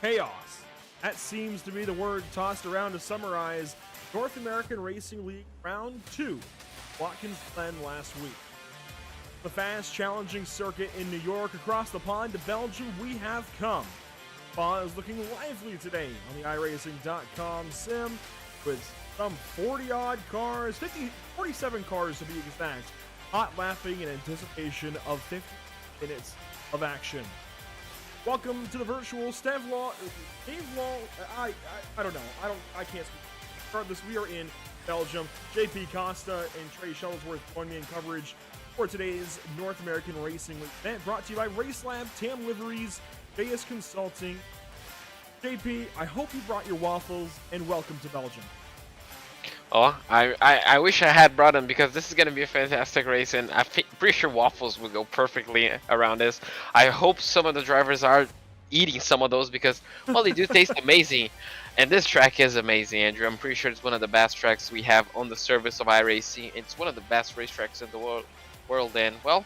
chaos. That seems to be the word tossed around to summarize North American Racing League Round 2, Watkins Glen last week. The fast, challenging circuit in New York, across the pond to Belgium, we have come. Spa is looking lively today on the iRacing.com sim with some 40-odd cars, 47 cars to be exact, hot lapping in anticipation of 50 minutes of action. Welcome to the virtual Stevlaw. I don't know. I can't speak. Regardless, we are in Belgium. JP Costa and Trey Shuttlesworth join me in coverage for today's North American Racing League event, brought to you by Race Lab, Tam Liveries, JS Consulting. JP, I hope you brought your waffles, and welcome to Belgium. Oh, I wish I had brought them, because this is going to be a fantastic race, and I'm pretty sure waffles will go perfectly around this. I hope some of the drivers are eating some of those, because, well, they do taste amazing. And this track is amazing, Andrew. I'm pretty sure it's one of the best tracks we have on the service of iRacing. It's one of the best racetracks in the world. And, well,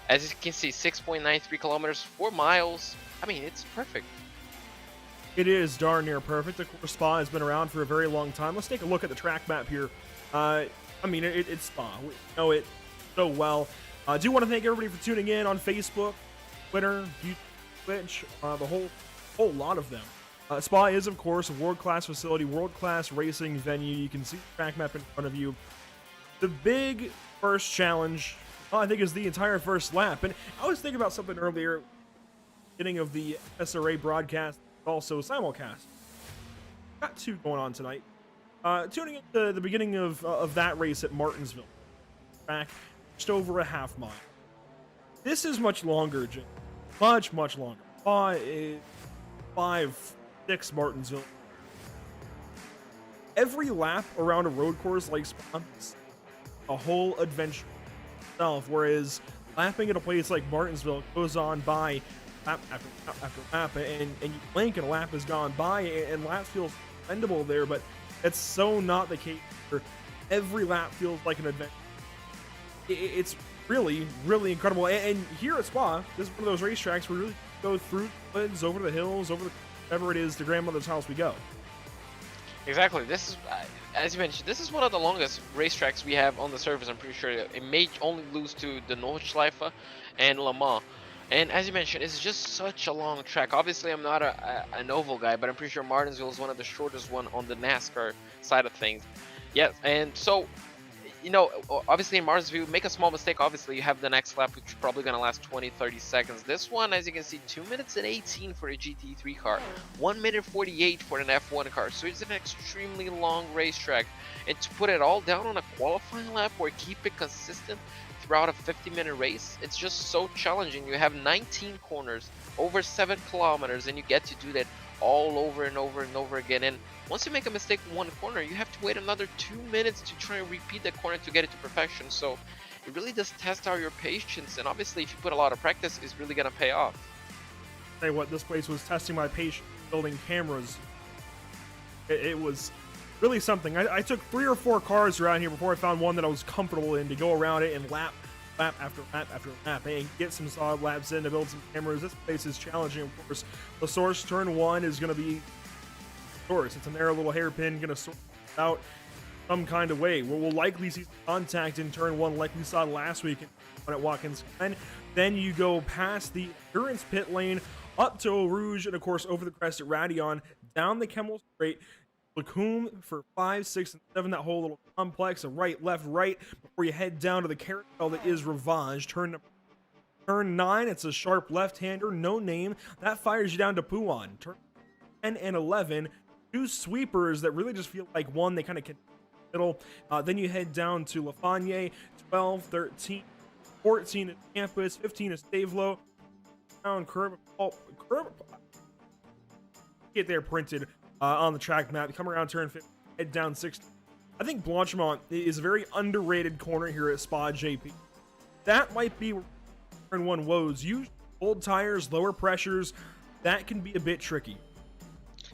as you can see, 6.93 kilometers, 4 miles. I mean, it's perfect. It is darn near perfect. Of course, Spa has been around for a very long time. Let's take a look at the track map here. It's Spa. We know it so well. I do want to thank everybody for tuning in on Facebook, Twitter, YouTube, Twitch, the whole lot of them. Spa is, of course, a world-class facility, world-class racing venue. You can see the track map in front of you. The big first challenge, I think, is the entire first lap. And I was thinking about something earlier, beginning of the SRA broadcast, also simulcast. Got two going on tonight. Tuning into the beginning of that race at Martinsville. Back just over a half mile. This is much longer, Jim. Much longer. 5-6 Martinsville. Every lap around a road course like Spa is a whole adventure itself, whereas lapping at a place like Martinsville goes on by lap after lap, and you blink and a lap has gone by, and lap feels bendable there, but that's so not the case here. Every lap feels like an adventure. It's really incredible. And here at Spa, this is one of those racetracks where we really go through the woods, over the hills, over whatever it is, to grandmother's house we go. Exactly. This is, as you mentioned, this is one of the longest racetracks we have on the service. I'm pretty sure it may only lose to the Nordschleife and Le Mans. And as you mentioned, it's just such a long track. Obviously, I'm not an oval guy, but I'm pretty sure Martinsville is one of the shortest one on the NASCAR side of things. Yes, and so, you know, obviously in Martinsville, make a small mistake, obviously you have the next lap, which is probably going to last 20-30 seconds. This one, as you can see, 2 minutes and 18 for a GT3 car, 1 minute 48 for an F1 car. So it's an extremely long racetrack. And to put it all down on a qualifying lap or keep it consistent throughout a 50-minute race, it's just so challenging. You have 19 corners, over 7 kilometers, and you get to do that all over and over and over again. And once you make a mistake in one corner, you have to wait another 2 minutes to try and repeat that corner to get it to perfection. So it really does test out your patience, and obviously if you put a lot of practice, it's really gonna pay off. Tell you what, this place was testing my patience, building cameras. It was really something. I took 3 or 4 cars around here before I found one that I was comfortable in to go around it and lap after lap and get some solid laps in to build some cameras. This place is challenging, of course. The source turn 1 is going to be source. It's a narrow little hairpin, going to sort out some kind of way. We'll likely see some contact in turn 1 like we saw last week at Watkins Glen. Then you go past the endurance pit lane up to Eau Rouge, and of course over the crest at Radion, down the Kemmel Straight, Lacombe for 5, 6, and 7, that whole little complex, a right, left, right, before you head down to the carousel that is Rivage. Turn 9, it's a sharp left-hander, no name. That fires you down to Pouan. Turn 10 and 11, 2 sweepers that really just feel like one. They kind of can middle. Then you head down to Lafayette, 12, 13, 14 is Campus, 15 is Stavelot. Down curb, get there printed on the track map. Come around turn 50, head down 60. I think Blanchemont is a very underrated corner here at Spa, JP. That might be where turn 1 woes. Usually old tires, lower pressures, that can be a bit tricky.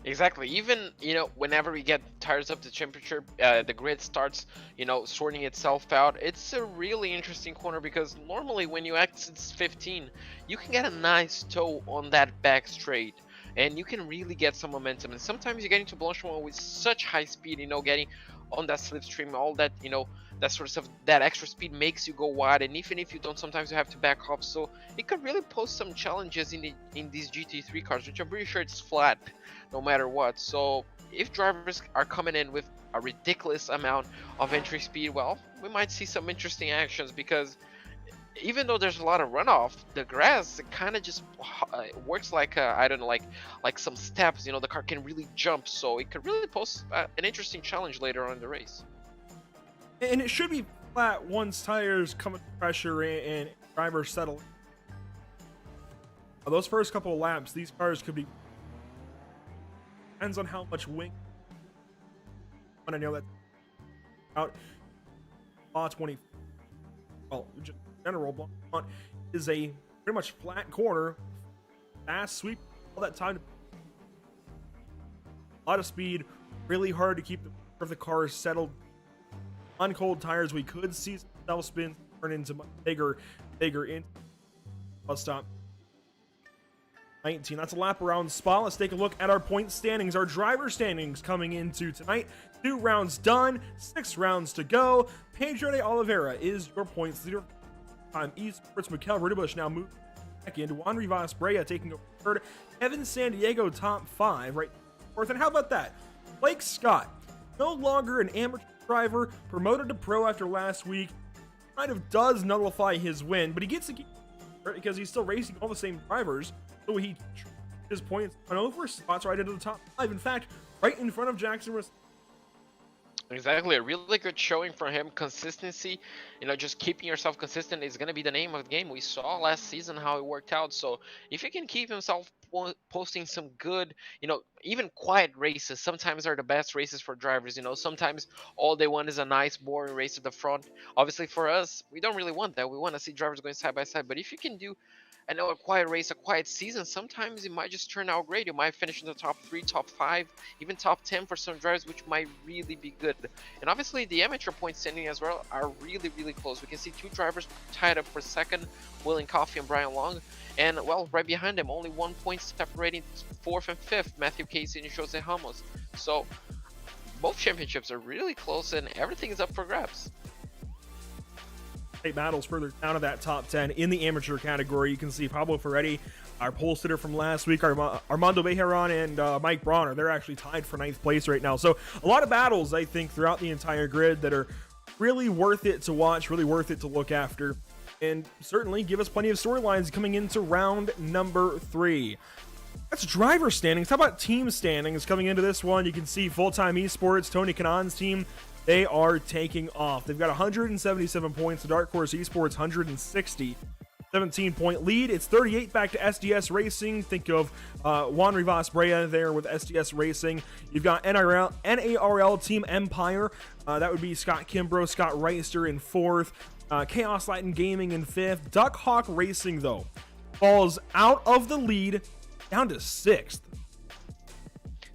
Exactly. Even, you know, whenever we get tires up to temperature, the grid starts, you know, sorting itself out. It's a really interesting corner because normally when you exit 15, you can get a nice toe on that back straight. and you can really get some momentum. And sometimes you get into Blanchimont with such high speed, you know, getting on that slipstream, all that, you know, that sort of stuff, that extra speed makes you go wide, and even if you don't, sometimes you have to back up. So it could really pose some challenges in these GT3 cars, which I'm pretty sure it's flat no matter what. So if drivers are coming in with a ridiculous amount of entry speed, well, we might see some interesting actions, because even though there's a lot of runoff, the grass, it kind of just works like I don't know, like some steps. You know, the car can really jump, so it could really pose an interesting challenge later on in the race. And it should be flat once tires come under pressure and drivers settle. Those first couple of laps, these cars could be, depends on how much wing. I know that out Spa 20. Well, just general Blanc is a pretty much flat corner, fast sweep, all that time. A lot of speed, really hard to keep the car settled. On cold tires, we could see self spins turn into much bigger in. Let's stop. 19. That's a lap around Spa. Let's take a look at our point standings. Our driver standings coming into tonight. 2 rounds done, 6 rounds to go. Pedro de Oliveira is your points leader. Time Esports. Mikel Ritterbusch now moved second. Juan Rivas Brea taking over third. Evan San Diego top 5 right fourth. And how about that? Blake Scott, no longer an amateur driver, promoted to pro after last week. Kind of does nullify his win, but he gets to keep because he's still racing all the same drivers. So he his points on over spots right into the top 5. In fact, right in front of Jackson. Exactly, a really good showing for him. Consistency, you know, just keeping yourself consistent is going to be the name of the game. We saw last season how it worked out. So if he can keep himself posting some good, you know, even quiet races, sometimes are the best races for drivers. You know, sometimes all they want is a nice, boring race at the front. Obviously, for us, we don't really want that. We want to see drivers going side by side. But if you can do, I know, a quiet race, a quiet season, sometimes it might just turn out great. You might finish in the top 3, top 5, even top 10 for some drivers, which might really be good. And obviously the amateur point standing as well are really, really close. We can see 2 drivers tied up for second, William Coffey and Brian Long. And, well, right behind them, only 1 point separating 4th and 5th, Matthew Casey and Jose Ramos. So both championships are really close, and everything is up for grabs. Battles further down to that top 10 in the amateur category. You can see Pablo Ferretti, our pole sitter from last week, Armando Bejaran, and Mike Bronner. They're actually tied for 9th place right now. So a lot of battles, I think, throughout the entire grid that are really worth it to watch, really worth it to look after, and certainly give us plenty of storylines coming into round number 3. That's driver standings. How about team standings coming into this one? You can see Full-Time Esports, Tony Kanan's team, they are taking off. They've got 177 points. The Dark Horse Esports 160. 17-point lead. It's 38 back to SDS Racing. Think of Juan Rivas Brea there with SDS Racing. You've got NARL Team Empire. That would be Scott Kimbrough, Scott Reister in 4th. Chaos Latin Gaming in 5th. Duck Hawk Racing, though, falls out of the lead down to 6th.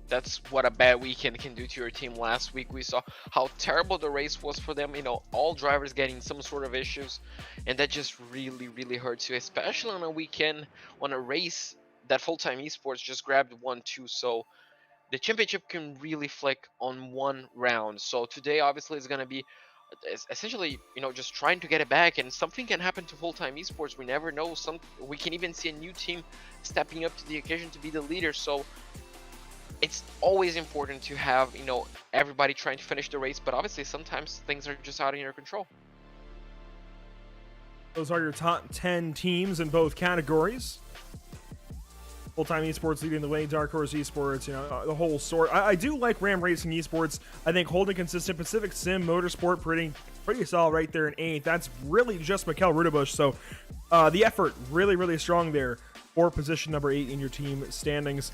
That's what a bad weekend can do to your team. Last week we saw how terrible the race was for them. You know, all drivers getting some sort of issues, and that just really, really hurts you, especially on a weekend, on a race that Full-Time Esports just grabbed 1-2. So the championship can really flick on one round. So today obviously is going to be essentially, you know, just trying to get it back, and something can happen to Full-Time Esports. We never know. We can even see a new team stepping up to the occasion to be the leader. So it's always important to have, you know, everybody trying to finish the race, but obviously sometimes things are just out of your control. Those are your top 10 teams in both categories. Full-Time Esports leading the way, Dark Horse Esports, you know, the whole sort. I do like Ram Racing Esports. I think holding consistent. Pacific Sim Motorsport pretty solid right there in 8th. That's really just Mikel Ritterbusch. So the effort really, really strong there for position number 8 in your team standings.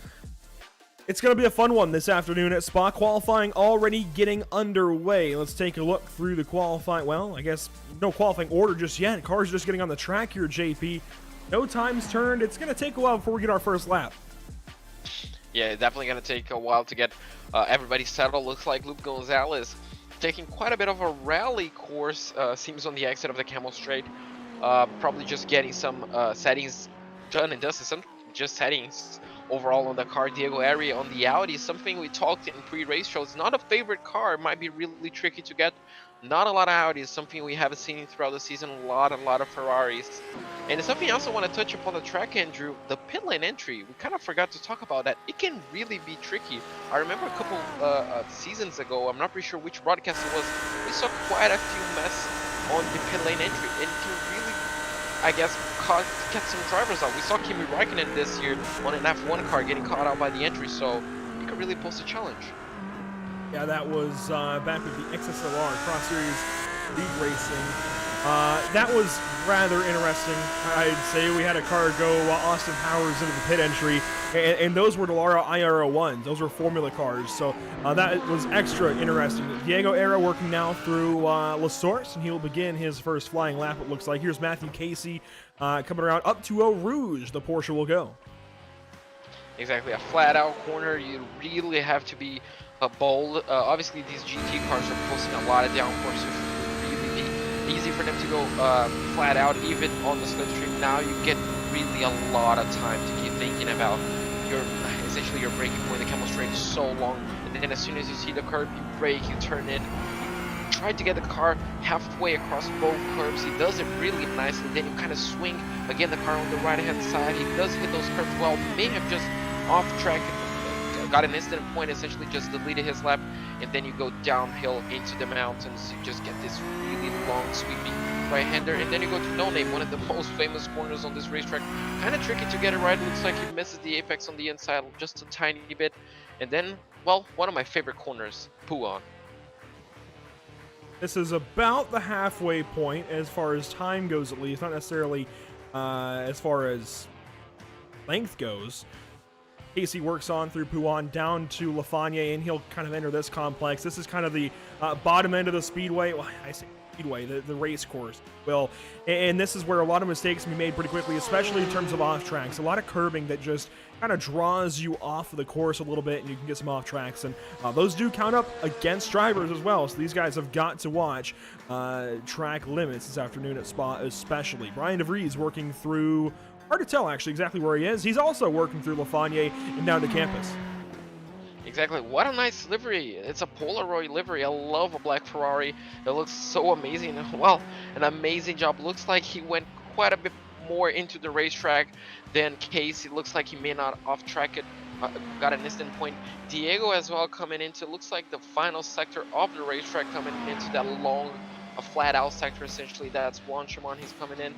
It's going to be a fun one this afternoon at Spa. Qualifying already getting underway. Let's take a look through the qualifying. Well, I guess no qualifying order just yet. Cars just getting on the track here, JP. No times turned. It's going to take a while before we get our first lap. Yeah, definitely going to take a while to get everybody settled. Looks like Luke Gonzalez taking quite a bit of a rally course. Seems on the exit of the Camel Straight. Probably just getting some settings done and dusted. Some just settings overall on the car. Diego Ari on the Audi, something we talked in pre-race shows, not a favorite car. It might be really tricky to get. Not a lot of Audis, something we haven't seen throughout the season. A lot of Ferraris. And something else I want to touch upon the track, Andrew, the pit lane entry. We kind of forgot to talk about that. It can really be tricky. I remember a couple seasons ago, I'm not pretty sure which broadcast it was, we saw quite a few mess on the pit lane entry. And it can really, I guess, get some drivers out. We saw Kimi Räikkönen this year on an F1 car getting caught out by the entry, so it could really pose a challenge. Yeah, that was back with the XSLR Cross Series League Racing. That was rather interesting. I'd say we had a car go Austin Powers into the pit entry, and those were Dallara IRO1s. Those were Formula cars, so that was extra interesting. Diego Era working now through La Source, and he will begin his first flying lap, it looks like. Here's Matthew Casey coming around up to Eau Rouge. The Porsche will go. Exactly, a flat-out corner. You really have to be bold. Obviously, these GT cars are posting a lot of downforce, so it would really be easy for them to go flat out, even on the slipstream. Now you get really a lot of time to keep thinking about essentially your braking point. The camel straight is so long, and then as soon as you see the curb, you brake, you turn in. You try to get the car halfway across both curbs. He does it really nicely. Then you kind of swing again the car on the right-hand side. He does hit those curves well. May have just off track. Got an instant point, essentially just deleted his lap, and then you go downhill into the mountains. You just get this really long, sweeping right-hander, and then you go to No Name, one of the most famous corners on this racetrack. Kind of tricky to get it right. Looks like he misses the apex on the inside just a tiny bit, and then, well, one of my favorite corners, Puan. This is about the halfway point as far as time goes, at least. Not necessarily as far as length goes. Casey works on through Puan down to Lafayette, and he'll kind of enter this complex. This is kind of the bottom end of the speedway. Well, I say speedway, the race course. Well, and this is where a lot of mistakes can be made pretty quickly, especially in terms of off tracks. A lot of curbing that just kind of draws you off of the course a little bit, and you can get some off tracks. And those do count up against drivers as well. So these guys have got to watch track limits this afternoon at Spa, especially. Brian DeVries working through. Hard to tell, actually, exactly where he is. He's also working through Lafayette and down to campus. Exactly. What a nice livery. It's a Polaroid livery. I love a black Ferrari. It looks so amazing. Well, an amazing job. Looks like he went quite a bit more into the racetrack than Case. It looks like he may not off-track it. Got an instant point. Diego as well coming into, looks like the final sector of the racetrack, coming into that long, a flat-out sector, essentially. That's Wanchaman. He's coming in.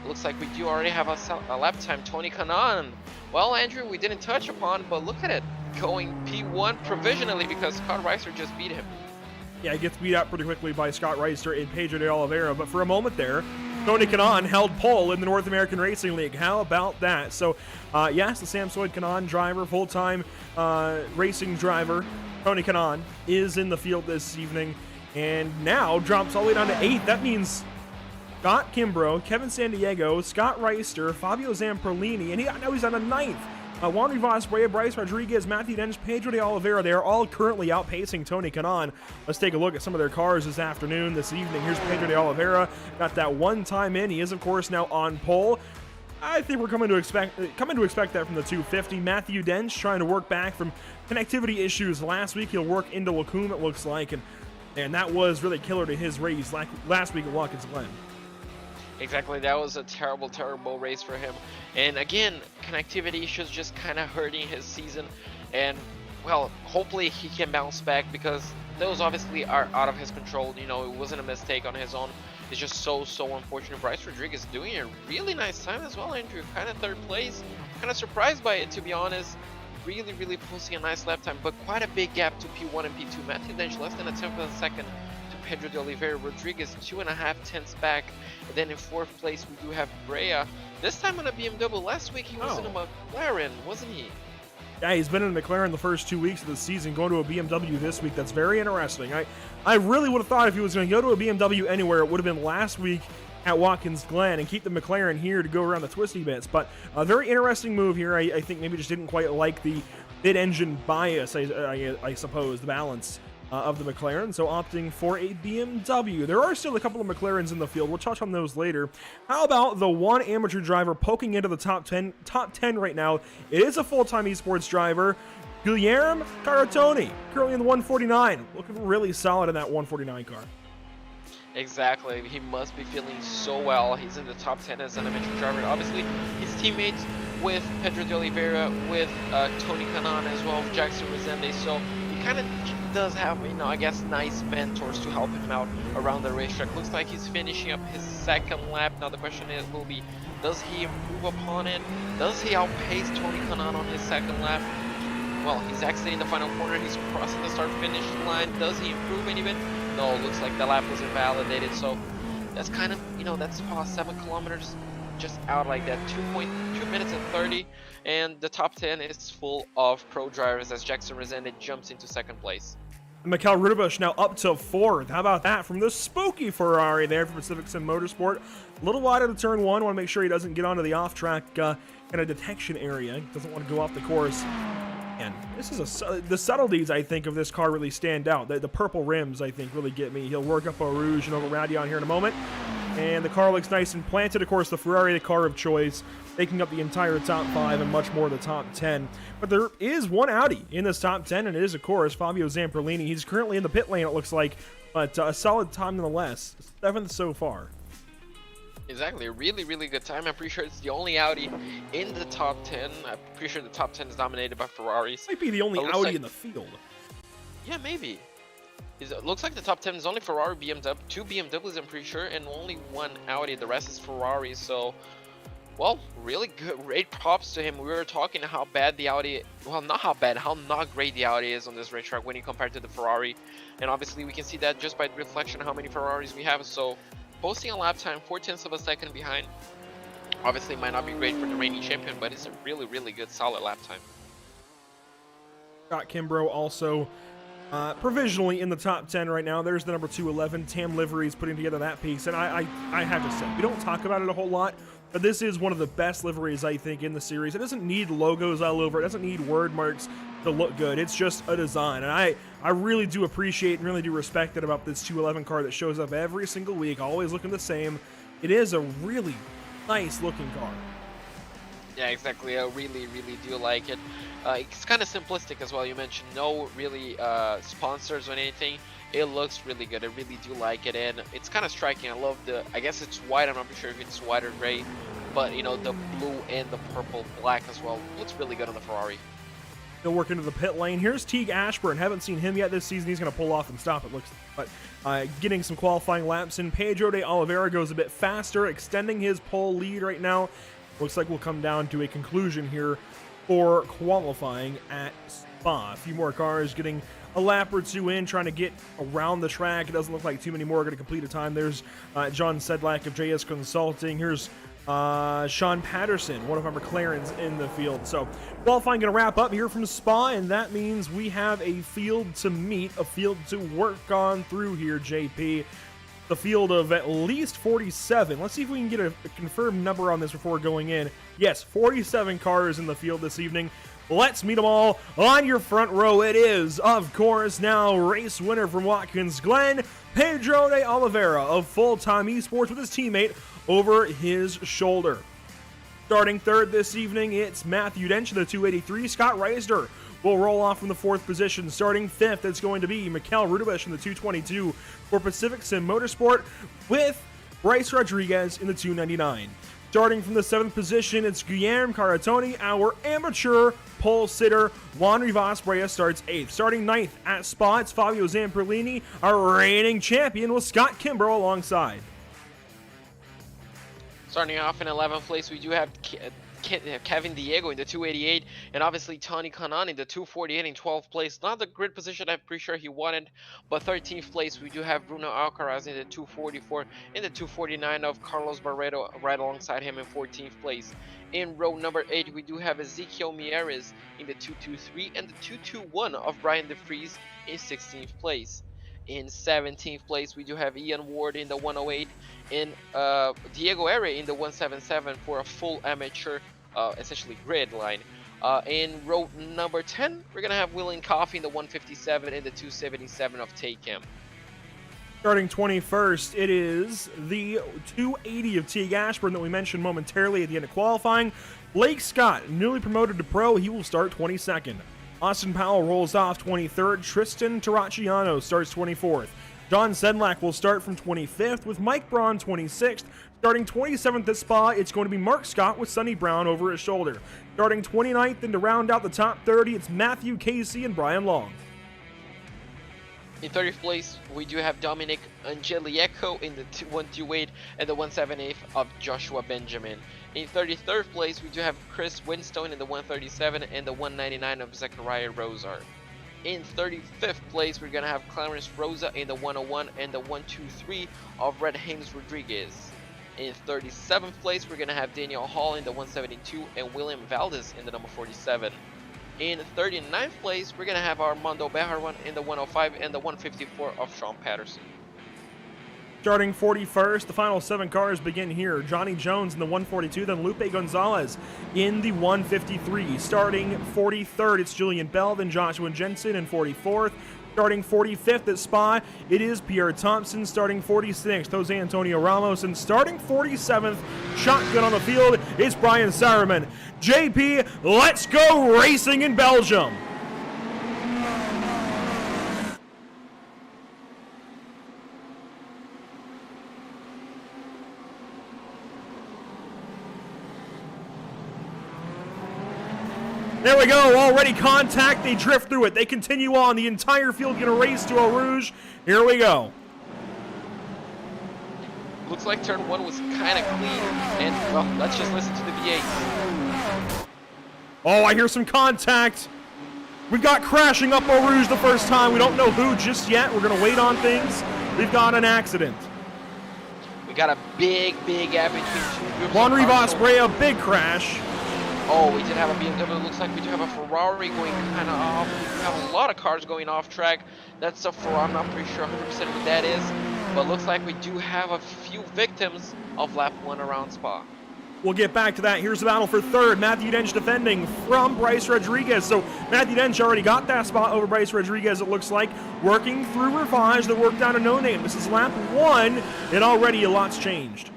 Looks like we do already have a lap time. Tony Kanaan. Well, Andrew, we didn't touch upon, but look at it. Going P1 provisionally because Scott Reister just beat him. Yeah, he gets beat out pretty quickly by Scott Reister and Pedro de Oliveira, but for a moment there, Tony Kanaan held pole in the North American Racing League. How about that? So, yes, the Sam Soyd Kanaan driver, full-time racing driver, Tony Kanaan, is in the field this evening, and now drops all the way down to 8th. That means Scott Kimbrough, Kevin Sandiego, Scott Reister, Fabio Zamperlini, and now he's on a 9th. Juan Rivas, Bryce Rodriguez, Matthew Dench, Pedro de Oliveira, they are all currently outpacing Tony Kanaan. Let's take a look at some of their cars this afternoon, this evening. Here's Pedro de Oliveira, got that one time in. He is, of course, now on pole. I think we're coming to expect that from the 250. Matthew Dench trying to work back from connectivity issues last week. He'll work into Lacombe, it looks like, and that was really killer to his race last week at Watkins Glen. Exactly, that was a terrible, terrible race for him. And again, connectivity issues just kind of hurting his season. And, well, hopefully he can bounce back because those obviously are out of his control. You know, it wasn't a mistake on his own. It's just so unfortunate. Bryce Rodriguez doing a really nice time as well, Andrew. Kind of third place. Kind of surprised by it, to be honest. Really posting a nice lap time, but quite a big gap to P1 and P2. Matthew Dench less than a tenth of a second to Pedro de Oliveira. Rodriguez 2.5 tenths back. And then in 4th place we do have Brea. This time on a BMW. Last week he was in a McLaren, wasn't he? Yeah, he's been in a McLaren the first 2 weeks of the season, going to a BMW this week. That's very interesting. I really would have thought if he was going to go to a BMW anywhere, it would have been last week at Watkins Glen and keep the McLaren here to go around the twisty bits. But a very interesting move here. I think maybe just didn't quite like the mid-engine bias, I suppose, the balance of the McLaren, so opting for a BMW. There are still a couple of McLarens in the field. We'll touch on those later. How about the one amateur driver poking into the top 10 right now? It is a full-time esports driver, Guilherme Caratoni, currently in the 149, looking really solid in that 149 car. Exactly, he must be feeling so well. He's in the top 10 as an amateur driver. Obviously, his teammates with Pedro de Oliveira, with Tony Kanaan as well, Jackson Resende. So he kind of does have, you know, I guess, nice mentors to help him out around the racetrack. Looks like he's finishing up his second lap. Now the question will be, does he improve upon it? Does he outpace Tony Kanaan on his second lap? Well, he's exiting the final corner. He's crossing the start-finish line. Does he improve any bit? No, looks like the lap was invalidated. So that's kind of, you know, that's 7 kilometers just out like that. 2 minutes and 30, and the top 10 is full of pro drivers as Jackson Resende jumps into second place. Mikel Rudebusch now up to 4th. How about that from the spooky Ferrari there for Pacific Sim Motorsport? A little wide out of turn 1. Want to make sure he doesn't get onto the off-track kind of detection area. He doesn't want to go off the course. And this is the subtleties, I think, of this car really stand out. The purple rims, I think, really get me. He'll work up a Rouge and over Radeon here in a moment. And the car looks nice and planted. Of course, the Ferrari, the car of choice, taking up the entire top 5 and much more of the top 10. But there is one Audi in this top 10, and it is, of course, Fabio Zamperlini. He's currently in the pit lane, it looks like, but a solid time nonetheless. 7th so far. Exactly, a really, really good time. I'm pretty sure it's the only Audi in the top 10. I'm pretty sure the top 10 is dominated by Ferraris. Might be the only Audi in the field. Yeah, maybe. It looks like the top 10 is only Ferrari, BMW, 2 BMWs, I'm pretty sure, and only 1 Audi. The rest is Ferrari. So, well, really good. Great props to him. We were talking how bad the Audi, well, not how bad, how not great the Audi is on this racetrack when you compare it to the Ferrari. And obviously, we can see that just by the reflection of how many Ferraris we have. So, posting a lap time 4/10 of a second behind, obviously might not be great for the reigning champion, but it's a really, really good solid lap time. Scott Kimbrough also provisionally in the top 10 right now. There's the number 211 Tam Liveries putting together that piece, and I have to say, we don't talk about it a whole lot, but this is one of the best liveries, I think, in the series. It doesn't need logos all over. It doesn't need word marks to look good. It's just a design, and I really do appreciate and really do respect it about this 211 car that shows up every single week, always looking the same. It is a really nice looking car. Yeah, exactly. I really, really do like it. It's kind of simplistic as well. You mentioned no really sponsors or anything. It looks really good. I really do like it, and it's kind of striking. I love the, I guess it's white. I'm not sure if it's white or gray, but you know, the blue and the purple black as well. Looks really good on the Ferrari. He'll work into the pit lane. Here's Teague Ashburn. Haven't seen him yet this season. He's going to pull off and stop, it looks like. But getting some qualifying laps in. Pedro de Oliveira goes a bit faster, extending his pole lead right now. Looks like we'll come down to a conclusion here for qualifying at Spa. A few more cars getting a lap or two in, trying to get around the track. It doesn't look like too many more are going to complete a time. There's John Sedlak of JS Consulting. Here's Sean Patterson, one of our McLarens in the field. So qualifying going to wrap up here from Spa, and that means we have a field to meet, a field to work on through here, JP. The field of at least 47. Let's see if we can get a confirmed number on this before going in. Yes, 47 cars in the field this evening. Let's meet them all on your front row. It is, of course, now race winner from Watkins Glen, Pedro de Oliveira of Full Time Esports with his teammate over his shoulder. Starting third this evening, it's Matthew Dench of the 283. Scott Reisder will roll off from the 4th position. Starting 5th, it's going to be Mikel Rudebusch in the 222 for Pacific Sim Motorsport with Bryce Rodriguez in the 299. Starting from the 7th position, it's Guilherme Caratoni, our amateur pole sitter. Juan Rivas Brea starts 8th. Starting 9th at Spa, it's Fabio Zamperlini, our reigning champion, with Scott Kimbrough alongside. Starting off in 11th place, we do have Kevin Diego in the 288, and obviously Tony Kanaan in the 248 in 12th place. Not the grid position I'm pretty sure he wanted, but 13th place we do have Bruno Alcaraz in the 244, in the 249 of Carlos Barreto right alongside him in 14th place. In row number 8 we do have Ezequiel Mieres in the 223 and the 221 of Brian DeFries in 16th place. In 17th place we do have Ian Ward in the 108, in Diego Ere in the 177 for a full amateur essentially grid line. In row number 10, we're gonna have William Coffey in the 157 and the 277 of Take-Him. Starting 21st, it is the 280 of Teague Ashburn that we mentioned momentarily at the end of qualifying. Blake Scott, newly promoted to pro, he will start 22nd. Austin Powell rolls off 23rd. Tristan Terracciano starts 24th. John Sedlak will start from 25th, with Mike Braun 26th. Starting 27th at Spa, it's going to be Mark Scott with Sonny Brown over his shoulder. Starting 29th, and to round out the top 30, it's Matthew Casey and Brian Long. In 30th place, we do have Dominic Angelieko in the 128 and the 178 of Joshua Benjamin. In 33rd place, we do have Chris Winstone in the 137 and the 199 of Zachariah Rosar. In 35th place, we're going to have Clarence Rosa in the 101 and the 123 of Red James Rodriguez. In 37th place, we're going to have Daniel Hall in the 172 and William Valdez in the number 47. In 39th place, we're going to have Armando Bejarwan in the 105 and the 154 of Sean Patterson. Starting 41st, the final 7 cars begin here. Johnny Jones in the 142, then Lupe Gonzalez in the 153. Starting 43rd, it's Julian Bell, then Joshua Jensen in 44th. Starting 45th at Spa, it is Pierre Thompson. Starting 46th, Jose Antonio Ramos. And starting 47th, shotgun on the field, it's Brian Sauerman. JP, let's go racing in Belgium. There we go, already contact, they drift through it, they continue on, the entire field gonna race to Eau Rouge. Here we go. Looks like turn 1 was kind of clean, and well, let's just listen to the V8. Oh, I hear some contact. We've got crashing up Eau Rouge the first time, we don't know who just yet, we're gonna wait on things. We've got an accident. We got a big gap between two groups. Juan Rivas Brea, big crash. Oh, we did have a BMW. It looks like we do have a Ferrari going kind of off. We have a lot of cars going off track. That's a Ferrari. I'm not pretty sure 100% what that is. But looks like we do have a few victims of lap 1 around Spa. We'll get back to that. Here's the battle for third. Matthew Dench defending from Bryce Rodriguez. So Matthew Dench already got that spot over Bryce Rodriguez, it looks like. Working through Rivage that worked out a no-name. This is lap 1, and already a lot's changed.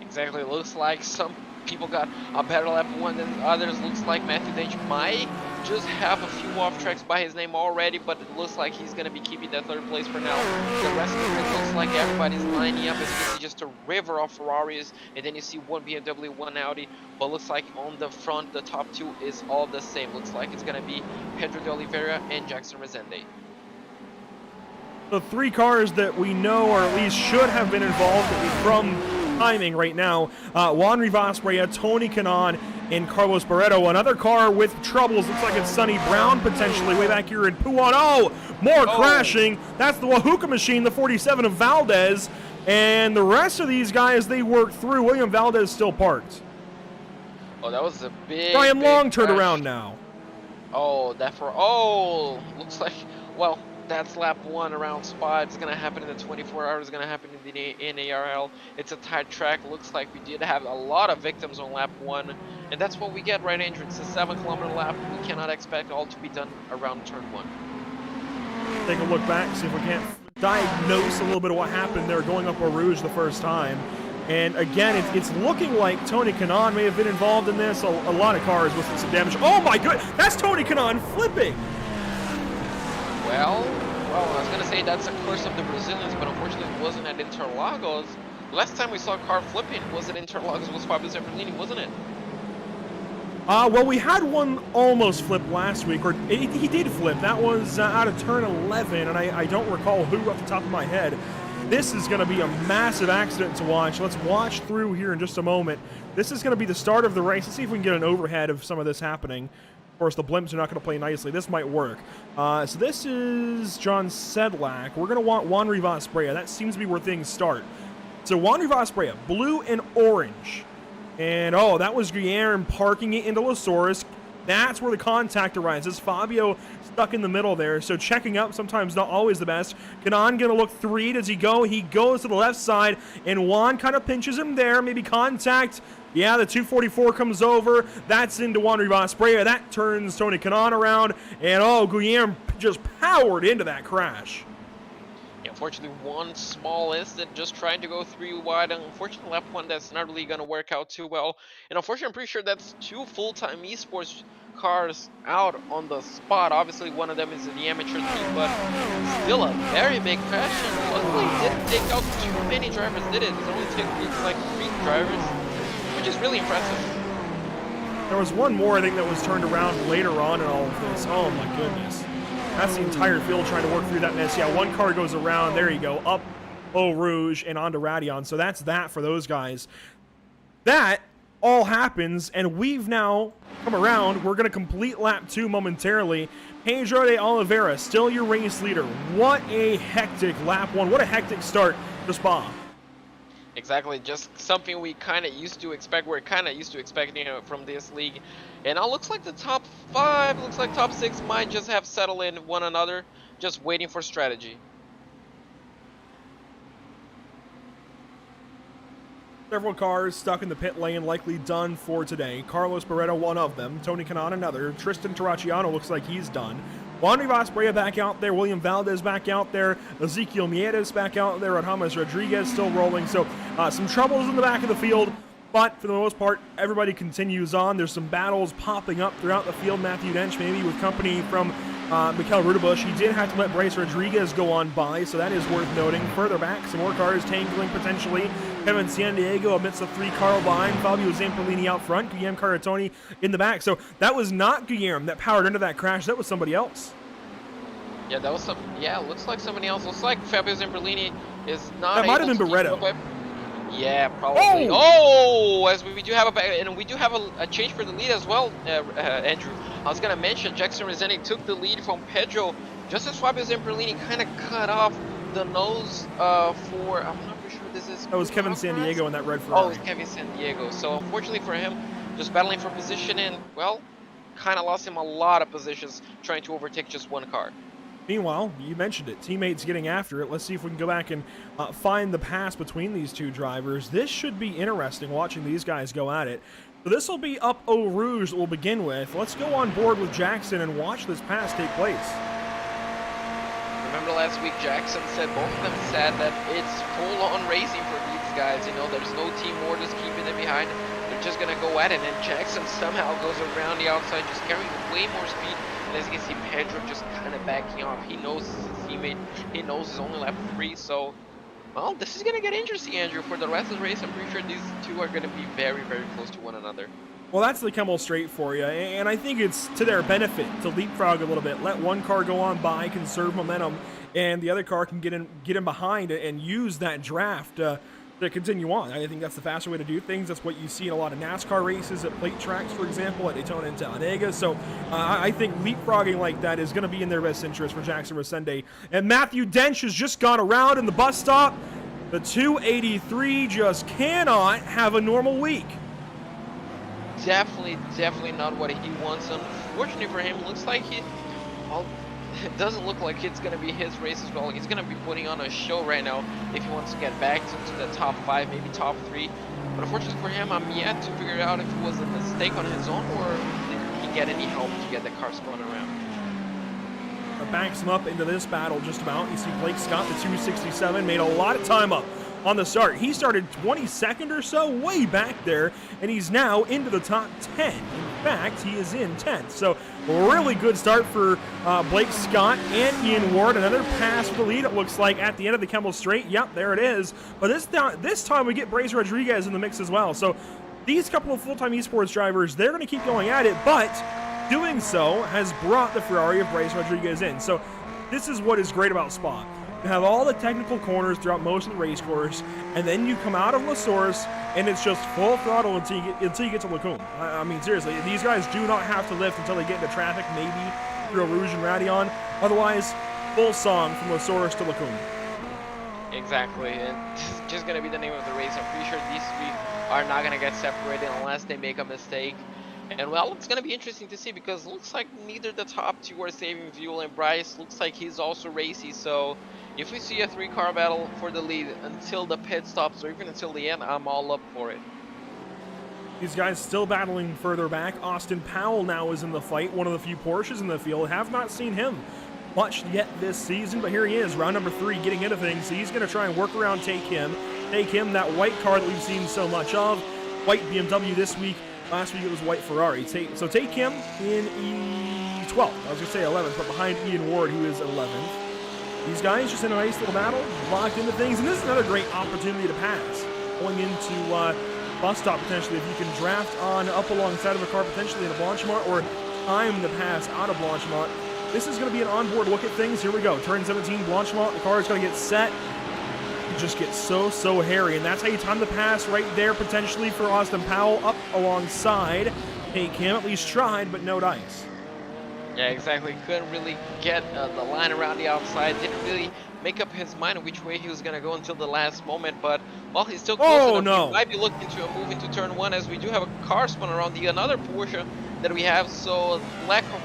Exactly. It looks like some people got a better lap 1 than others. Looks like Matthew Dench might just have a few off tracks by his name already, but it looks like he's going to be keeping that 3rd place for now. The rest of it looks like everybody's lining up. As you can see, just a river of Ferraris, and then you see 1 BMW, 1 Audi, but looks like on the front, the top 2 is all the same. Looks like it's going to be Pedro de Oliveira and Jackson Resende. The 3 cars that we know, or at least should have been involved from timing right now, Juan Rivas Brea, Tony Kanaan, and Carlos Barreto. Another car with troubles, looks like it's Sonny Brown potentially, way back here in Puan. Oh, more crashing. That's the Wahuka machine, the 47 of Valdez. And the rest of these guys, they worked through. William Valdez still parked. Oh, that was a big Brian Long turned crash. around now. Oh, looks like, well, that's lap 1 around Spa. It's going to happen in the 24 hours. It's going to happen in the NARL. It's a tight track. Looks like we did have a lot of victims on lap 1. And that's what we get, right, Andrew? It's a 7-kilometer lap. We cannot expect all to be done around turn 1. Take a look back, see if we can't diagnose a little bit of what happened there going up Eau Rouge the first time. And again, it's looking like Tony Kanaan may have been involved in this. A lot of cars with some damage. Oh my goodness, that's Tony Kanaan flipping. Well, I was going to say that's a curse of the Brazilians, but unfortunately it wasn't at Interlagos. Last time we saw a car flipping was at Interlagos, was Fabio Zeppelini, wasn't it? Well, we had one almost flip last week, or he did flip. That was out of turn 11, and I don't recall who off the top of my head. This is going to be a massive accident to watch. Let's watch through here in just a moment. This is going to be the start of the race. Let's see if we can get an overhead of some of this happening. Of course, the blimps are not going to play nicely. This might work. So this is John Sedlak. We're going to want Juan Rivas Brea. That seems to be where things start. So Juan Rivas Brea, blue and orange. And, oh, that was Guillermo parking it into Losaurus. That's where the contact arises. Fabio stuck in the middle there, so checking up sometimes not always the best. Kanan gonna look 3. Does he go? He goes to the left side, and Juan kind of pinches him there. Maybe contact. Yeah, the 244 comes over. That's into Juan Rivas Brea. That turns Tony Kanan around, and oh, Guillaume just powered into that crash. Unfortunately, one small instant just trying to go 3 wide. Unfortunately, lap 1 that's not really going to work out too well. And unfortunately, I'm pretty sure that's 2 full-time esports cars out on the spot. Obviously, one of them is the amateur team, but still a very big crash. And luckily, it didn't take out too many drivers, did it? It only took like 3 drivers, which is really impressive. There was one more, I think, that was turned around later on in all of this. Oh, my goodness. That's the entire field trying to work through that mess. Yeah, one car goes around. There you go. Up Eau Rouge and onto Radion. So that's that for those guys. That all happens, and we've now come around. We're going to complete lap 2 momentarily. Pedro de Oliveira, still your race leader. What a hectic lap 1. What a hectic start to Spa. Exactly, just something we kind of used to expect. We're kind of used to expecting from this league. And now looks like the top 5, looks like top 6 might just have settled in one another, just waiting for strategy. Several cars stuck in the pit lane, likely done for today. Carlos Barreto, one of them. Tony Kanaan, another. Tristan Terracciano looks like he's done. Juan Rivas Brea back out there. William Valdez back out there. Ezequiel Mieres back out there. James Rodriguez still rolling. So some troubles in the back of the field. But for the most part, everybody continues on. There's some battles popping up throughout the field. Matthew Dench maybe with company from Mikael Rudebusch. He did have to let Bryce Rodriguez go on by, so that is worth noting. Further back, some more cars tangling potentially. Kevin Sandiego amidst a 3-car line. Fabio Zamperlini out front. Guillermo Caratoni in the back. So that was not Guillermo that powered into that crash. That was somebody else. Yeah, that was some. Yeah, looks like somebody else. Looks like Fabio Zamperlini is not. That might have been Barreto. Yeah, probably. Oh, as we do have a change for the lead as well, Andrew. I was gonna mention Jackson Rezende took the lead from Pedro just as Fabio Zamperlini kind of cut off the nose for. I'm not pretty sure this is. That was Kevin Sandiego in that red Ferrari. Oh, it's Kevin Sandiego. So unfortunately for him, just battling for position and well, kind of lost him a lot of positions trying to overtake just one car. Meanwhile, you mentioned it, teammates getting after it. Let's see if we can go back and find the pass between these two drivers. This should be interesting watching these guys go at it. So this will be up Eau Rouge that we'll begin with. Let's go on board with Jackson and watch this pass take place. Remember last week Jackson said, both of them said that it's full-on racing for these guys. You know, there's no team orders keeping them behind. They're just going to go at it. And Jackson somehow goes around the outside, just carrying way more speed. And as you can see, Pedro just kind of backing off. He knows his teammate. He knows it's only lap 3. So, well, this is going to get interesting, Andrew. For the rest of the race, I'm pretty sure these two are going to be very, very close to one another. Well, that's the Kemmel straight for you. And I think it's to their benefit to leapfrog a little bit. Let one car go on by, conserve momentum, and the other car can get in behind and use that draft to continue on. I think that's the faster way to do things. That's what you see in a lot of NASCAR races at plate tracks, for example, at Daytona and Talladega. So I think leapfrogging like that is going to be in their best interest for Jackson Resende. And Matthew Dench has just gone around in the bus stop. The 283 just cannot have a normal week. Definitely not what he wants. Unfortunately for him, looks like it doesn't look like it's going to be his race as well. He's going to be putting on a show right now if he wants to get back to the top 5, maybe top 3. But unfortunately for him, I'm yet to figure out if it was a mistake on his own or did he get any help to get the car spun around. It backs him up into this battle just about. You see Blake Scott, the 267, made a lot of time up on the start. He started 22nd or so, way back there, and he's now into the top 10. In fact, he is in 10th. So, a really good start for Blake Scott and Ian Ward. Another pass for the lead, it looks like, at the end of the Kemmel Straight. Yep, there it is. But this time we get Bryce Rodriguez in the mix as well. So, these couple of full-time esports drivers, they're going to keep going at it, but doing so has brought the Ferrari of Bryce Rodriguez in. So, this is what is great about Spa. You have all the technical corners throughout most of the race course, and then you come out of La Source, and it's just full throttle until you get to Lacombe. I mean, seriously, these guys do not have to lift until they get into traffic, maybe through Eau Rouge and Radion. Otherwise, full song from La Source to Lacombe. Exactly, and it's just going to be the name of the race. I'm pretty sure these three are not going to get separated unless they make a mistake. And well, it's gonna be interesting to see because it looks like neither the top two are saving fuel, and Bryce looks like he's also racy. So if we see a 3-car battle for the lead until the pit stops or even until the end, I'm all up for it. These guys still battling further back. Austin Powell now is in the fight, one of the few Porsches in the field. Have not seen him much yet this season, but here he is, round number 3, getting into things. He's going to try and work around Take Him, that white car that we've seen so much of. White BMW this week. Last week it was white Ferrari. So Take Him in E12. I was going to say 11th, but behind Ian Ward, who is 11th. These guys just in a nice little battle, locked into things, and this is another great opportunity to pass. Going into bus stop potentially, if you can draft on up alongside of a car potentially in a Blanchimont, or time the pass out of Blanchimont. This is going to be an onboard look at things. Here we go. Turn 17, Blanchimont. The car is going to get set. It just gets so hairy, and that's how you time the pass right there potentially for Austin Powell up alongside. Take Him, at least tried, but no dice. Yeah, exactly. Couldn't really get the line around the outside. Didn't really make up his mind which way he was going to go until the last moment. But, well, he's still close enough. No. He might be looking to move into turn 1 as we do have a car spun around the another Porsche that we have. So, lack of...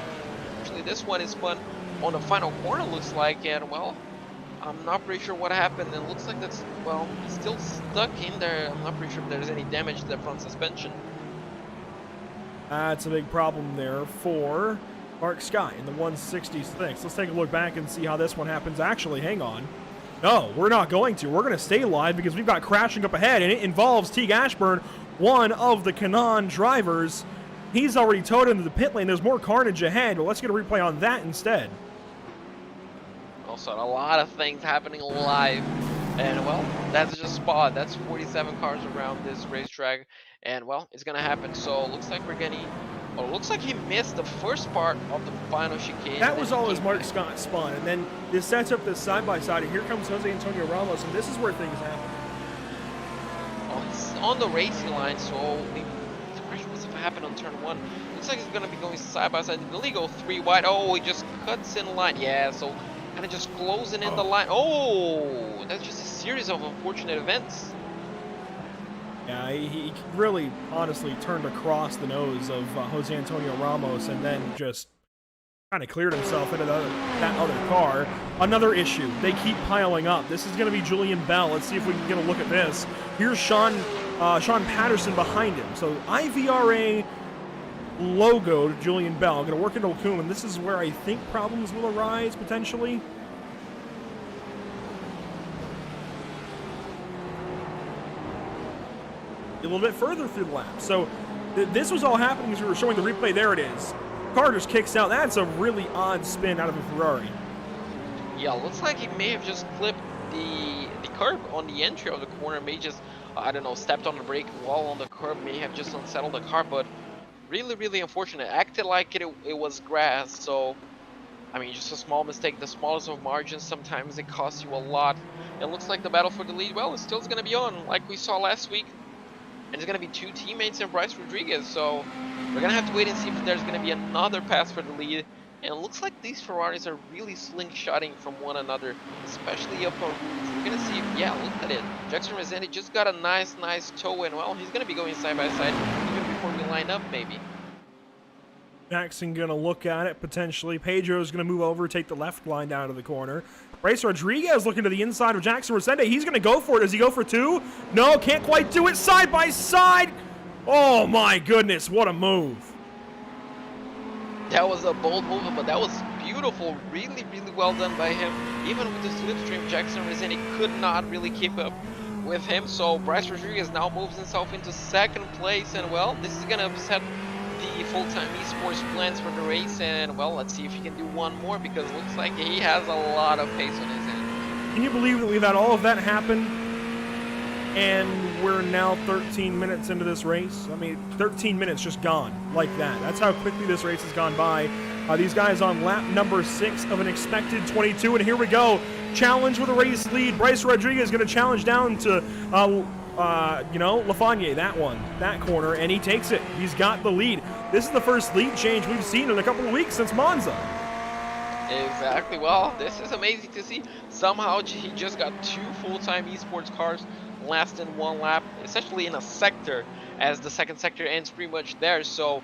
Actually, this one is spun on the final corner, looks like. And, well, I'm not pretty sure what happened. It looks like that's, well, still stuck in there. I'm not pretty sure if there's any damage to the front suspension. That's a big problem there for Mark Sky in the 166. Let's take a look back and see how this one happens. Actually, hang on. No, we're not going to. We're going to stay live because we've got crashing up ahead, and it involves Teague Ashburn, one of the Canon drivers. He's already towed into the pit lane. There's more carnage ahead, but let's get a replay on that instead. Also, a lot of things happening live. And, well, that's just Spa. That's 47 cars around this racetrack. And, well, it's going to happen. So, looks like we're getting... Well, it looks like he missed the first part of the final chicane. That was all as Mark Scott spun. And then this sets up this side-by-side. And here comes Jose Antonio Ramos. And this is where things happen. Well, he's on the racing line. So, maybe the crash must have happened on turn 1. Looks like he's going to be going side-by-side. The lead go 3 wide. Oh, he just cuts in line. Yeah, so... kind of just closing in the line. Oh, that's just a series of unfortunate events. Yeah, he really, honestly turned across the nose of Jose Antonio Ramos and then just kind of cleared himself into that other car. Another issue. They keep piling up. This is going to be Julian Bell. Let's see if we can get a look at this. Here's Sean Patterson behind him. So IVRA logoed Julian Bell. Going to work into Lacombe, and this is where I think problems will arise potentially. A little bit further through the lap. So this was all happening as we were showing the replay. There it is. Car just kicks out. That's a really odd spin out of a Ferrari. Yeah, looks like he may have just clipped the curb on the entry of the corner. May just, I don't know, stepped on the brake wall on the curb. May have just unsettled the car, but really unfortunate. Acted like it was grass. So, I mean, just a small mistake. The smallest of margins, sometimes it costs you a lot. It looks like the battle for the lead, well, it's still going to be on, like we saw last week. And it's going to be 2 teammates and Bryce Rodriguez, so we're going to have to wait and see if there's going to be another pass for the lead. And it looks like these Ferraris are really slingshotting from one another, especially up on roofs. We're going to see if, yeah, look at it. Jackson Rezende just got a nice toe in. Well, he's going to be going side by side even before we line up, maybe. Jackson going to look at it, potentially. Pedro's going to move over, take the left line down to the corner. Bryce Rodriguez looking to the inside of Jackson Rezende. He's going to go for it. Does he go for 2? No, can't quite do it. Side by side. Oh, my goodness. What a move. That was a bold move, but that was beautiful. Really well done by him. Even with the slipstream, Jackson Rezende could not really keep up with him. So Bryce Rodriguez now moves himself into 2nd place. And, well, this is going to upset the full-time esports plans for the race, and well, let's see if he can do one more because it looks like he has a lot of pace on his end. Can you believe that we've had all of that happen and we're now 13 minutes into this race? I mean, 13 minutes just gone like that. That's how quickly this race has gone by. These guys on lap number 6 of an expected 22, and here we go. Challenge with a race lead. Bryce Rodriguez is going to challenge down to Lafayette, that corner, and he takes it. He's got the lead. This is the first lead change we've seen in a couple of weeks since Monza. Exactly. Well, this is amazing to see. Somehow he just got 2 full-time esports cars last in 1 lap, essentially in a sector, as the 2nd sector ends pretty much there. So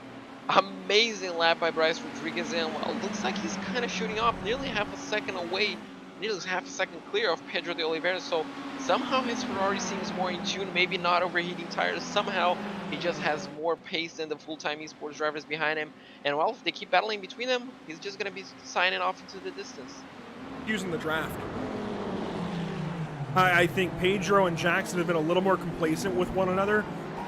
Amazing lap by Bryce Rodriguez, and well, looks like he's kind of shooting off, nearly half a second away, nearly half a second clear of Pedro de Oliveira. So somehow his Ferrari seems more in tune, maybe not overheating tires. Somehow he just has more pace than the full-time esports drivers behind him. And well, if they keep battling between them, he's just gonna be signing off into the distance. Using the draft. I think Pedro and Jackson have been a little more complacent with one another,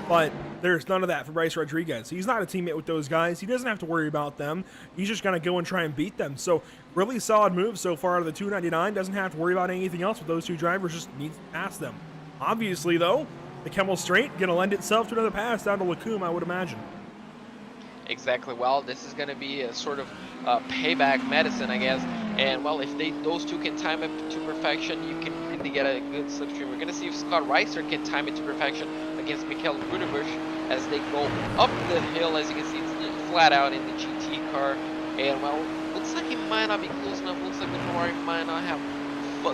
but there's none of that for Bryce Rodriguez. He's not a teammate with those guys. He doesn't have to worry about them. He's just going to go and try and beat them. So really solid move so far out of the 299. Doesn't have to worry about anything else with those two drivers. Just needs to pass them. Obviously, though, the Kemmel Straight going to lend itself to another pass down to Lacombe, I would imagine. Exactly. Well, this is going to be a sort of payback medicine, I guess. And well, if those two can time it to perfection, you can really get a good slipstream. We're going to see if Scott Reiser can time it to perfection against Michael Rudebusch as they go up the hill. As you can see, it's flat out in the GT car. And well, looks like it might not be close enough. Looks like the Ferrari might not have,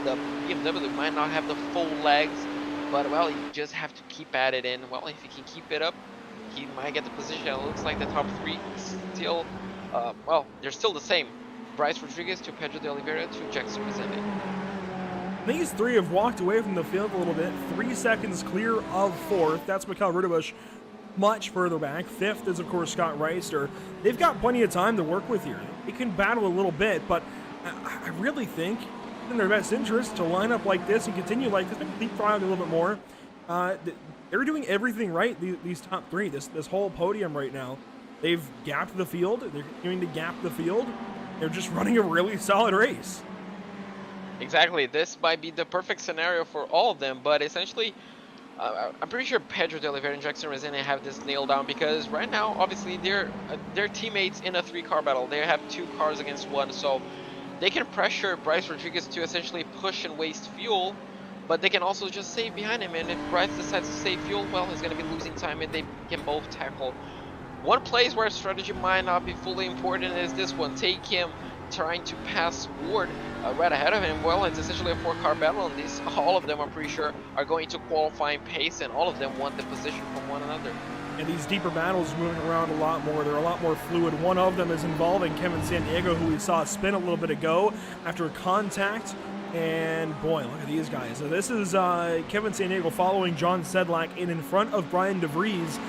the BMW might not have the full legs. But well, you just have to keep at it. And well, if you can keep it up, he might get the position. It looks like the top three still, well, they're still the same. Bryce Rodriguez to Pedro de Oliveira to Jackson Resende. These three have walked away from the field a little bit. 3 seconds clear of fourth. That's Michael Rudebusch much further back. Fifth is, of course, Scott Reister. They've got plenty of time to work with here. They can battle a little bit, but I really think it's in their best interest to line up like this and continue like this, maybe leapfrog a little bit more. They're doing everything right, these top three, this whole podium right now. They've gapped the field. They're continuing to gap the field. They're just running a really solid race. Exactly. This might be the perfect scenario for all of them, but essentially, I'm pretty sure Pedro de Oliveira and Jackson Resende have this nailed down because right now, obviously, they're teammates in a 3-car battle. They have 2 cars against 1, so they can pressure Bryce Rodriguez to essentially push and waste fuel, but they can also just save behind him. And if Bryce decides to save fuel, well, he's going to be losing time, and they can both tackle. One place where strategy might not be fully important is this one. Take him trying to pass Ward right ahead of him. Well, it's essentially a 4-car battle, and these, all of them, I'm pretty sure, are going to qualifying pace, and all of them want the position from one another. And these deeper battles are moving around a lot more. They're a lot more fluid. One of them is involving Kevin Sandiego, who we saw spin a little bit ago after contact. And boy, look at these guys. So this is Kevin Sandiego following John Sedlak in front of Brian DeVries.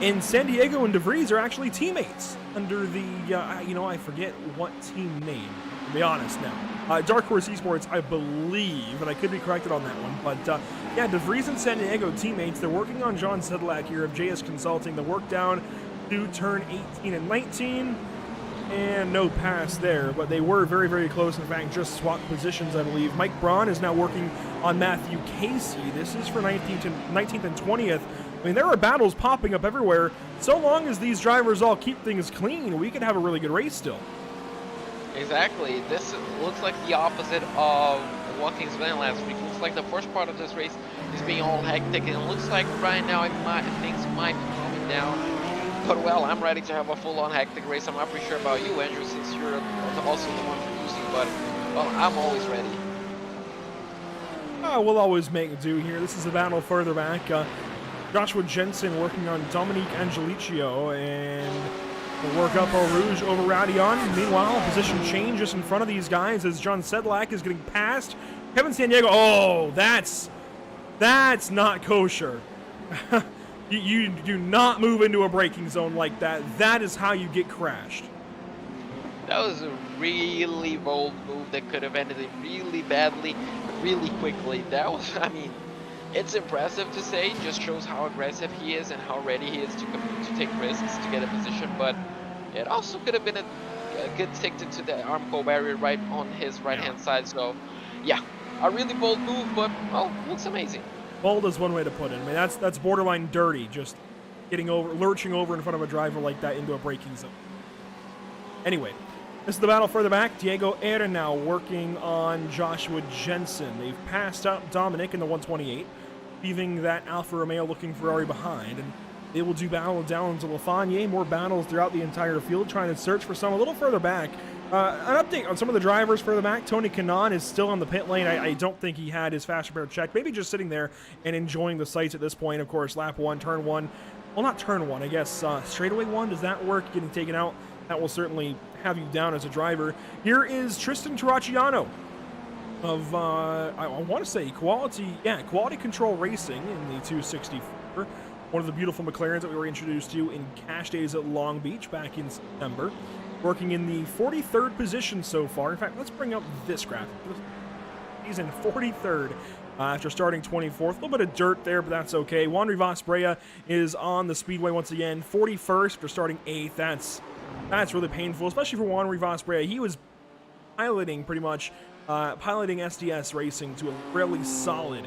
And Sandiego and DeVries are actually teammates under the, I forget what team name, to be honest now. Dark Horse Esports, I believe, and I could be corrected on that one. But yeah, DeVries and Sandiego teammates. They're working on John Sedlak here of JS Consulting. The work down to turn 18 and 19. And no pass there, but they were very, very close. In fact, just swapped positions, I believe. Mike Braun is now working on Matthew Casey. This is for 19th and 20th. I mean, there are battles popping up everywhere. So long as these drivers all keep things clean, we could have a really good race still. Exactly. This looks like the opposite of what things went last week. It looks like the first part of this race is being all hectic, and it looks like right now things might be calming down. But well, I'm ready to have a full-on hectic race. I'm not pretty sure about you, Andrew, since you're also the one producing, but well, I'm always ready. We'll always make do here. This is a battle further back. Joshua Jensen working on Dominique Angelicio, and the work up Eau Rouge over Radion. Meanwhile, position change just in front of these guys as John Sedlak is getting passed. Kevin Sandiego, oh, that's not kosher. You do not move into a braking zone like that. That is how you get crashed. That was a really bold move that could have ended it really badly, really quickly. That was, I mean, it's impressive to say. Just shows how aggressive he is and how ready he is to take risks to get a position. But it also could have been a good tick into the Armco barrier right on his right-hand side. So, yeah, a really bold move, but well, looks amazing. Bold is one way to put it. I mean, that's borderline dirty, just lurching over in front of a driver like that into a braking zone. Anyway, this is the battle further back. Diego Arenau working on Joshua Jensen. They've passed up Dominic in the 128, leaving that Alfa Romeo looking Ferrari behind. And they will do battle down to Lafayette. More battles throughout the entire field, trying to search for some a little further back. An update on some of the drivers further back. Tony Kanaan is still on the pit lane. I don't think he had his fast repair checked. Maybe just sitting there and enjoying the sights at this point. Of course, lap 1, turn 1. well, not turn one, I guess, straightaway one. Does that work? Getting taken out, that will certainly have you down as a driver. Here is Tristan Terracciano of, I want to say Quality Control Racing in the 264. One of the beautiful McLarens that we were introduced to in Cash Days at Long Beach back in September. Working in the 43rd position so far. In fact, let's bring up this graphic. He's in 43rd after starting 24th. A little bit of dirt there, but that's okay. Juan Rivas Brea is on the speedway once again. 41st for starting 8th. That's really painful, especially for Juan Rivas Brea. He was piloting pretty much, piloting SDS Racing to a really solid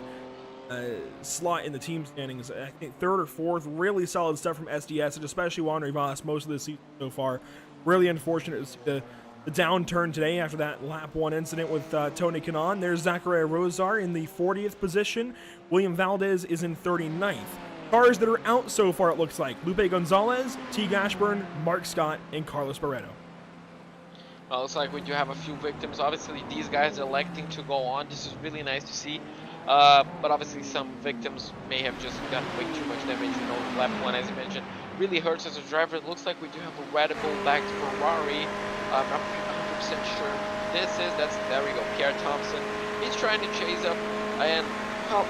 slot in the team standings. I think 3rd or 4th. Really solid stuff from SDS, and especially Juan Rivas most of the season so far. Really unfortunate the downturn today after that lap 1 incident with Tony Kanaan. There's Zachariah Rosar in the 40th position. William Valdez is in 39th. Cars that are out so far, it looks like: Lupe Gonzalez, T. Gashburn, Mark Scott, and Carlos Barreto. Well, looks like we do have a few victims. Obviously, these guys are electing to go on. This is really nice to see. But obviously, some victims may have just gotten way too much damage. You know, lap 1, as you mentioned, really hurts as a driver. It looks like we do have a Red Bull back to Ferrari. I'm not 100% sure who this is. There we go, Pierre Thompson. He's trying to chase up, and well,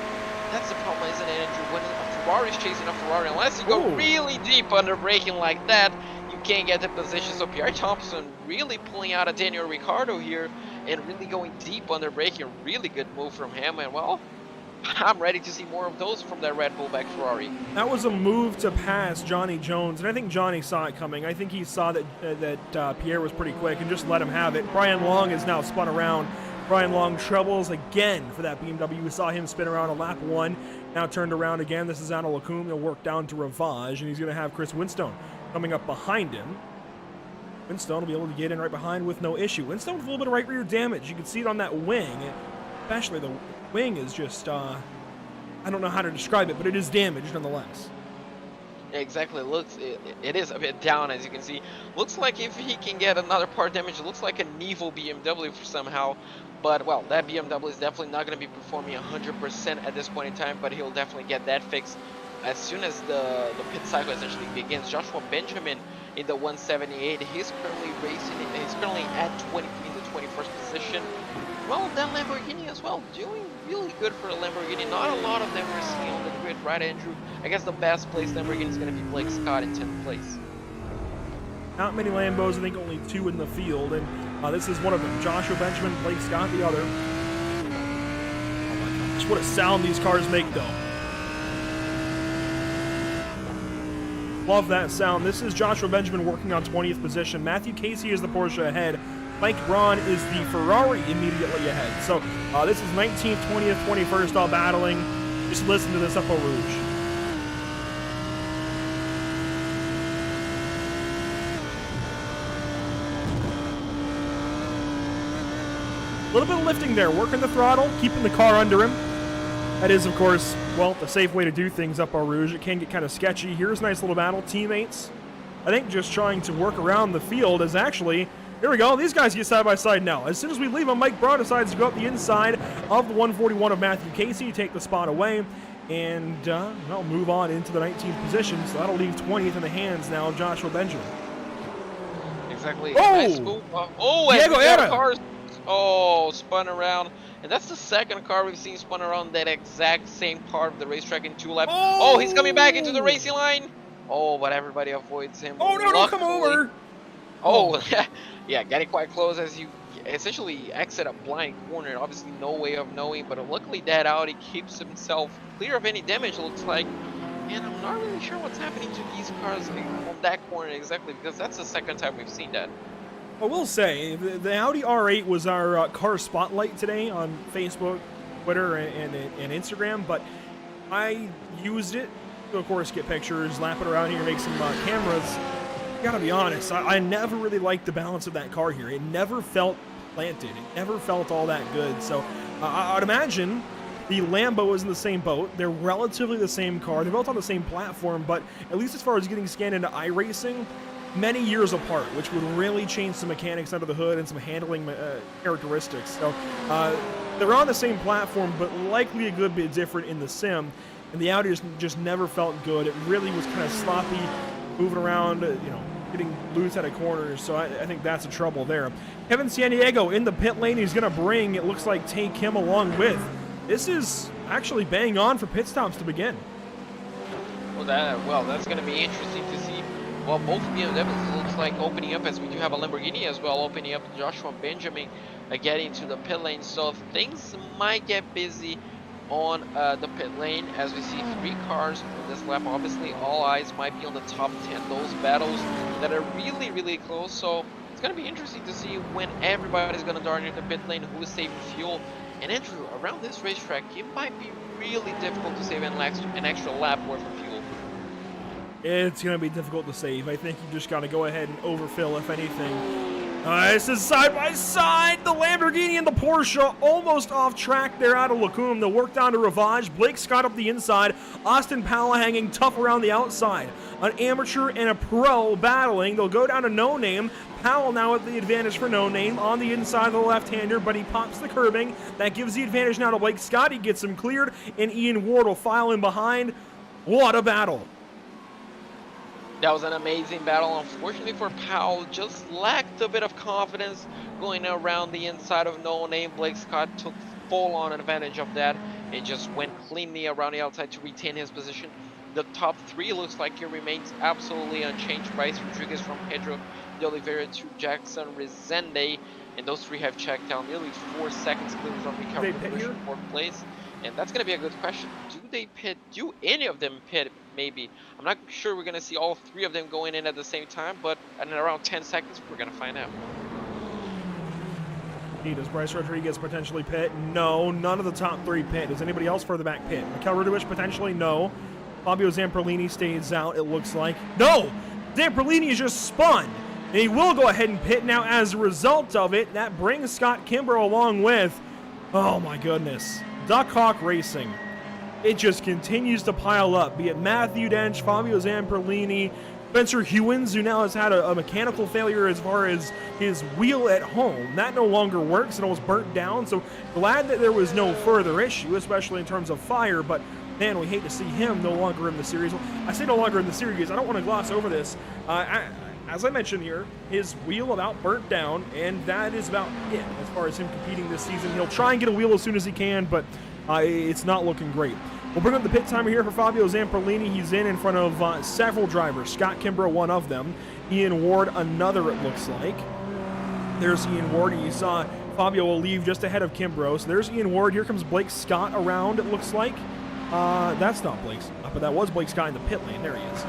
that's the problem, isn't it, Andrew? When a Ferrari's chasing a Ferrari, unless you go really deep under braking like that, you can't get the position. So Pierre Thompson really pulling out a Daniel Ricciardo here and really going deep under braking. Really good move from him, and well, I'm ready to see more of those from that Red Bull back Ferrari. That was a move to pass Johnny Jones, and I think Johnny saw it coming. I think he saw that Pierre was pretty quick and just let him have it. Brian Long is now spun around. Brian Long troubles again for that BMW. We saw him spin around on lap 1, now turned around again. This is Anna Lacombe. He'll work down to Ravage, and he's going to have Chris Winstone coming up behind him. Winstone will be able to get in right behind with no issue. Winstone with a little bit of right rear damage. You can see it on that wing, especially the wing is just, I don't know how to describe it, but it is damaged nonetheless. Yeah, exactly. It is a bit down, as you can see. Looks like if he can get another part damage, it looks like a Nevo BMW somehow. But, well, that BMW is definitely not going to be performing 100% at this point in time, but he'll definitely get that fixed as soon as the pit cycle essentially begins. Joshua Benjamin in the 178, he's currently racing, he's currently at 23 in the 21st position. Well, that Lamborghini as well, doing really good for a Lamborghini. Not a lot of them we're seeing on the grid, right, Andrew? I guess the best place Lamborghini is going to be Blake Scott in 10th place. Not many Lambos, I think only 2 in the field, and this is one of them. Joshua Benjamin, Blake Scott the other. Oh my gosh, what a sound these cars make, though. Love that sound. This is Joshua Benjamin working on 20th position. Matthew Casey is the Porsche ahead. Mike Braun is the Ferrari immediately ahead. So this is 19th, 20th, 21st all battling. Just listen to this up Eau Rouge. A little bit of lifting there, working the throttle, keeping the car under him. That is, of course, well, the safe way to do things up Eau Rouge. It can get kind of sketchy. Here's a nice little battle. Teammates, I think, just trying to work around the field is actually... Here we go. These guys get side by side now. As soon as we leave them, Mike Braun decides to go up the inside of the 141 of Matthew Casey, take the spot away, and well, move on into the 19th position. So that'll leave 20th in the hands now of Joshua Benjamin. Exactly. Oh! Nice move. Oh, and Diego Era. Cars. Oh, spun around. And that's the second car we've seen spun around that exact same part of the racetrack in 2 laps. Oh, he's coming back into the racing line. Oh, but everybody avoids him. Oh, no, don't come over. Oh, yeah, getting quite close as you essentially exit a blind corner. Obviously, no way of knowing, but luckily that Audi keeps himself clear of any damage, looks like. And I'm not really sure what's happening to these cars on that corner exactly, because that's the second time we've seen that. I will say, the Audi R8 was our car spotlight today on Facebook, Twitter, and Instagram, but I used it to, of course, get pictures, lap it around here, make some cameras. Gotta be honest, I never really liked the balance of that car here. It never felt planted. It never felt all that good. So I'd imagine the Lambo is in the same boat. They're relatively the same car. They're built on the same platform, but at least as far as getting scanned into iRacing, many years apart, which would really change some mechanics under the hood and some handling characteristics. So they're on the same platform, but likely a good bit different in the sim. and the Audi just never felt good. It really was kind of sloppy, moving around, getting loose out of corners. So I think that's the trouble there. Kevin Sandiego in the pit lane. He's going to bring, it looks like, Tay Kim along with. This is actually bang on for pit stops to begin. Well, that's going to be interesting to see. Well, both BMWs looks like opening up, as we do have a Lamborghini as well opening up. Joshua Benjamin getting to the pit lane, so things might get busy on the pit lane as we see 3 cars on this lap. Obviously, all eyes might be on the top 10, those battles that are really, really close. So it's going to be interesting to see when everybody's going to dart into the pit lane, who is saving fuel. And Andrew, around this racetrack, it might be really difficult to save an extra lap worth of fuel. It's going to be difficult to save. I think you just got to go ahead and overfill, if anything. This is side by side. The Lamborghini and the Porsche almost off track there out of Lacombe. They'll work down to Rivage. Blake Scott up the inside. Austin Powell hanging tough around the outside. An amateur and a pro battling. They'll go down to No Name. Powell now at the advantage for No Name on the inside of the left-hander, but he pops the curbing. That gives the advantage now to Blake Scott. He gets him cleared, and Ian Ward will file in behind. What a battle. That was an amazing battle. Unfortunately for Powell, just lacked a bit of confidence going around the inside of No Name. Blake Scott took full-on advantage of that and just went cleanly around the outside to retain his position. The top 3 looks like it remains absolutely unchanged. Bryce Rodriguez from Pedro de Oliveira to Jackson Resende, and those 3 have checked down nearly 4 seconds clear from recovery position for 4th place. And that's going to be a good question. Do they pit? Do any of them pit? Maybe. I'm not sure we're going to see all 3 of them going in at the same time, but in around 10 seconds, we're going to find out. Does Bryce Rodriguez potentially pit? No, none of the top 3 pit. Does anybody else further back pit? Mikel Rudowich potentially? No. Fabio Zamperlini stays out, it looks like. No! Zamperlini is just spun, and he will go ahead and pit now as a result of it. That brings Scott Kimbrough along with, oh my goodness, Duck Hawk Racing. It just continues to pile up, be it Matthew Dench, Fabio Zamperlini, Spencer Hewins, who now has had a mechanical failure as far as his wheel at home. That no longer works and almost burnt down, so glad that there was no further issue, especially in terms of fire, but man, we hate to see him no longer in the series. Well, I say no longer in the series, I don't want to gloss over this. As I mentioned here, his wheel about burnt down, and that is about it as far as him competing this season. He'll try and get a wheel as soon as he can, but it's not looking great. We'll bring up the pit timer here for Fabio Zamperlini. He's in front of several drivers. Scott Kimbrough, one of them. Ian Ward, another, it looks like. There's Ian Ward. You saw Fabio will leave just ahead of Kimbrough. So there's Ian Ward. Here comes Blake Scott around, it looks like. That's not Blake Scott, but that was Blake Scott in the pit lane. There he is.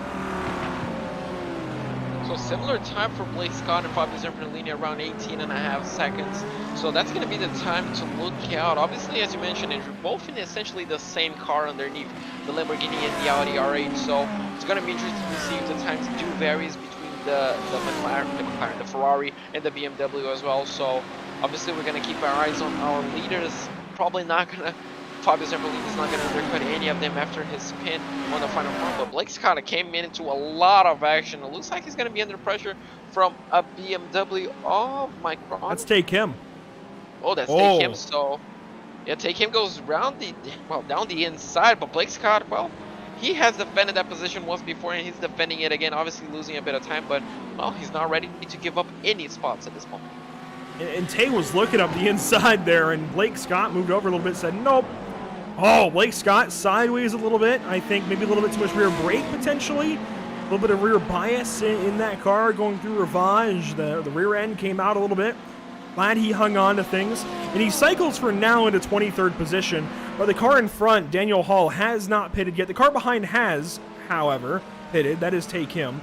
So similar time for Blake Scott and Fabio Zamperlini, around 18.5 seconds. So that's going to be the time to look out. Obviously, as you mentioned, Andrew, both in essentially the same car underneath the Lamborghini and the Audi R8. So it's going to be interesting to see if the times do varies between the McLaren, the Ferrari, and the BMW as well. So obviously, we're going to keep our eyes on our leaders. Probably not going to. Fabio Zamperlini is not going to undercut any of them after his spin on the final corner, but Blake Scott came into a lot of action. It looks like he's going to be under pressure from a BMW. Oh my God! Let's take him. Oh, that's take him. So yeah, take him goes round the down the inside, but Blake Scott, well, he has defended that position once before, and he's defending it again. Obviously losing a bit of time, but well, he's not ready to give up any spots at this moment. And Tay was looking up the inside there, and Blake Scott moved over a little bit, said nope. Oh, Blake Scott sideways a little bit. I think maybe a little bit too much rear brake potentially. A little bit of rear bias in that car going through Rivage. The rear end came out a little bit. Glad he hung on to things. And he cycles for now into 23rd position. But the car in front, Daniel Hall, has not pitted yet. The car behind has, however, pitted. That is Take Him.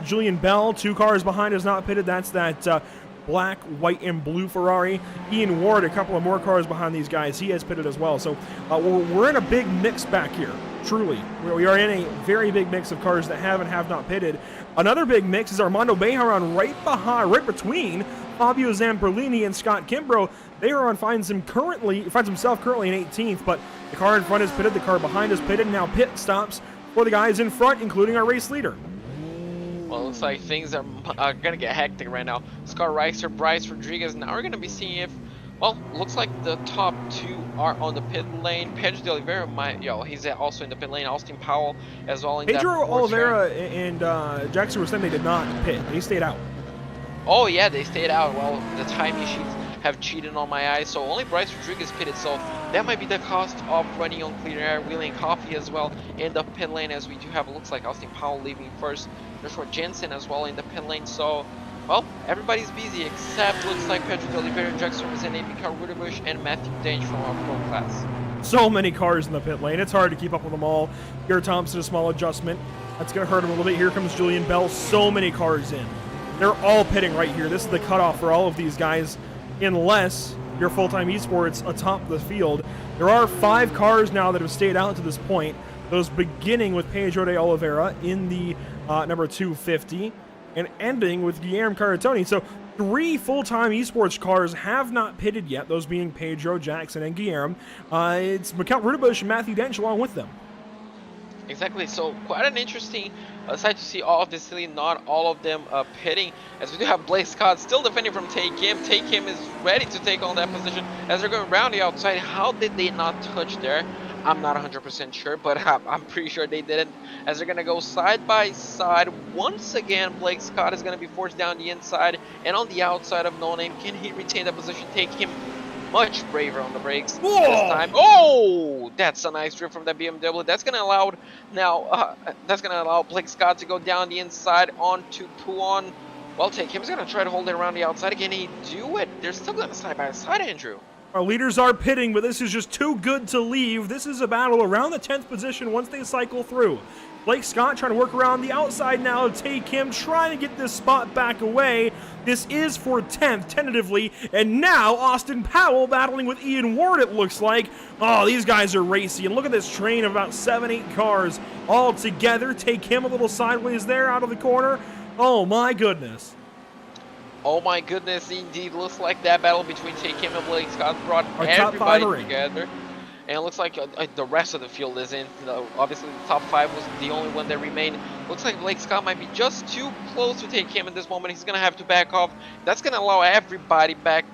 Julian Bell, 2 cars behind, has not pitted. That's that black, white, and blue Ferrari. Ian Ward, a couple of more cars behind these guys. He has pitted as well. So we're in a big mix back here, truly. We are in a very big mix of cars that have and have not pitted. Another big mix is Armando Bejaran right between Fabio Zamperlini and Scott Kimbrough. Bejaran finds himself currently in 18th, but the car in front is pitted, the car behind is pitted. Now pit stops for the guys in front, including our race leader. Well, it looks like things are going to get hectic right now. Scott Reichster, Bryce Rodriguez. Now we're going to be seeing if Well, looks like the top two are on the pit lane. Pedro de Oliveira might, he's also in the pit lane. Austin Powell as well in that Pedro fourth track. Oliveira and Jackson Rosende did not pit. They stayed out. Oh yeah, they stayed out. Well, the timing sheets have cheated on my eyes, so only Bryce Rodriguez pitted. So that might be the cost of running on clear air. Wheeling Coffee as well in the pit lane, as we do have. It looks like Austin Powell leaving first. Joshua Jensen as well in the pit lane. So, well, everybody's busy except looks like Pedro de Oliveira, Jackson Rosende, Mikael Rudebush, and Matthew Dange from our pro class. So many cars in the pit lane. It's hard to keep up with them all. Garrett Thompson, a small adjustment. That's going to hurt him a little bit. Here comes Julian Bell. So many cars in. They're all pitting right here. This is the cutoff for all of these guys, unless you're full-time esports atop the field. There are 5 cars now that have stayed out to this point. Those beginning with Pedro de Oliveira in the number 250 and ending with Guillermo Caratoni. So 3 full-time esports cars have not pitted yet, those being Pedro, Jackson, and Guillermo. It's Mikael Rudebush and Matthew Dench along with them. Exactly, so quite an interesting sight to see all of this, not all of them pitting, as we do have Blake Scott still defending from Tay Kim. Tay Kim is ready to take on that position as they're going around the outside. How did they not touch there? I'm not 100% sure, but I'm pretty sure they didn't, as they're going to go side by side. Once again, Blake Scott is going to be forced down the inside, and on the outside of No Name, can he retain that position? Take him much braver on the brakes this time. Oh, that's a nice drift from that BMW. That's going to allow Blake Scott to go down the inside onto Puon. Well, Take him's going to try to hold it around the outside. Can he do it? They're still going side by side, Andrew. Our leaders are pitting, but this is just too good to leave. This is a battle around the 10th position once they cycle through. Blake Scott trying to work around the outside now. Take him trying to get this spot back away. This is for 10th tentatively. And now Austin Powell battling with Ian Ward, it looks like. Oh, these guys are racy. And look at this train of about 7-8 cars all together. Take him a little sideways there out of the corner. Oh my goodness. Oh my goodness, indeed. Looks like that battle between Tay Kim and Blake Scott brought everybody together. And it looks like the rest of the field is in. Obviously, the top 5 was the only one that remained. Looks like Blake Scott might be just too close to Tay Kim at this moment. He's going to have to back off. That's going to allow everybody back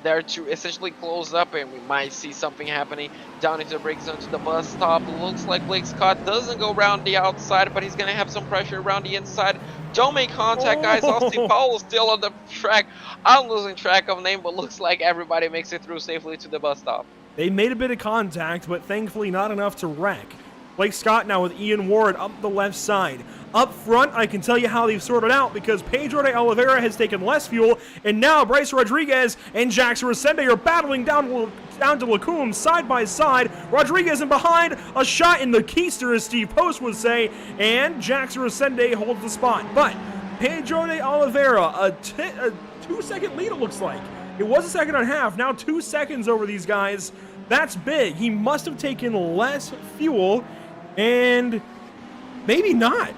there to essentially close up, and we might see something happening down into the break zone to the bus stop. Looks like Blake Scott doesn't go around the outside, but he's going to have some pressure around the inside. Don't make contact, guys. Austin Powell is still on the track. I'm losing track of name, but looks like everybody makes it through safely to the bus stop. They made a bit of contact, but thankfully not enough to wreck. Blake Scott now with Ian Ward up the left side. Up front, I can tell you how they've sorted out because Pedro de Oliveira has taken less fuel, and now Bryce Rodriguez and Jackson Rosende are battling down to Lacombe side by side. Rodriguez in behind, a shot in the keister, as Steve Post would say, and Jackson Rosende holds the spot. But Pedro de Oliveira, a 2-second lead it looks like. It was a 1.5 seconds, now 2 seconds over these guys. That's big. He must have taken less fuel, and maybe not.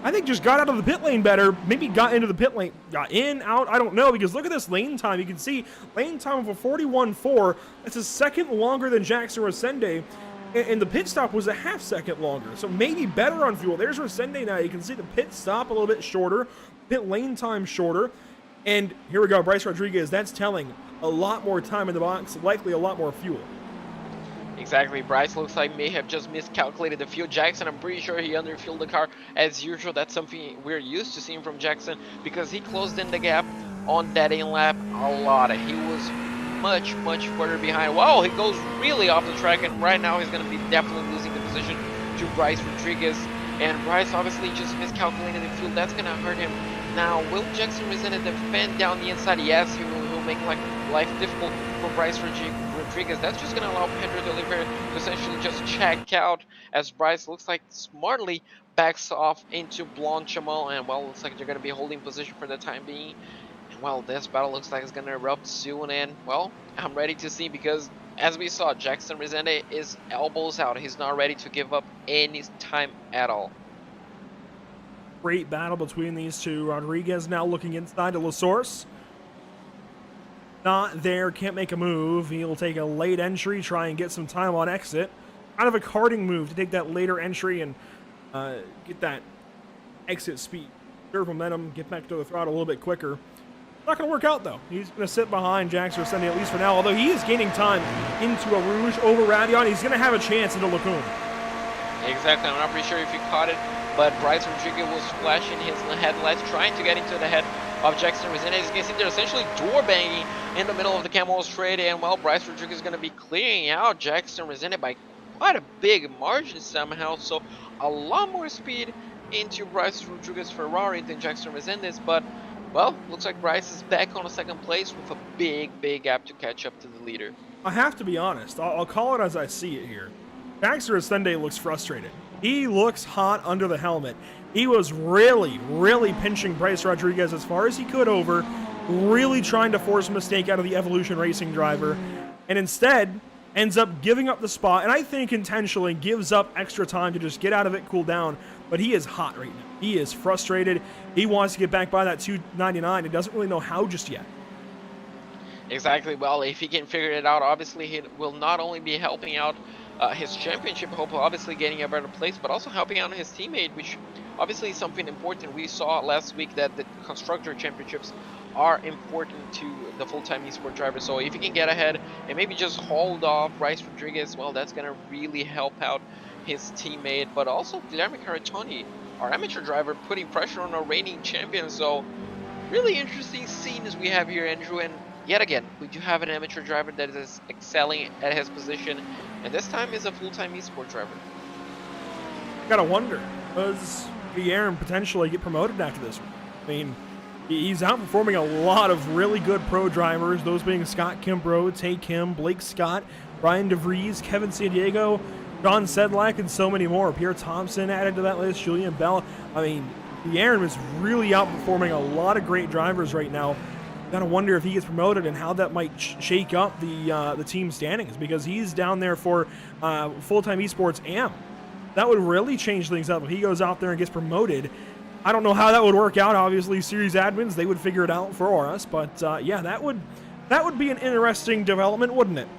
I think just got out of the pit lane better. Maybe got into the pit lane, got in, out, I don't know, because look at this lane time. You can see lane time of a 41.4. That's a second longer than Jackson Rosende, and the pit stop was a 0.5 second longer. So maybe better on fuel. There's Rosende now. You can see the pit stop a little bit shorter, pit lane time shorter. And here we go, Bryce Rodriguez. That's telling. A lot more time in the box, likely a lot more fuel. Exactly, Bryce looks like may have just miscalculated the fuel. Jackson, I'm pretty sure he underfueled the car as usual. That's something we're used to seeing from Jackson because he closed in the gap on that in lap a lot. He was much further behind. Wow, he goes really off the track, and right now he's going to be definitely losing the position to Bryce Rodriguez. And Bryce obviously just miscalculated the fuel. That's going to hurt him. Now, will Jackson Rosende defend down the inside? Yes, he will make life difficult for Bryce Rodriguez. That's just going to allow Pedro de Oliveira to essentially just check out as Bryce looks like smartly backs off into Blanchimont. And, well, looks like they're going to be holding position for the time being. And, well, this battle looks like it's going to erupt soon. And, well, I'm ready to see because, as we saw, Jackson Rosende is elbows out. He's not ready to give up any time at all. Great battle between these two. Rodriguez now looking inside to La Source. Not there, can't make a move. He'll take a late entry, try and get some time on exit. Kind of a karting move to take that later entry and get that exit speed. Serve momentum, get back to the throttle a little bit quicker. Not going to work out, though. He's going to sit behind Jackson Ascendi, at least for now, although he is gaining time into a Rouge over Radion. He's going to have a chance into Lacoon. Exactly. I'm not pretty sure if you caught it, but Bryce Rodriguez was flashing his headlights, trying to get into the head of Jackson Resende. As you can see, they're essentially door banging in the middle of the Camel straight, and well, Bryce Rodriguez is going to be clearing out Jackson Resende by quite a big margin somehow. So a lot more speed into Bryce Rodriguez Ferrari than Jackson Resende's, but well, looks like Bryce is back on a second place with a big gap to catch up to the leader. I have to be honest. I'll call it as I see it here. Jackson Resende looks frustrated. He looks hot under the helmet. He was really pinching Bryce Rodriguez as far as he could over, really trying to force a mistake out of the Evolution Racing driver, and instead ends up giving up the spot, and I think intentionally gives up extra time to just get out of it, cool down, but he is hot right now. He is frustrated. He wants to get back by that 299. He doesn't really know how just yet. Exactly. Well, if he can figure it out, obviously he will not only be helping out his championship hope, obviously getting a better place, but also helping out his teammate, which obviously is something important. We saw last week that the constructor championships are important to the full-time esport driver. So if he can get ahead and maybe just hold off Bryce Rodriguez, well, that's going to really help out his teammate. But also Guilherme Caratoni, our amateur driver, putting pressure on our reigning champion. So really interesting scenes we have here, Andrew. And yet again, we do have an amateur driver that is excelling at his position, and this time is a full-time esport driver. Gotta wonder, does Guilherme potentially get promoted after this one? I mean, he's outperforming a lot of really good pro drivers, those being Scott Kimbrough, Tay Kim, Blake Scott, Brian DeVries, Kevin Sandiego, John Sedlak, and so many more. Pierre Thompson added to that list, Julian Bell. I mean, Guilherme is really outperforming a lot of great drivers right now. Gotta wonder if he gets promoted and how that might shake up the team standings, because he's down there for full-time esports AM. That would really change things up if he goes out there and gets promoted. I don't know how that would work out. Obviously, series admins, they would figure it out for us. But yeah, that would be an interesting development, wouldn't it?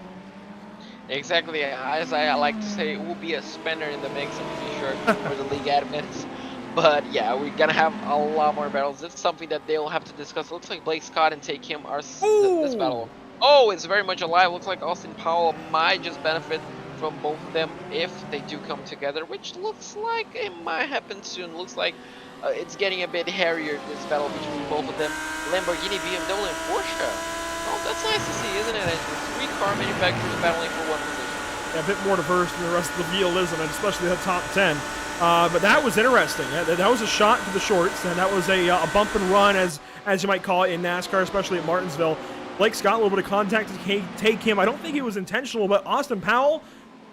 Exactly. As I like to say, it will be a spender in the mix, I'm pretty sure, for the league admins. But yeah, we're gonna have a lot more battles. It's something that they'll have to discuss. It looks like Blake Scott and Take Him are this battle. Oh, it's very much alive. Looks like Austin Powell might just benefit from both of them if they do come together, which looks like it might happen soon. Looks like it's getting a bit hairier, this battle between both of them. Lamborghini, BMW, and Porsche. Well, that's nice to see, isn't it? Three car manufacturers battling for one position. Yeah, a bit more diverse than the rest of the field, isn't it? Especially the top 10. But that was interesting. That was a shot to the shorts, and that was a bump and run, as you might call it in NASCAR, especially at Martinsville. Blake Scott, a little bit of contact to take him. I don't think it was intentional, but Austin Powell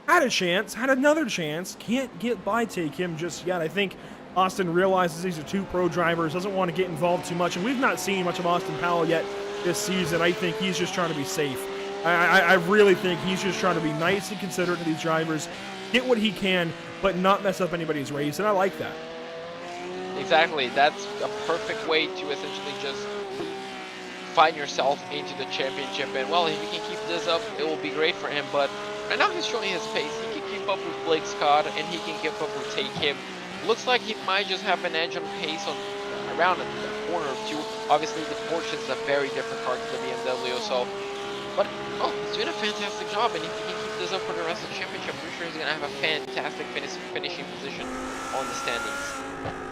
had a chance, had another chance. Can't get by Take Him just yet. I think Austin realizes these are two pro drivers, doesn't want to get involved too much, and we've not seen much of Austin Powell yet this season. I think he's just trying to be safe. I really think he's just trying to be nice and considerate to these drivers, get what he can, but not mess up anybody's race, and I like that. Exactly. That's a perfect way to essentially just find yourself into the championship. And well, if he can keep this up, it will be great for him. But right now he's showing his pace. He can keep up with Blake Scott, and he can keep up with Take Him. Looks like he might just have an edge on pace on around a corner or two. Obviously, the Porsche is a very different car to the BMW. So, but oh, he's doing a fantastic job, and if he can keep this up for the rest of the championship, I'm pretty sure he's gonna have a fantastic finishing position on the standings.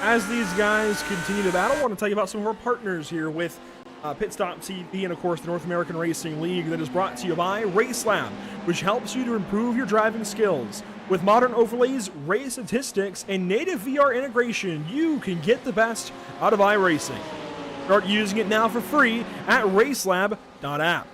As these guys continue to battle, I want to tell you about some of our partners here with PitStopTV and, of course, the North American Racing League, that is brought to you by RaceLab, which helps you to improve your driving skills. With modern overlays, race statistics, and native VR integration, you can get the best out of iRacing. Start using it now for free at racelab.app.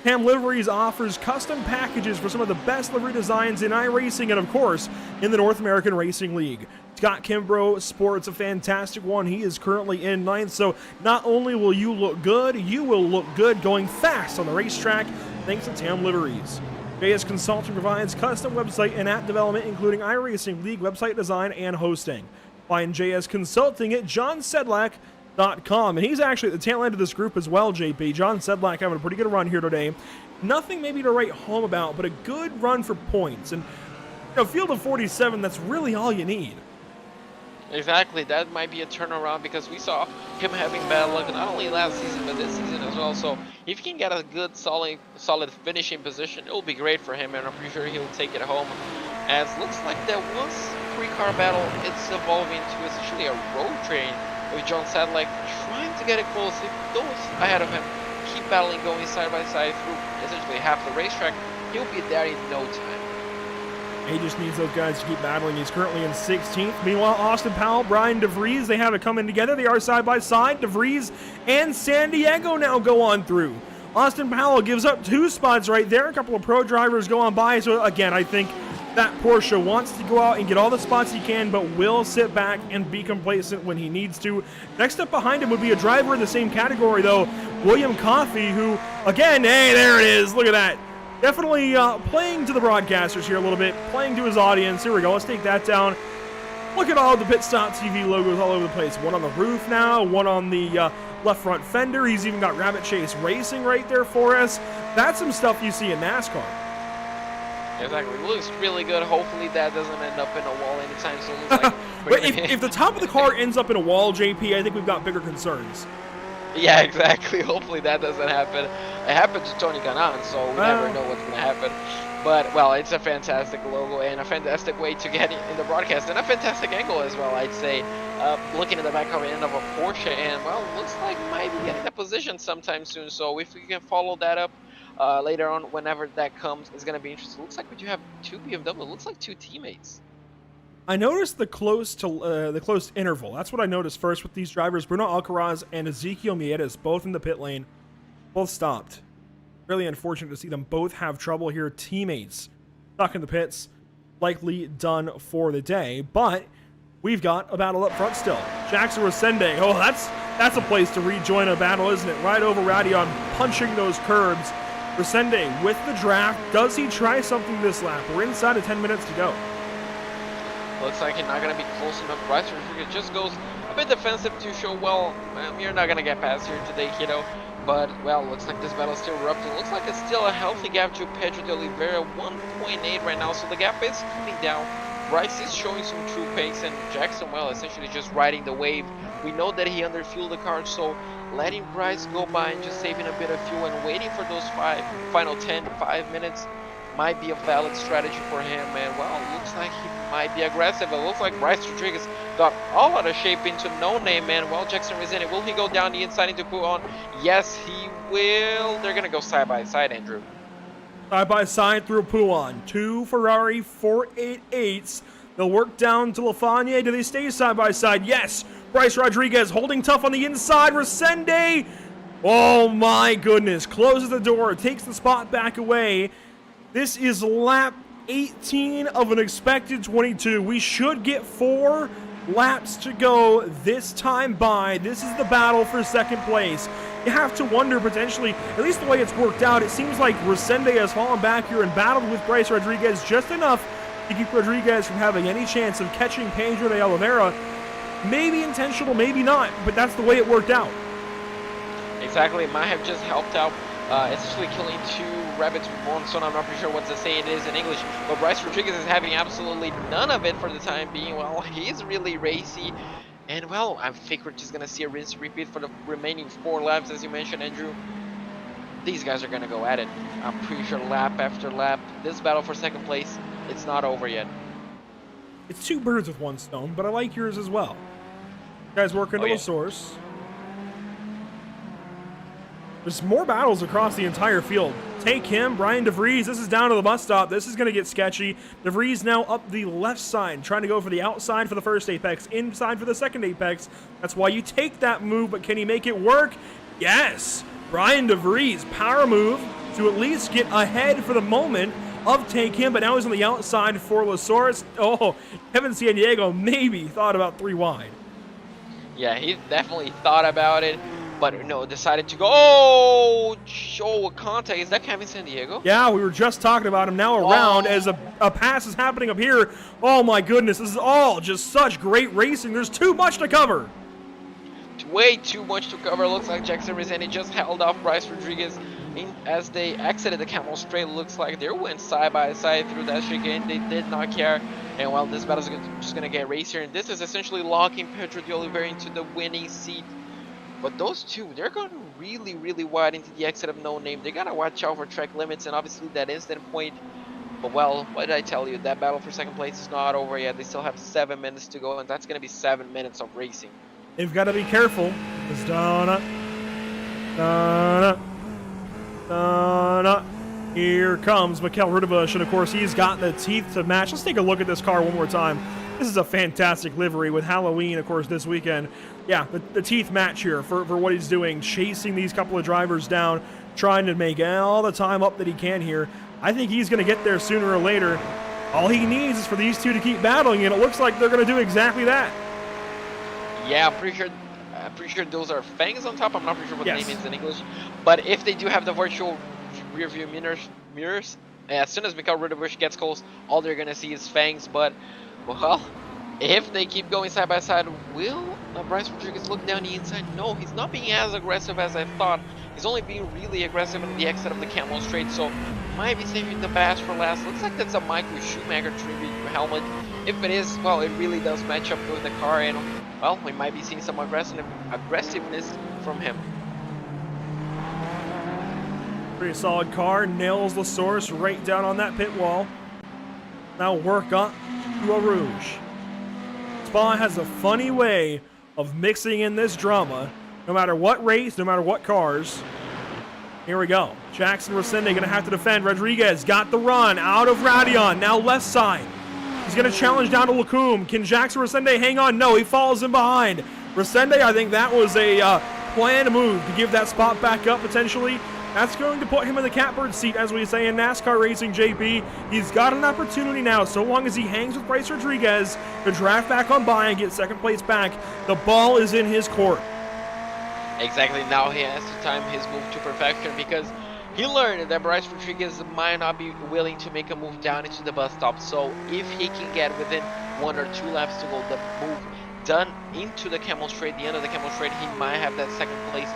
Cam Liveries offers custom packages for some of the best livery designs in iRacing and, of course, in the North American Racing League. Scott Kimbrough sports a fantastic one. He is currently in 9th, so not only will you look good, you will look good going fast on the racetrack thanks to Tam Liveries. JS Consulting provides custom website and app development, including iRacing League website design and hosting. Find JS Consulting at johnsedlak.com, and he's actually at the tail end of this group as well, JP. John Sedlak having a pretty good run here today. Nothing maybe to write home about, but a good run for points. And field of 47, that's really all you need. Exactly, that might be a turnaround because we saw him having bad luck not only last season but this season as well. So if he can get a good, solid finishing position, it will be great for him, and I'm pretty sure he'll take it home. As looks like that was three-car battle, it's evolving to essentially a road train with John Sadler trying to get it close. If those ahead of him keep battling, going side by side through essentially half the racetrack, he'll be there in no time. He just needs those guys to keep battling. He's currently in 16th. Meanwhile, Austin Powell, Brian DeVries, they have it coming together. They are side by side. DeVries and San Diego now go on through. Austin Powell gives up 2 spots right there. A couple of pro drivers go on by. So again, I think that Porsche wants to go out and get all the spots he can, but will sit back and be complacent when he needs to. Next up behind him would be a driver in the same category, though, William Coffey, who, again, hey, there it is. Look at that. Definitely playing to the broadcasters here a little bit, playing to his audience. Here we go. Let's take that down. Look at all the PitStopTV logos all over the place. One on the roof now, one on the left front fender. He's even got Rabbit Chase Racing right there for us. That's some stuff you see in NASCAR. Exactly. It looks really good. Hopefully that doesn't end up in a wall anytime soon. Like, but if the top of the car ends up in a wall, JP, I think we've got bigger concerns. Yeah, exactly. Hopefully that doesn't happen. It happened to Tony Kanaan, so we never know what's going to happen. But, well, it's a fantastic logo and a fantastic way to get in the broadcast, and a fantastic angle as well, I'd say. Looking at the back of the end of a Porsche, and, well, looks like might be getting that position sometime soon. So if we can follow that up later on, whenever that comes, it's going to be interesting. Looks like we do have 2 BMW. It looks like 2 teammates. I noticed the close interval. That's what I noticed first with these drivers. Bruno Alcaraz and Ezekiel Miedes, both in the pit lane, both stopped. Really unfortunate to see them both have trouble here. Teammates stuck in the pits, likely done for the day. But we've got a battle up front still. Jackson Resende. Oh, that's a place to rejoin a battle, isn't it? Right over Radion, punching those curbs. Resende with the draft. Does he try something this lap? We're inside of 10 minutes to go. Looks like he's not going to be close enough. Bryce Rodriguez just goes a bit defensive to show, well, you're not going to get past here today, kiddo. But, well, looks like this battle is still erupting. Looks like it's still a healthy gap to Pedro de Oliveira, 1.8 right now. So the gap is coming down. Bryce is showing some true pace, and Jackson, well, essentially just riding the wave. We know that he underfueled the car, so letting Bryce go by and just saving a bit of fuel and waiting for those final 5 minutes might be a valid strategy for him. And, well, it looks like he might be aggressive. It looks like Bryce Rodriguez got all out of shape into no name, man. Well, Jackson Resende, will he go down the inside into put on? Yes, he will. They're gonna go side by side, Andrew. Side by side through Pouan. 2 Ferrari 488s. They'll work down to Lafayette. Do they stay side by side? Yes. Bryce Rodriguez holding tough on the inside. Resende, oh my goodness, closes the door, takes the spot back away. This is lap 18 of an expected 22. We should get 4 laps to go this time by. This is the battle for second place. You have to wonder potentially, at least the way it's worked out, it seems like Resende has fallen back here and battled with Bryce Rodriguez just enough to keep Rodriguez from having any chance of catching Pedro de Oliveira. Maybe intentional, maybe not, but that's the way it worked out. Exactly, it might have just helped out, essentially killing 2 rabbits with one stone. I'm not pretty sure what to say it is in English, but Bryce Rodriguez is having absolutely none of it for the time being. Well, he's really racy, and, well, I think we're just gonna see a rinse repeat for the remaining 4 laps, as you mentioned, Andrew. These guys are gonna go at it. I'm pretty sure lap after lap. This battle for second place, it's not over yet. It's 2 birds with 1 stone, but I like yours as well. You guys working to the source. There's more battles across the entire field. Take him, Brian DeVries. This is down to the bus stop. This is going to get sketchy. DeVries now up the left side, trying to go for the outside for the first apex, inside for the second apex. That's why you take that move, but can he make it work? Yes! Brian DeVries, power move to at least get ahead for the moment of Take Him, but now he's on the outside for Lasource. Oh, Kevin San Diego maybe thought about 3 wide. Yeah, he definitely thought about it, but no, decided to go. Oh, show contact. Is that Kevin San Diego? Yeah, we were just talking about him now around as a pass is happening up here. Oh my goodness, this is all just such great racing. There's too much to cover. Way too much to cover. Looks like Jackson Resende just held off Bryce Rodriguez. as they exited the camel straight, looks like they went side by side through that chicane. They did not care. And well, this battle is just gonna get racier, and this is essentially locking Pedro de Oliveira into the winning seat. But those two, they're going really, really wide into the exit of No Name. They gotta watch out for track limits and obviously that instant point. But well, what did I tell you? That battle for second place is not over yet. They still have 7 minutes to go, and that's gonna be 7 minutes of racing. They've got to be careful. It's donna. Here comes Mikel Rudebush, and of course he's got the teeth to match. Let's take a look at this car one more time. This is a fantastic livery with Halloween, of course, this weekend. Yeah, the teeth match here for what he's doing, chasing these couple of drivers down, trying to make all the time up that he can here. I think he's going to get there sooner or later. All he needs is for these two to keep battling, and it looks like they're going to do exactly that. Yeah, I'm pretty sure those are fangs on top. I'm not pretty sure what the name is in English. But if they do have the virtual rear view mirrors, as soon as Mikel Rudebush gets close, all they're going to see is fangs. But, well, if they keep going side by side, will Bryce Rodriguez look down the inside? No, he's not being as aggressive as I thought. He's only being really aggressive in the exit of the Camel Straight, so might be saving the best for last. Looks like that's a Michael Schumacher tribute helmet. If it is, well, it really does match up with the car, and well, we might be seeing some aggressiveness from him. Pretty solid car, nails the source right down on that pit wall. Now work up to a Rouge. Spa has a funny way of mixing in this drama, no matter what race, no matter what cars. Here we go. Jackson Resende gonna have to defend. Rodriguez got the run out of Radion, now left side. He's gonna challenge down to Lacombe. Can Jackson Resende hang on? No, he falls in behind. Resende, I think that was a planned move to give that spot back up potentially. That's going to put him in the catbird seat, as we say in NASCAR racing, JP. He's got an opportunity now, so long as he hangs with Bryce Rodriguez, to draft back on by and get second place back. The ball is in his court. Exactly, now he has to time his move to perfection because he learned that Bryce Rodriguez might not be willing to make a move down into the bus stop. So if he can get within 1 or 2 laps to go, the move done into the Camel Straight, the end of the Camel Straight, he might have that second place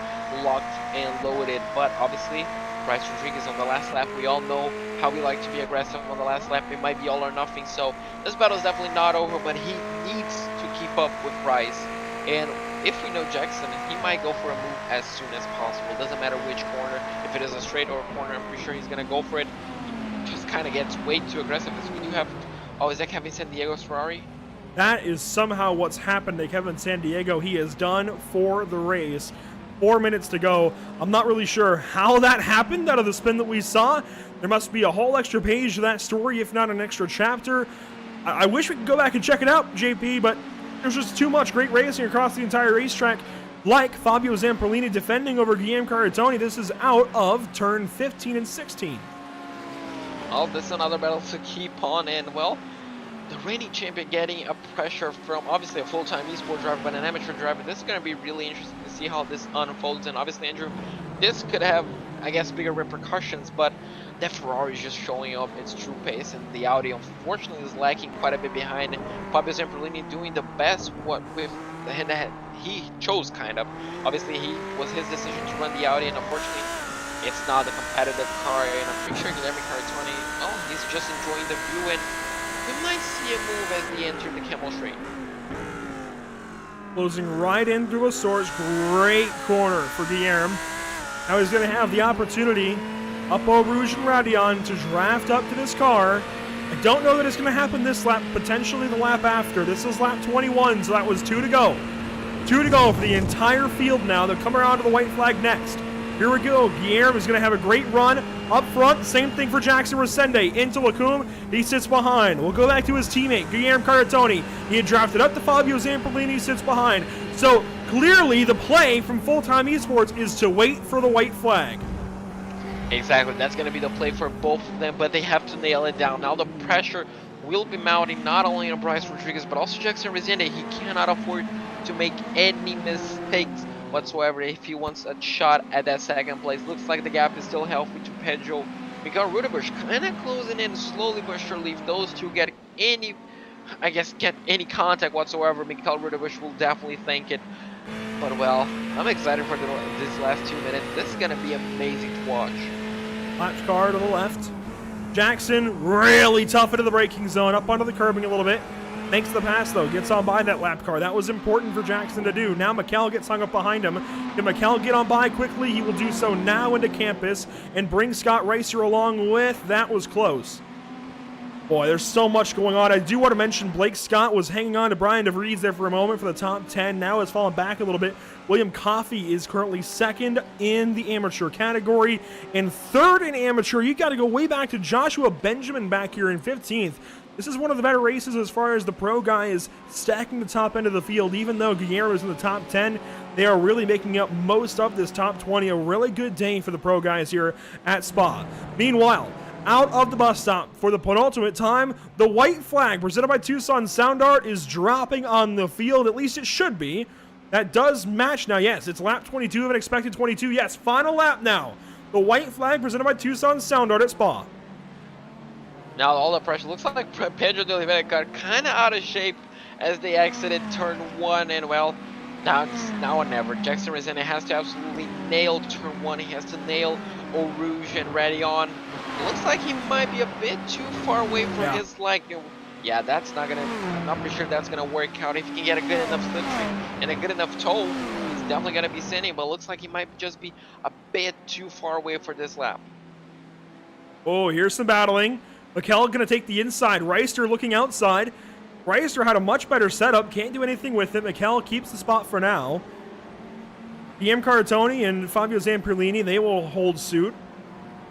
locked and loaded. But obviously Bryce Rodriguez on the last lap, we all know how we like to be aggressive on the last lap. It might be all or nothing, so this battle is definitely not over, but he needs to keep up with Bryce. And if we know Jackson, he might go for a move as soon as possible. Doesn't matter which corner, if it is a straight or a corner, I'm pretty sure he's gonna go for it. He just kind of gets way too aggressive, as we do have. Oh, is that Kevin San Diego's Ferrari? That is somehow what's happened to Kevin San Diego. He is done for the race. 4 minutes to go. I'm not really sure how that happened out of the spin that we saw. There must be a whole extra page to that story, if not an extra chapter. I wish we could go back and check it out, JP, but there's just too much great racing across the entire racetrack. Like Fabio Zamperlini defending over Guillaume Caratoni. This is out of turn 15 and 16. Oh, this is another battle to keep on, and well, the reigning champion getting a pressure from obviously a full-time esports driver, but an amateur driver. This is going to be really interesting to see how this unfolds. And obviously, Andrew, this could have, I guess, bigger repercussions, but that Ferrari is just showing up its true pace, and the Audi unfortunately is lacking quite a bit behind. Fabio Zamperlini doing the best with the hand that he chose, kind of. Obviously, he was his decision to run the Audi, and unfortunately, it's not a competitive car. And I'm pretty sure Guilherme Caratoni, oh, he's just enjoying the view, and we might see a move as they enter the Camel Straight. Closing right in through a source. Great corner for Guilherme. Now he's going to have the opportunity up Eau Rouge and Radion to draft up to this car. I don't know that it's going to happen this lap, potentially the lap after. This is lap 21, so that was 2 to go. 2 to go for the entire field now. They'll come around to the white flag next. Here we go. Guilherme is going to have a great run up front. Same thing for Jackson Resende. Into Lacombe. He sits behind. We'll go back to his teammate, Guilherme Caratoni. He had drafted up to Fabio Zamperlini. Sits behind. So clearly the play from Full-Time Esports is to wait for the white flag. Exactly. That's going to be the play for both of them, but they have to nail it down. Now the pressure will be mounting not only on Bryce Rodriguez, but also Jackson Resende. He cannot afford to make any mistakes whatsoever if he wants a shot at that second place. Looks like the gap is still healthy to Pedro. Mikel Rudebush kind of closing in slowly but surely. If those two get any contact whatsoever, Mikel Rudebush will definitely thank it. But well, I'm excited for this last 2 minutes. This is gonna be amazing to watch. Lap car to the left. Jackson really tough into the braking zone, up onto the curbing a little bit. Makes the pass though, gets on by that lap car. That was important for Jackson to do. Now Mikkel gets hung up behind him. Can Mikkel get on by quickly? He will do so now into campus and bring Scott Racer along with. That was close. Boy, there's so much going on. I do want to mention Blake Scott was hanging on to Brian DeVries there for a moment for the top 10. Now has fallen back a little bit. William Coffey is currently second in the amateur category. And third in amateur, you got to go way back to Joshua Benjamin back here in 15th. This is one of the better races as far as the pro guys stacking the top end of the field. Even though Guillermo is in the top 10, they are really making up most of this top 20. A really good day for the pro guys here at Spa. Meanwhile, out of the bus stop for the penultimate time, the white flag presented by Tucson Sound Art is dropping on the field. At least it should be. That does match now. Yes, it's lap 22 of an expected 22. Yes, final lap now. The white flag presented by Tucson Sound Art at Spa. Now all the pressure looks like Pedro de Oliveira got kind of out of shape as they exited turn 1, and well, now it's now or never. Jackson Resende has to absolutely nail turn 1. He has to nail Eau Rouge and ready on. It looks like he might be a bit too far away from his leg. Yeah, that's not gonna. I'm not pretty sure that's gonna work out. If he can get a good enough slipstream and a good enough toe, he's definitely gonna be sending. But it looks like he might just be a bit too far away for this lap. Oh, here's some battling. Mikkel going to take the inside. Reister looking outside. Reister had a much better setup. Can't do anything with it. Mikkel keeps the spot for now. DM Cartoni and Fabio Zamperlini, they will hold suit.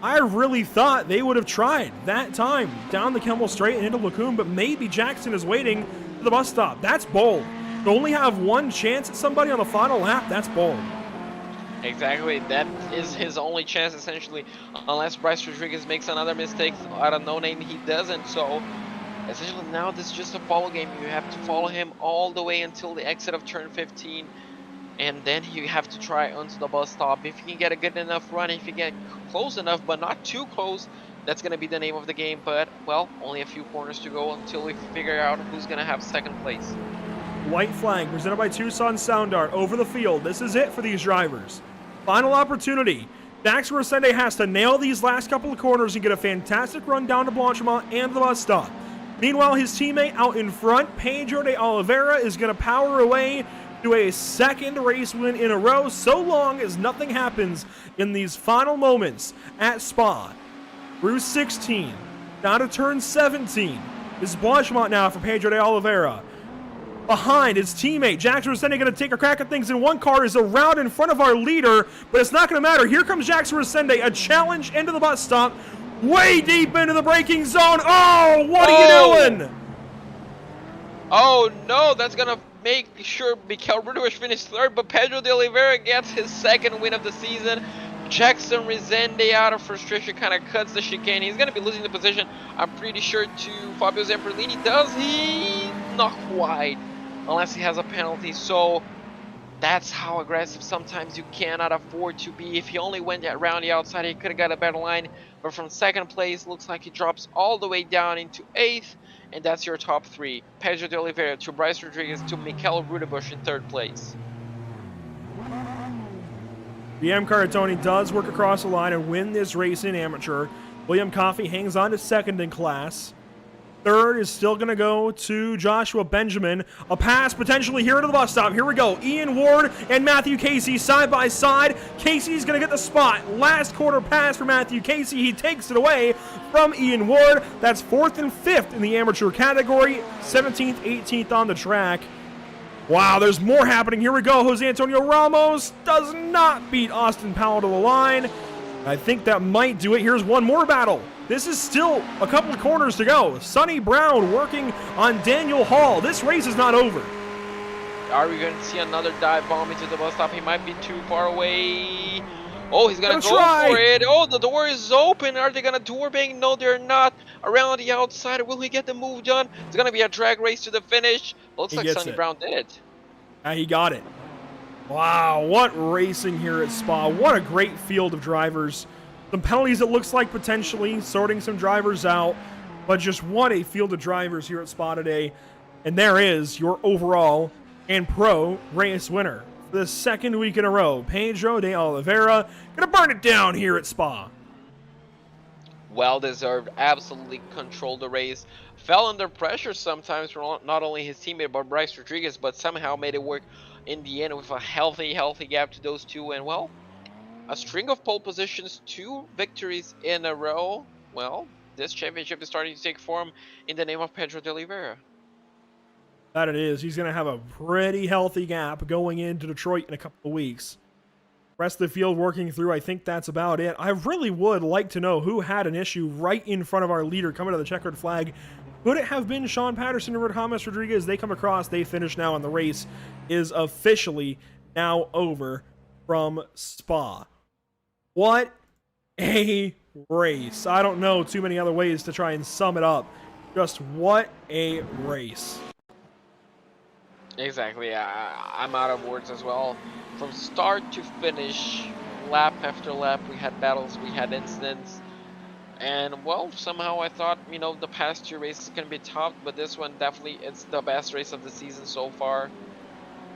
I really thought they would have tried that time down the Kemmel Straight and into Lacombe, but maybe Jackson is waiting for the bus stop. That's bold. To only have one chance at somebody on the final lap, that's bold. Exactly, that is his only chance essentially, unless Bryce Rodriguez makes another mistake out of no name. He doesn't, so essentially now this is just a follow game. You have to follow him all the way until the exit of turn 15, and then you have to try onto the bus stop. If you can get a good enough run, if you get close enough but not too close, that's going to be the name of the game. But well, only a few corners to go until we figure out who's going to have second place. White flag presented by Tucson Sound Art over the field. This is it for these drivers. Final opportunity. Dax Resende has to nail these last couple of corners and get a fantastic run down to Blanchimont and the bus stop. Meanwhile, his teammate out in front, Pedro de Oliveira, is going to power away to a second race win in a row, so long as nothing happens in these final moments at Spa. Through 16, down to turn 17. This is Blanchimont now for Pedro de Oliveira. Behind his teammate, Jackson Resende going to take a crack at things in one car, is around in front of our leader, but it's not going to matter. Here comes Jackson Resende, a challenge into the bus stop, way deep into the braking zone. Oh, what are you doing? Oh no, that's going to make sure Mikel Rudewish finished third, but Pedro de Oliveira gets his second win of the season. Jackson Resende, out of frustration, kind of cuts the chicane. He's going to be losing the position, I'm pretty sure, to Fabio Zamperlini. Does he? Not quite, unless he has a penalty. So that's how aggressive sometimes you cannot afford to be. If he only went around the outside, he could have got a better line. But from second place, looks like he drops all the way down into 8th. And that's your top 3. Pedro de Oliveira to Bryce Rodriguez to Mikel Rudebush in 3rd place. BM Cartoni does work across the line and win this race in amateur. William Coffey hangs on to second in class. Third is still going to go to Joshua Benjamin. A pass potentially here to the bus stop. Here we go. Ian Ward and Matthew Casey side by side. Casey's going to get the spot. Last quarter pass for Matthew Casey. He takes it away from Ian Ward. That's 4th and 5th in the amateur category. 17th, 18th on the track. Wow, there's more happening. Here we go. Jose Antonio Ramos does not beat Austin Powell to the line. I think that might do it. Here's one more battle. This is still a couple of corners to go. Sonny Brown working on Daniel Hall. This race is not over. Are we going to see another dive bomb into the bus stop? He might be too far away. Oh, he's going to go for it. Oh, the door is open. Are they going to door bang? No, they're not. Around the outside, will he get the move done? It's going to be a drag race to the finish. Looks like Sonny Brown did it. Yeah, he got it. Wow, what racing here at Spa. What a great field of drivers. Some penalties, it looks like, potentially sorting some drivers out, but just what a field of drivers here at Spa today. And there is your overall and pro race winner. for the second week in a row. Pedro de Oliveira gonna burn it down here at Spa. Well deserved, absolutely controlled the race. Fell under pressure sometimes from not only his teammate but Bryce Rodriguez, but somehow made it work in the end with a healthy gap to those two. And well, a string of pole positions, 2 victories in a row. Well, this championship is starting to take form in the name of Pedro de Oliveira. That it is. He's going to have a pretty healthy gap going into Detroit in a couple of weeks. Rest of the field working through, I think that's about it. I really would like to know who had an issue right in front of our leader coming to the checkered flag. Could it have been Sean Patterson or Thomas Rodriguez? They come across, they finish now, and the race is officially now over from Spa. What a race. I don't know too many other ways to try and sum it up. Just what a race. Exactly, I'm out of words as well. From start to finish, lap after lap, we had battles, we had incidents. And well, somehow I thought, you know, the past 2 races can be tough, but this one definitely, it's the best race of the season so far.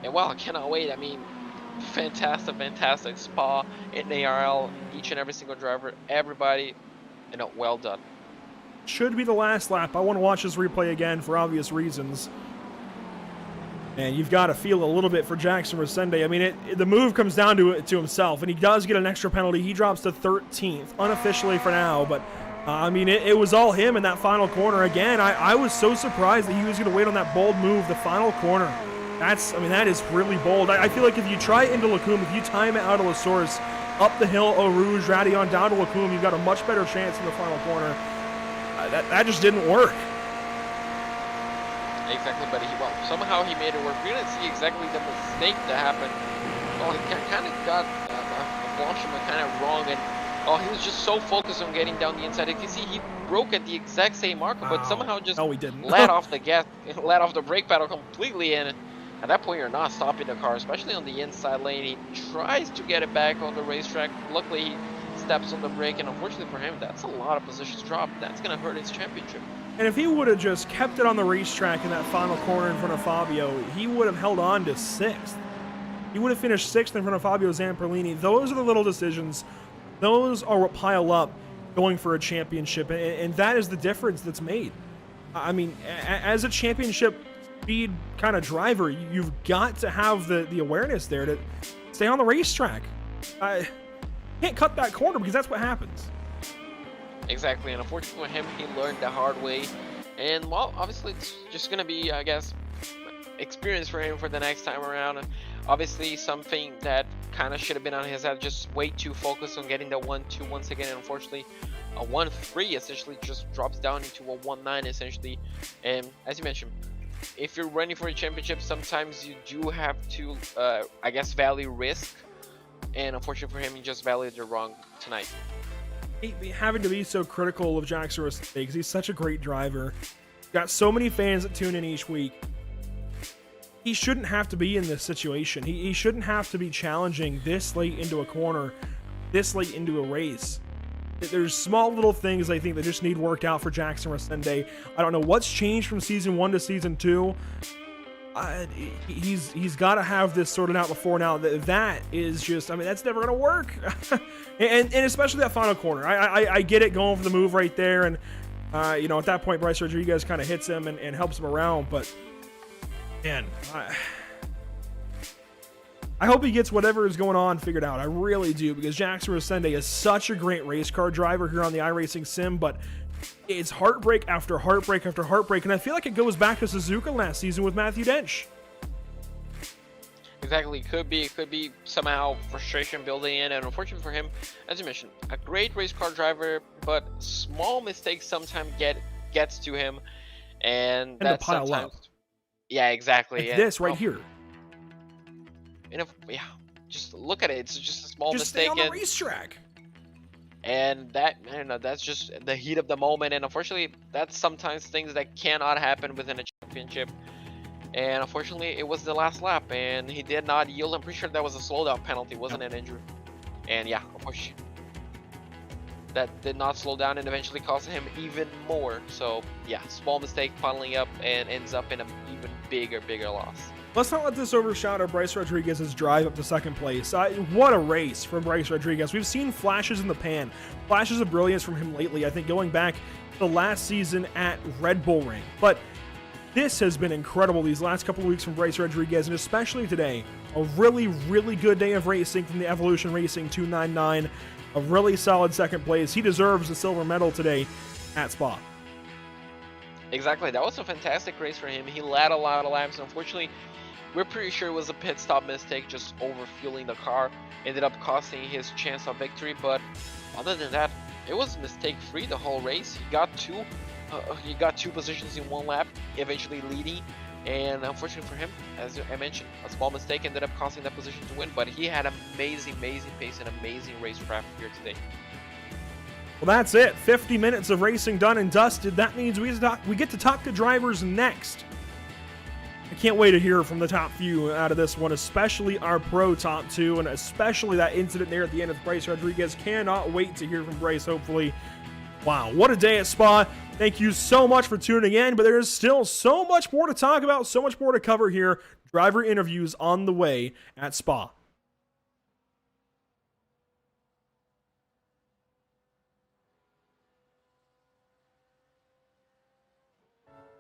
And well, I cannot wait. I mean, fantastic Spa in ARL, each and every single driver, everybody, you know, well done. Should be the last lap. I want to watch this replay again for obvious reasons. And you've got to feel a little bit for Jackson Rosende. I mean, the move comes down to himself, and he does get an extra penalty. He drops to 13th, unofficially for now, but I mean, it was all him in that final corner. Again, I was so surprised that he was going to wait on that bold move, the final corner. I mean, that is really bold. I feel like if you try it into Lacombe, if you time it out of La Source, up the hill, Eau Rouge, Radillon, down to Lacombe, you've got a much better chance in the final corner. That just didn't work. Exactly, but somehow he made it work. We didn't see exactly the mistake that happened. Well, he kind of got Blanchard kind of wrong, and he was just so focused on getting down the inside. You can see he broke at the exact same marker, but somehow just no, he didn't. let off the gas, let off the brake pedal completely, and at that point you're not stopping the car, especially on the inside lane. He tries to get it back on the racetrack. Luckily, he steps on the brake, and unfortunately for him, that's a lot of positions dropped. That's going to hurt his championship. And if he would have just kept it on the racetrack in that final corner in front of Fabio, he would have held on to 6th. He would have finished 6th in front of Fabio Zamperlini. Those are the little decisions. Those are what pile up going for a championship, and that is the difference that's made. I mean, as a championship speed kind of driver, you've got to have the awareness there to stay on the racetrack. You can't cut that corner because that's what happens. Exactly, and unfortunately for him, he learned the hard way. And well, obviously it's just gonna be, I guess, experience for him for the next time around. Obviously something that kind of should have been on his head, just way too focused on getting the 1-2 once again, and unfortunately a 1-3 essentially just drops down into a 1-9 essentially. And as you mentioned, if you're running for a championship, sometimes you do have to I guess value risk, and unfortunately for him, he just valued it wrong tonight. Having to be so critical of Jackson Rosende because he's such a great driver. Got so many fans that tune in each week. He shouldn't have to be in this situation. He shouldn't have to be challenging this late into a corner, this late into a race. There's small little things I think that just need worked out for Jackson Rosende. I don't know what's changed from season 1 to season 2. He's got to have this sorted out before now. That is just, I mean, that's never going to work. and especially that final corner. I get it, going for the move right there. And, you know, at that point, Bryce Rodriguez kind of hits him and helps him around. But, man, I hope he gets whatever is going on figured out. I really do, because Jackson Rosende is such a great race car driver here on the iRacing Sim. But it's heartbreak after heartbreak after heartbreak, and I feel like it goes back to Suzuka last season with Matthew Dench. Exactly, could be somehow frustration building in, and unfortunately for him, as you mentioned, a great race car driver, but small mistakes sometimes gets to him, and that's pile sometimes up. Yeah, exactly. Like this right here. And yeah, just look at it. It's just a small just mistake. Stay on the racetrack. And that, I don't know, that's just the heat of the moment, and unfortunately that's sometimes things that cannot happen within a championship. And unfortunately it was the last lap and he did not yield. I'm pretty sure that was a slowdown penalty, wasn't an injury. And yeah, unfortunately that did not slow down and eventually cost him even more. So yeah, small mistake piling up and ends up in an even bigger loss. Let's not let this overshadow Bryce Rodriguez's drive up to second place. What a race from Bryce Rodriguez. We've seen flashes in the pan, flashes of brilliance from him lately, I think going back to the last season at Red Bull Ring. But this has been incredible these last couple of weeks from Bryce Rodriguez, and especially today. A really, really good day of racing from the Evolution Racing 299. A really solid second place. He deserves a silver medal today at Spa. Exactly, that was a fantastic race for him. He led a lot of laps. Unfortunately, we're pretty sure it was a pit stop mistake, just overfueling the car. Ended up costing his chance of victory, but other than that, it was mistake-free the whole race. He got two positions in one lap, eventually leading. And unfortunately for him, as I mentioned, a small mistake ended up costing that position to win. But he had amazing pace and amazing racecraft here today. Well, that's it. 50 minutes of racing done and dusted. That means we get to talk to drivers next. I can't wait to hear from the top few out of this one, especially our pro top two, and especially that incident there at the end of Bryce Rodriguez. Cannot wait to hear from Bryce, hopefully. Wow, what a day at Spa. Thank you so much for tuning in, but there is still so much more to talk about, so much more to cover here. Driver interviews on the way at Spa.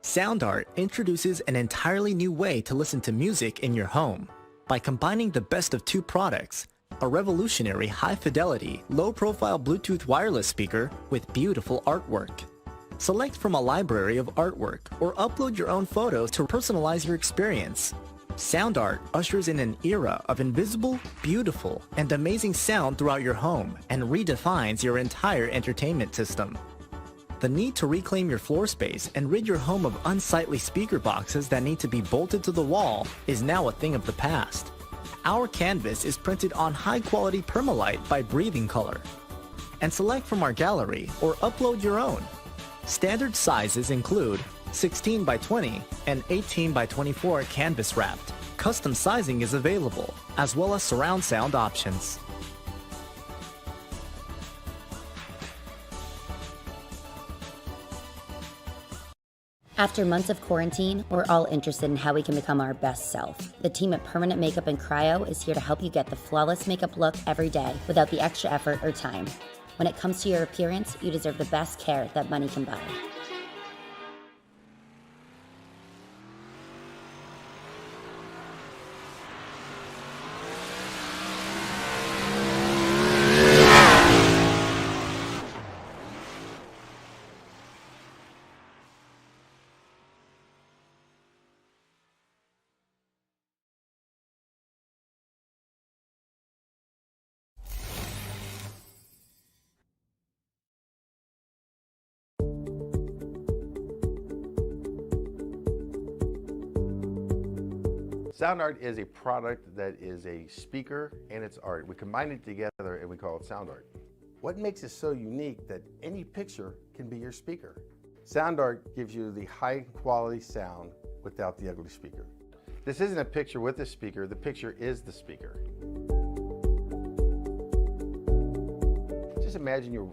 SoundArt introduces an entirely new way to listen to music in your home. By combining the best of two products, a revolutionary high-fidelity, low-profile Bluetooth wireless speaker with beautiful artwork. Select from a library of artwork or upload your own photos to personalize your experience. SoundArt ushers in an era of invisible, beautiful, and amazing sound throughout your home and redefines your entire entertainment system. The need to reclaim your floor space and rid your home of unsightly speaker boxes that need to be bolted to the wall is now a thing of the past. Our canvas is printed on high-quality permalite by Breathing Color. And select from our gallery or upload your own. Standard sizes include 16 by 20 and 18 by 24 canvas wrapped. Custom sizing is available, as well as surround sound options. After months of quarantine, we're all interested in how we can become our best self. The team at Permanent Makeup and Cryo is here to help you get the flawless makeup look every day without the extra effort or time. When it comes to your appearance, you deserve the best care that money can buy. SoundArt is a product that is a speaker and it's art. We combine it together and we call it SoundArt. What makes it so unique that any picture can be your speaker? SoundArt gives you the high quality sound without the ugly speaker. This isn't a picture with a speaker, the picture is the speaker. Just imagine your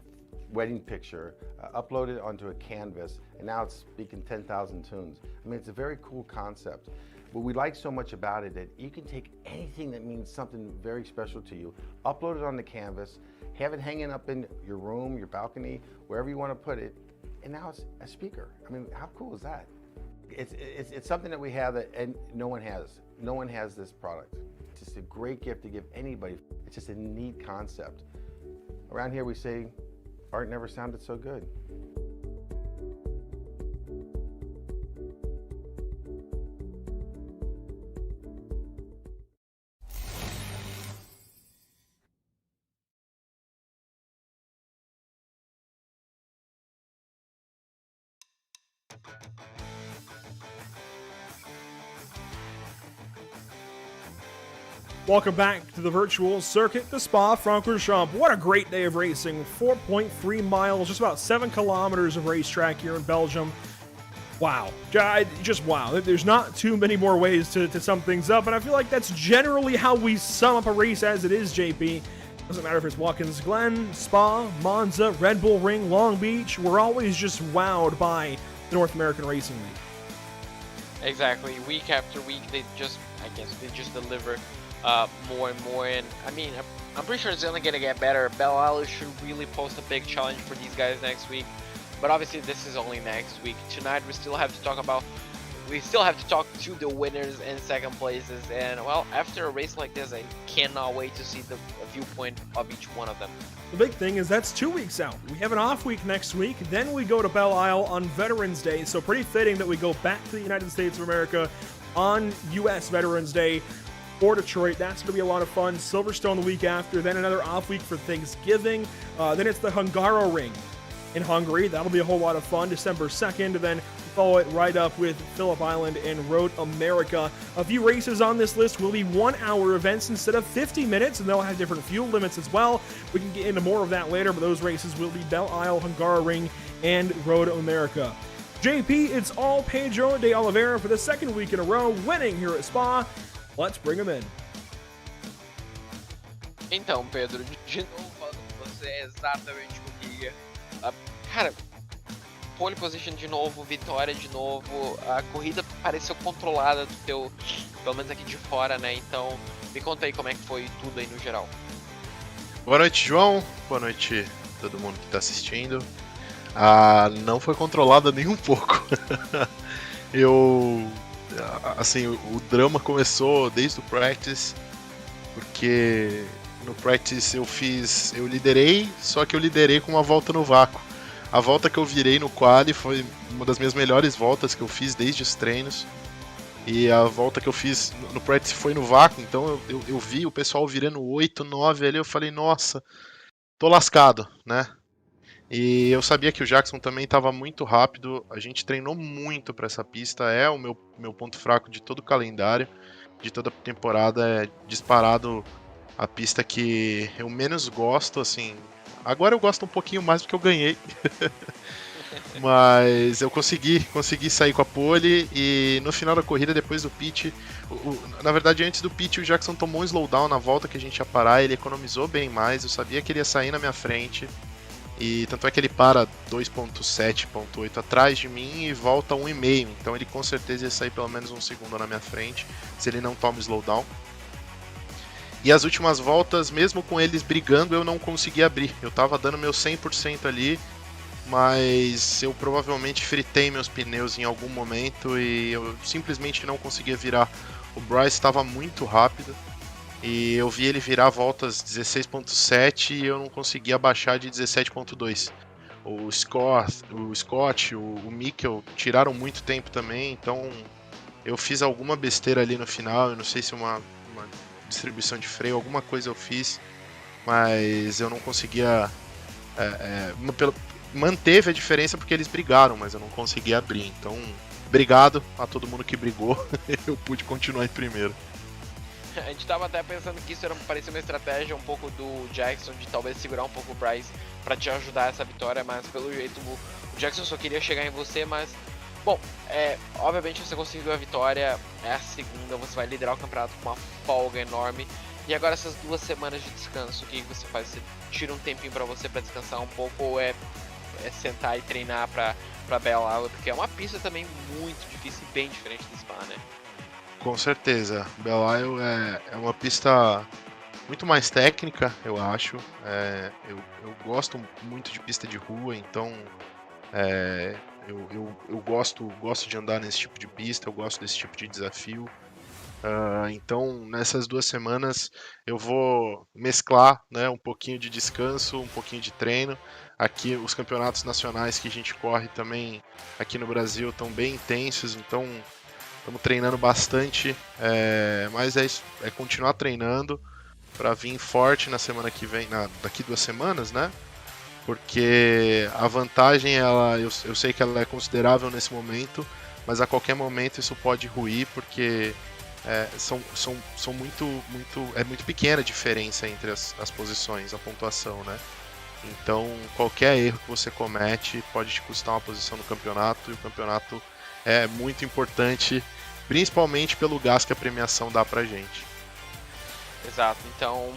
wedding picture uploaded onto a canvas and now it's speaking 10,000 tunes. I mean, it's a very cool concept. What we like so much about it that you can take anything that means something very special to you, upload it on the canvas, have it hanging up in your room, your balcony, wherever you want to put it, and now it's a speaker. I mean, how cool is that? It's something that we have that and no one has. No one has this product. It's just a great gift to give anybody. It's just a neat concept. Around here we say, art never sounded so good. Welcome back to the virtual circuit, the Spa-Francorcham. What a great day of racing. 4.3 miles, just about 7 kilometers of racetrack here in Belgium. Wow. Just wow. There's not too many more ways to sum things up, and I feel like that's generally how we sum up a race as it is, JP. Doesn't matter if it's Watkins Glen, Spa, Monza, Red Bull Ring, Long Beach. We're always just wowed by the North American Racing League. Exactly. Week after week, they just I guess they just deliver more and more. And I mean, I'm pretty sure it's only gonna get better. Belle Isle should really post a big challenge for these guys next week. But obviously, this is only next week. Tonight, we still have to talk to the winners and second places. And well, after a race like this, I cannot wait to see the viewpoint of each one of them. The big thing is that's 2 weeks out. We have an off week next week, then we go to Belle Isle on Veterans Day, so pretty fitting that we go back to the United States of America on U.S. Veterans Day for Detroit. That's going to be a lot of fun. Silverstone the week after, then another off week for Thanksgiving. Then it's the Hungaroring in Hungary. That'll be a whole lot of fun, December 2nd, and then follow it right up with Phillip Island and Road America. A few races on this list will be 1-hour events instead of 50 minutes, and they'll have different fuel limits as well. We can get into more of that later, but those races will be Belle Isle, Hungaroring, and Road America. JP, it's all Pedro de Oliveira for the second week in a row, winning here at Spa. Let's bring him in. Então, Pedro, de novo falando com você exatamente o que eu queria. Cara, pole position de novo, vitória de novo, a corrida pareceu controlada do teu, pelo menos aqui de fora, né? Então, me conta aí como é que foi tudo aí no geral. Boa noite, João. Boa noite todo mundo que está assistindo. Não foi controlada nem um pouco. Assim, o drama começou desde o practice, porque no practice eu liderei, só que eu liderei com uma volta no vácuo. A volta que eu virei no quali foi uma das minhas melhores voltas que eu fiz desde os treinos. E a volta que eu fiz no practice foi no vácuo, então eu vi o pessoal virando 8, 9 ali, eu falei, nossa, tô lascado, né? E eu sabia que o Jackson também estava muito rápido, a gente treinou muito para essa pista, é o meu ponto fraco de todo o calendário, de toda a temporada, é disparado a pista que eu menos gosto, assim. Agora eu gosto um pouquinho mais porque eu ganhei. Mas eu consegui sair com a pole e no final da corrida, depois do pit, na verdade antes do pit o Jackson tomou um slowdown na volta que a gente ia parar, ele economizou bem mais, eu sabia que ele ia sair na minha frente e tanto é que ele para 2.7, 2.8 atrás de mim e volta 1,5, então ele com certeza ia sair pelo menos um segundo na minha frente se ele não toma slowdown. E as últimas voltas, mesmo com eles brigando, eu não consegui abrir. Eu tava dando meu 100% ali, mas eu provavelmente fritei meus pneus em algum momento e eu simplesmente não conseguia virar. O Bryce estava muito rápido e eu vi ele virar voltas 16.7 e eu não conseguia baixar de 17.2. O Scott, o Mikkel tiraram muito tempo também, então eu fiz alguma besteira ali no final, eu não sei se uma distribuição de freio, alguma coisa eu fiz, mas eu não conseguia manteve a diferença porque eles brigaram, mas eu não conseguia abrir, então obrigado a todo mundo que brigou, eu pude continuar em primeiro. A gente tava até pensando que isso parecia uma estratégia um pouco do Jackson de talvez segurar um pouco o Bryce para te ajudar essa vitória, mas pelo jeito o Jackson só queria chegar em você, mas bom, obviamente você conseguiu a vitória, é a segunda, você vai liderar o campeonato com uma folga enorme. E agora essas 2 semanas de descanso, o que você faz? Você tira um tempinho pra você pra descansar um pouco ou é sentar e treinar pra Belle Isle? Porque é uma pista também muito difícil e bem diferente do Spa, né? Com certeza, Belle Isle é uma pista muito mais técnica, eu acho. Eu gosto muito de pista de rua, então eu gosto de andar nesse tipo de pista, eu gosto desse tipo de desafio. Então, nessas 2 semanas eu vou mesclar, né, um pouquinho de descanso, um pouquinho de treino. Aqui os campeonatos nacionais que a gente corre também aqui no Brasil estão bem intensos, então estamos treinando bastante, mas é isso, é continuar treinando para vir forte na semana que vem, daqui 2 semanas, né? Porque a vantagem, eu sei que ela é considerável nesse momento, mas a qualquer momento isso pode ruir, porque são muito pequena a diferença entre as posições, a pontuação, né? Então qualquer erro que você comete pode te custar uma posição no campeonato, e o campeonato é muito importante, principalmente pelo gás que a premiação dá pra gente. Exato, então,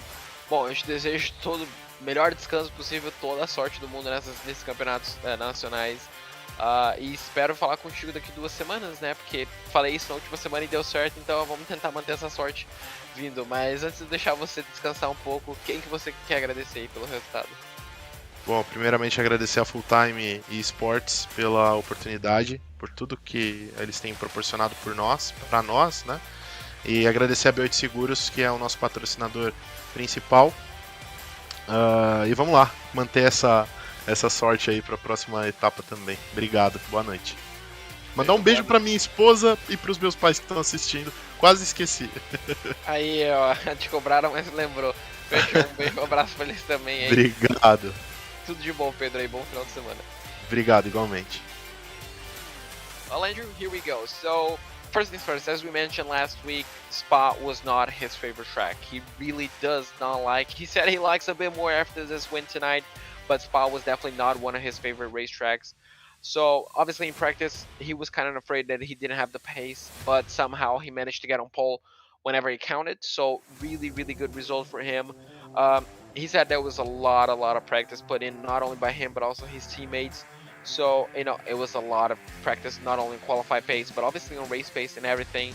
bom, eu te desejo todo o melhor descanso possível, toda a sorte do mundo nesses campeonatos nacionais. E espero falar contigo daqui 2 semanas, né? Porque falei isso na última semana e deu certo, então vamos tentar manter essa sorte vindo. Mas antes de deixar você descansar um pouco, quem que você quer agradecer aí pelo resultado? Bom, primeiramente agradecer a Full Time Esports pela oportunidade, por tudo que eles têm proporcionado para nós, né? E agradecer a B8 Seguros, que é o nosso patrocinador principal. E vamos lá, manter essa sorte aí para a próxima etapa também. Obrigado, boa noite. Mandar um beijo para minha esposa e para os meus pais que estão assistindo. Quase esqueci. Aí, ó, te cobraram, mas lembrou. Fechou, um beijo, um abraço pra eles também aí. Obrigado. Tudo de bom, Pedro, aí, bom final de semana. Obrigado, igualmente. Well, Andrew, here we go. So, first things first, as we mentioned last week, Spa was not his favorite track. He really does not like. He said he likes a bit more after this win tonight, but Spa was definitely not one of his favorite racetracks. So, obviously in practice, he was kind of afraid that he didn't have the pace, but somehow he managed to get on pole whenever he counted. So, really, really good result for him. He said there was a lot of practice put in, not only by him, but also his teammates. So, you know, it was a lot of practice, not only qualified pace, but obviously on race pace and everything.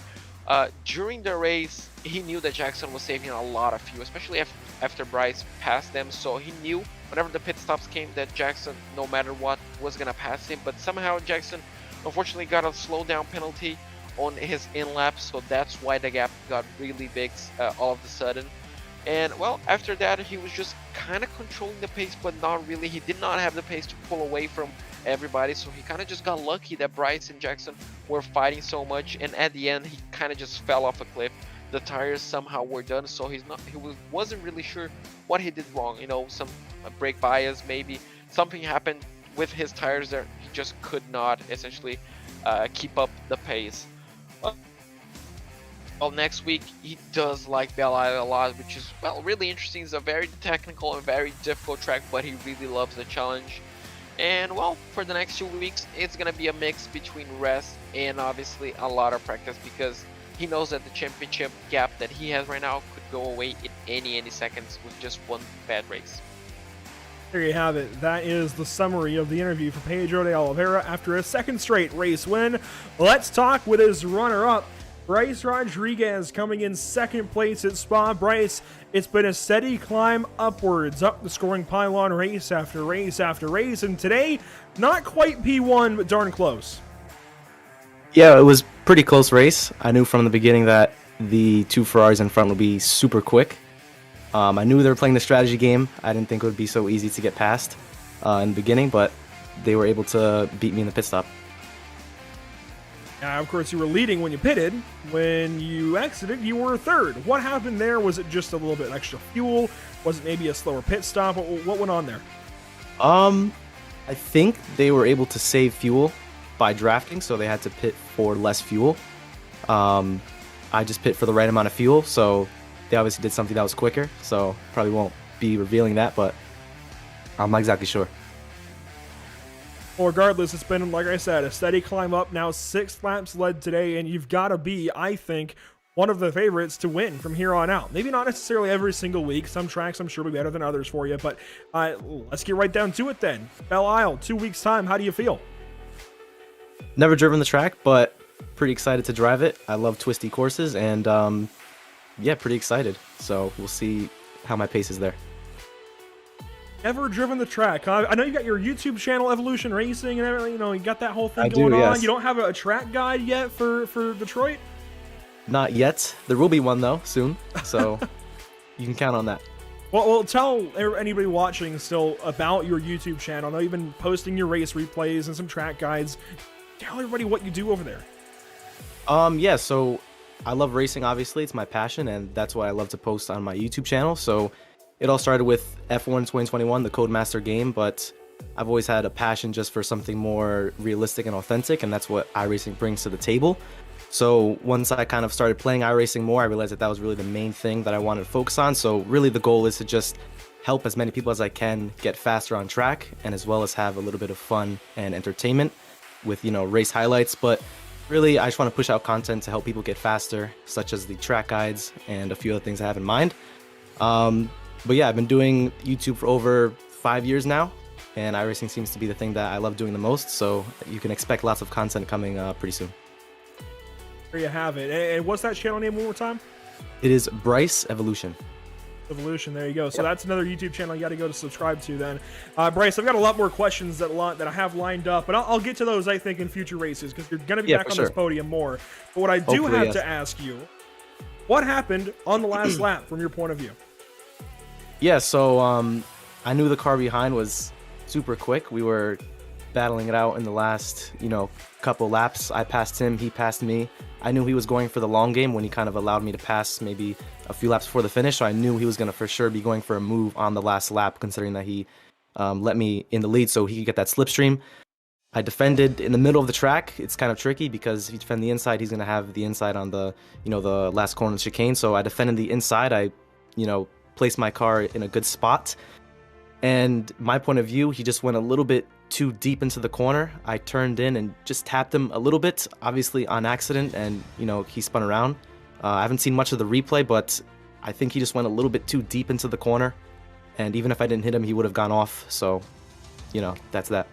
During the race, he knew that Jackson was saving a lot of fuel, especially after Bryce passed them. So he knew whenever the pit stops came that Jackson, no matter what, was going to pass him. But somehow Jackson, unfortunately, got a slowdown penalty on his in-lap. So that's why the gap got really big all of a sudden. And, well, after that, he was just kind of controlling the pace, but not really. He did not have the pace to pull away from everybody, so he kind of just got lucky that Bryce and Jackson were fighting so much, and at the end, he kind of just fell off a cliff. The tires somehow were done, so wasn't really sure what he did wrong. You know, some brake bias, maybe something happened with his tires there. He just could not essentially keep up the pace. Well, next week, he does like Belle Isle a lot, which is, well, really interesting. It's a very technical and very difficult track, but he really loves the challenge. And, well, for the next 2 weeks, it's going to be a mix between rest and obviously a lot of practice, because he knows that the championship gap that he has right now could go away in any seconds with just one bad race. There you have it. That is the summary of the interview for Pedro de Oliveira after a second straight race win. Let's talk with his runner-up, Bryce Rodriguez, coming in second place at Spa. Bryce, it's been a steady climb upwards, up the scoring pylon race after race after race, and today, not quite P1, but darn close. Yeah, it was pretty close race. I knew from the beginning that the two Ferraris in front would be super quick. I knew they were playing the strategy game. I didn't think it would be so easy to get past in the beginning, but they were able to beat me in the pit stop. Of course, you were leading when you pitted. When you exited, you were third. What happened there? Was it just a little bit extra fuel? Was it maybe a slower pit stop? What went on there? I think they were able to save fuel by drafting, so they had to pit for less fuel. I just pit for the right amount of fuel, so they obviously did something that was quicker, so probably won't be revealing that, but I'm not exactly sure. Well, regardless, it's been, like I said, a steady climb up. Now 6 laps led today, and you've got to be, I think, one of the favorites to win from here on out. Maybe not necessarily every single week. Some tracks I'm sure will be better than others for you, but let's get right down to it then. Belle Isle, 2 weeks' time. How do you feel? Never driven the track, but pretty excited to drive it. I love twisty courses, and yeah, pretty excited. So we'll see how my pace is there. Ever driven the track, huh? I know you got your YouTube channel, Evolution Racing, and everything. You know, you got that whole thing going on. Yes. You don't have a track guide yet for Detroit? Not yet. There will be one, though, soon. So you can count on that. Well, tell anybody watching still about your YouTube channel. I know you've been posting your race replays and some track guides. Tell everybody what you do over there. Yeah, so I love racing, obviously. It's my passion, and that's why I love to post on my YouTube channel. So it all started with F1 2021, the Codemaster game, but I've always had a passion just for something more realistic and authentic, and that's what iRacing brings to the table. So once I kind of started playing iRacing more, I realized that was really the main thing that I wanted to focus on. So really the goal is to just help as many people as I can get faster on track, and as well as have a little bit of fun and entertainment with, you know, race highlights. But really, I just want to push out content to help people get faster, such as the track guides and a few other things I have in mind. But yeah, I've been doing YouTube for over 5 years now, and iRacing seems to be the thing that I love doing the most, so you can expect lots of content coming pretty soon. There you have it. And what's that channel name one more time? It is Bryce Evolution. Evolution, there you go. So that's another YouTube channel you got to go to subscribe to then. Bryce, I've got a lot more questions that I have lined up, but I'll get to those, I think, in future races, because you're going to be back on this podium more. But what I do Hopefully, have to ask you, what happened on the last lap from your point of view? Yeah, so I knew the car behind was super quick. We were battling it out in the last, couple laps. I passed him, he passed me. I knew he was going for the long game when he kind of allowed me to pass maybe a few laps before the finish, so I knew he was going to for sure be going for a move on the last lap, considering that he let me in the lead so he could get that slipstream. I defended in the middle of the track. It's kind of tricky because if you defend the inside, he's going to have the inside on the, the last corner of the chicane. So I defended the inside. I, placed my car in a good spot. And my point of view, he just went a little bit too deep into the corner. I turned in and just tapped him a little bit, obviously on accident, and he spun around. I haven't seen much of the replay, but I think he just went a little bit too deep into the corner, and even if I didn't hit him, he would have gone off. So that's that.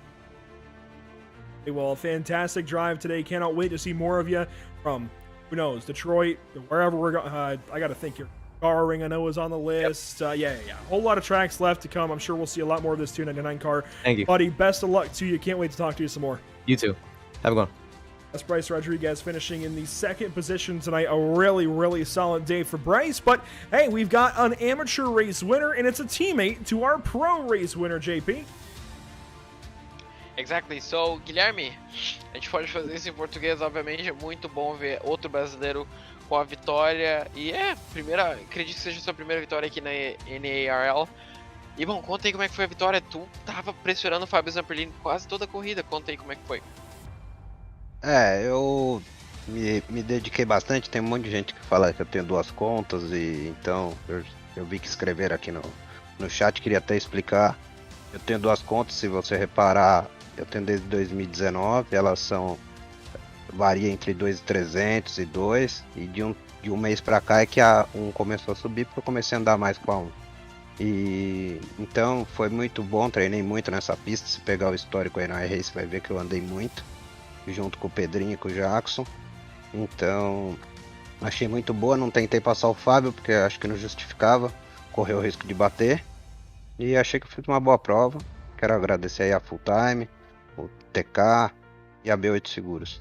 Well, fantastic drive today. Cannot wait to see more of you from, who knows, Detroit, wherever we're going. I got to think here. Ring, I know, is on the list. Yep. Yeah. A whole lot of tracks left to come. I'm sure we'll see a lot more of this 299 car. Thank you. Buddy, best of luck to you. Can't wait to talk to you some more. You too. Have a good one. That's Bryce Rodriguez finishing in the second position tonight. A really, really solid day for Bryce. But, hey, we've got an amateur race winner, and it's a teammate to our pro race winner, JP. Exactly. So, Guilherme, a gente pode fazer isso em português, obviamente. É muito bom ver outro brasileiro com a vitória. E acredito que seja a sua primeira vitória aqui na NARL. E, bom, conta aí como é que foi a vitória. Tu tava pressionando o Fábio Zamperlini quase toda a corrida. Conta aí como é que foi. Eu me dediquei bastante. Tem um monte de gente que fala que eu tenho duas contas, e então eu vi que escreveram aqui no chat. Queria até explicar. Eu tenho duas contas, se você reparar, eu tenho desde 2019, elas varia entre 2.300 e 2, e de um mês pra cá é que um começou a subir, porque eu comecei a andar mais com a 1. E então foi muito bom, treinei muito nessa pista. Se pegar o histórico aí na iRace, vai ver que eu andei muito, junto com o Pedrinho e com o Jackson. Então achei muito boa, não tentei passar o Fábio, porque acho que não justificava, correu o risco de bater. E achei que eu fiz uma boa prova. Quero agradecer aí a Full Time, o TK e a B8 Seguros.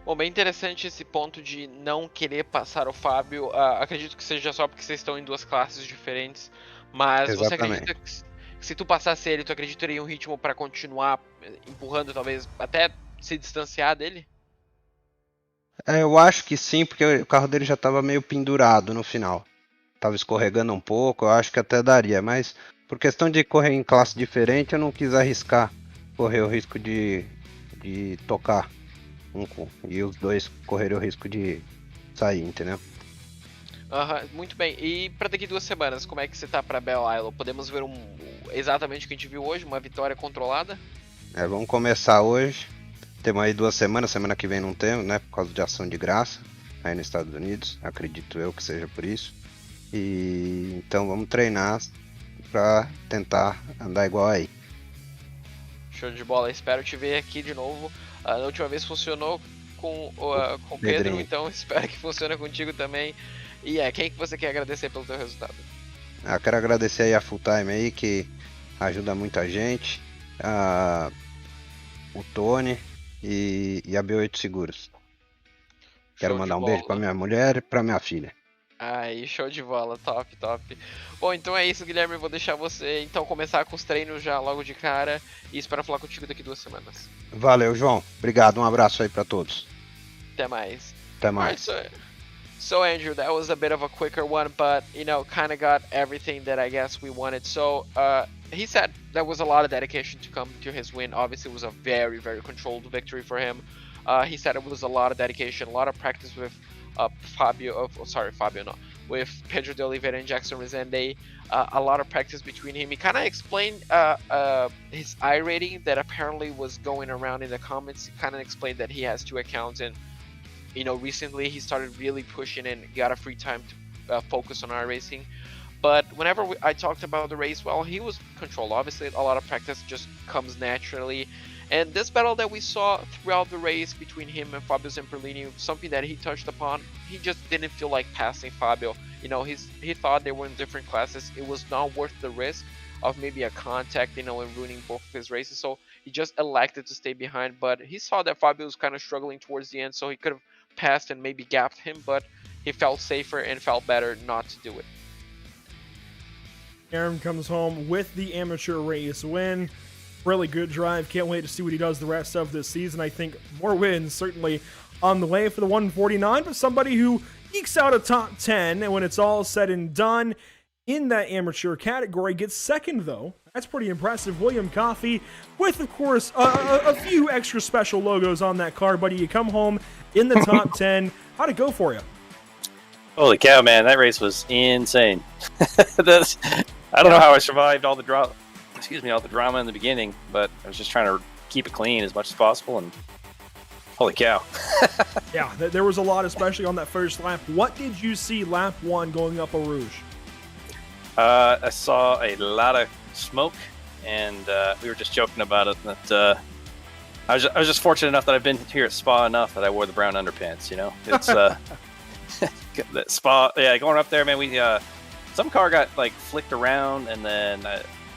Bom, bem interessante esse ponto de não querer passar o Fábio. Acredito que seja só porque vocês estão em duas classes diferentes. Mas Exatamente. Você acredita que se tu passasse ele, tu acreditaria em um ritmo para continuar empurrando, talvez até se distanciar dele? Eu acho que sim, porque o carro dele já estava meio pendurado no final. Tava escorregando um pouco, eu acho que até daria, mas por questão de correr em classe diferente, eu não quis arriscar, correr o risco de tocar e os dois correram o risco de sair, entendeu? Muito bem. E para daqui 2 semanas, como é que você tá para Belle Isle? Podemos ver exatamente o que a gente viu hoje, uma vitória controlada? Vamos começar hoje. Temos aí 2 semanas, semana que vem não temos, né, por causa de ação de graça aí nos Estados Unidos, acredito eu que seja por isso. E então vamos treinar para tentar andar igual aí. Show de bola, espero te ver aqui de novo. Na última vez funcionou com o Pedro, então espero que funcione contigo também. E quem que você quer agradecer pelo teu resultado? Quero agradecer aí a Full Time aí, que ajuda muita gente, o Tony e a B8 Seguros. Quero mandar um beijo para minha mulher e para minha filha. Aí, show de bola, top. Bom, então é isso, Guilherme, eu vou deixar você então começar com os treinos já logo de cara e espero falar contigo daqui 2 semanas. Valeu, João. Obrigado, um abraço aí pra todos. Até mais. Até mais. Alright, so Andrew, that was a bit of a quicker one, but kind of got everything that I guess we wanted. So he said there was a lot of dedication to come to his win. Obviously, it was a very, very controlled victory for him. He said it was a lot of dedication, a lot of practice with with Pedro de Oliveira and Jackson Resende, a lot of practice between him. He kind of explained his iRating that apparently was going around in the comments. He kind of explained that he has 2 accounts, and recently he started really pushing and got a free time to focus on iRacing. But whenever I talked about the race, well, he was controlled. Obviously, a lot of practice just comes naturally. And this battle that we saw throughout the race between him and Fabio Zamperlini, something that he touched upon, he just didn't feel like passing Fabio. You know, he thought they were in different classes. It was not worth the risk of maybe a contact, you know, and ruining both of his races. So he just elected to stay behind. But he saw that Fabio was kind of struggling towards the end, so he could have passed and maybe gapped him, but he felt safer and felt better not to do it. Aaron comes home with the amateur race win. Really good drive. Can't wait to see what he does the rest of this season. I think more wins certainly on the way for the 149, but somebody who ekes out a top 10, and when it's all said and done in that amateur category, gets second though. That's pretty impressive. William Coffey with, of course, a few extra special logos on that car, buddy. You come home in the top 10. How'd it go for you? Holy cow, man. That race was insane. I don't know how I survived all the drama in the beginning, but I was just trying to keep it clean as much as possible, and holy cow. Yeah, there was a lot, especially on that first lap. What did you see lap 1 going up Eau Rouge? I saw a lot of smoke, and we were just joking about it. That I was just fortunate enough that I've been here at Spa enough that I wore the brown underpants. You know, it's that Spa. Yeah, going up there, man. We some car got like flicked around, and then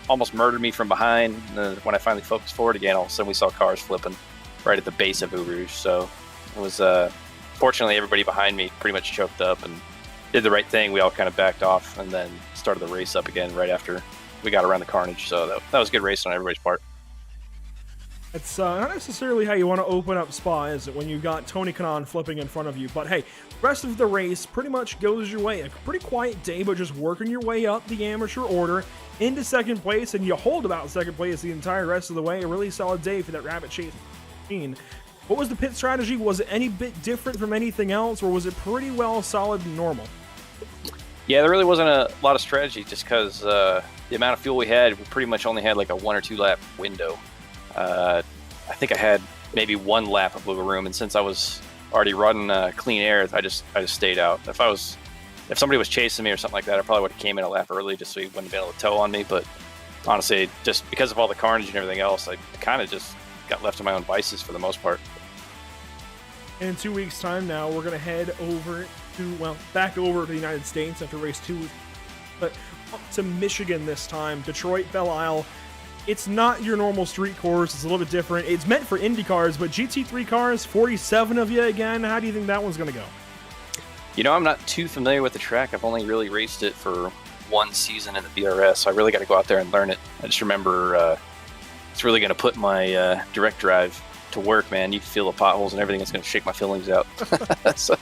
almost murdered me from behind. And then when I finally focused forward again, all of a sudden we saw cars flipping right at the base of Eau Rouge. So it was fortunately everybody behind me pretty much choked up and did the right thing. We all kind of backed off and then started the race up again right after we got around the carnage. So that was good racing on everybody's part. It's not necessarily how you want to open up Spa, is it, when you got Tony Kanaan flipping in front of you? But hey, the rest of the race pretty much goes your way. A pretty quiet day, but just working your way up the amateur order into second place, and you hold about second place the entire rest of the way. A really solid day for that Rabbit Chase machine. What was the pit strategy? Was it any bit different from anything else, or was it pretty well solid and normal? Yeah, there really wasn't a lot of strategy, just because the amount of fuel we had, we pretty much only had like a 1 or 2 lap window. I think I had maybe 1 lap of wiggle room, and since I was already running clean air, I just stayed out. If somebody was chasing me or something like that, I probably would have came in a lap early just so he wouldn't have been able to tow on me. But honestly, just because of all the carnage and everything else, I kind of just got left to my own devices for the most part. In 2 weeks' time now, we're going to head over to, back over to the United States after race 2, but up to Michigan this time. Detroit, Belle Isle. It's not your normal street course. It's a little bit different. It's meant for Indy cars, but GT3 cars, 47 of you again. How do you think that one's going to go? You know, I'm not too familiar with the track. I've only really raced it for 1 season in the BRS, so I really got to go out there and learn it. I just remember it's really going to put my direct drive to work, man. You can feel the potholes and everything. It's going to shake my feelings out. So.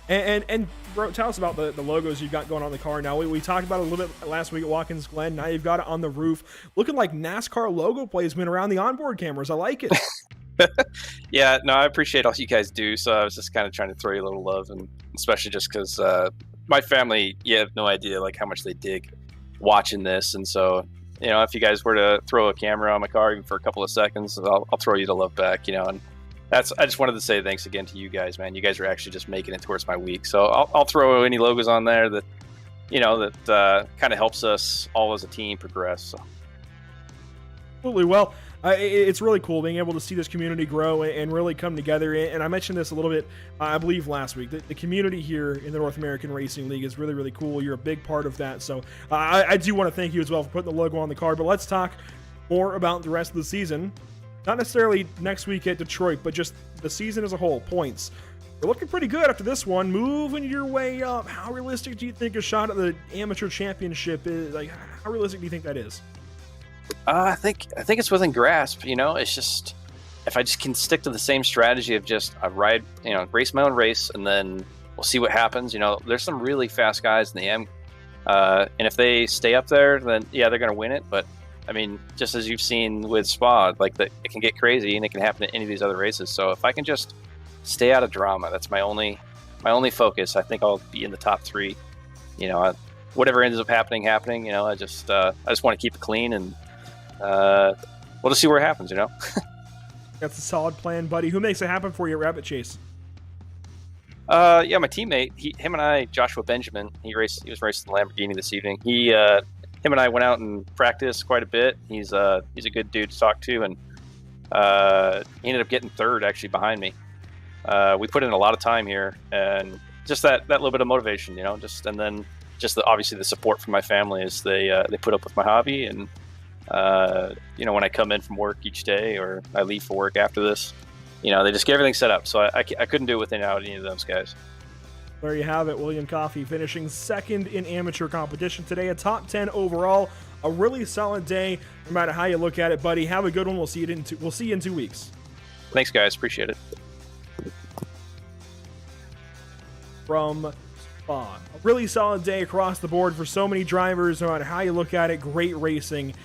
And bro, tell us about the logos you've got going on the car now. We talked about it a little bit last week at Watkins Glen. Now you've got it on the roof. Looking like NASCAR logo placement around the onboard cameras. I like it. Yeah, no, I appreciate all you guys do. So I was just kind of trying to throw you a little love, and especially just because my family, you have no idea like how much they dig watching this. And so, you know, if you guys were to throw a camera on my car even for a couple of seconds, I'll throw you the love back, you know. And I just wanted to say thanks again to you guys, man. You guys are actually just making it towards my week. So I'll throw any logos on there that, you know, that kind of helps us all as a team progress. So. Absolutely. Well, it's really cool being able to see this community grow and really come together. And I mentioned this a little bit, I believe, last week. The community here in the North American Racing League is really, really cool. You're a big part of that. So I do want to thank you as well for putting the logo on the car. But let's talk more about the rest of the season. Not necessarily next week at Detroit, but just the season as a whole. Points. You're looking pretty good after this one. Moving your way up. How realistic do you think a shot at the amateur championship is? Like, how realistic do you think that is? I think it's within grasp. You know, it's just if I just can stick to the same strategy of just I ride, you know, race my own race, and then we'll see what happens. You know, there's some really fast guys in the M, and if they stay up there, then yeah, they're going to win it. But I mean, just as you've seen with Spa, like it can get crazy, and it can happen at any of these other races. So if I can just stay out of drama, that's my only focus. I think I'll be in the top 3. You know, whatever ends up happening. You know, I just want to keep it clean, and we'll just see where it happens. You know. That's a solid plan, buddy. Who makes it happen for you at Rabbit Chase? Yeah, my teammate, him and I, Joshua Benjamin, he was racing the Lamborghini this evening. Him and I went out and practiced quite a bit. He's a good dude to talk to, and he ended up getting third actually behind me. We put in a lot of time here, and just that little bit of motivation, you know, and then obviously the support from my family is they put up with my hobby, and you know, when I come in from work each day or I leave for work after this, you know, they just get everything set up. So I couldn't do it without any of those guys. There you have it. William Coffey finishing second in amateur competition today, a top 10 overall. A really solid day, no matter how you look at it, buddy. Have a good one. We'll see you in 2 weeks. Thanks, guys. Appreciate it. From Spa. A really solid day across the board for so many drivers, no matter how you look at it. Great racing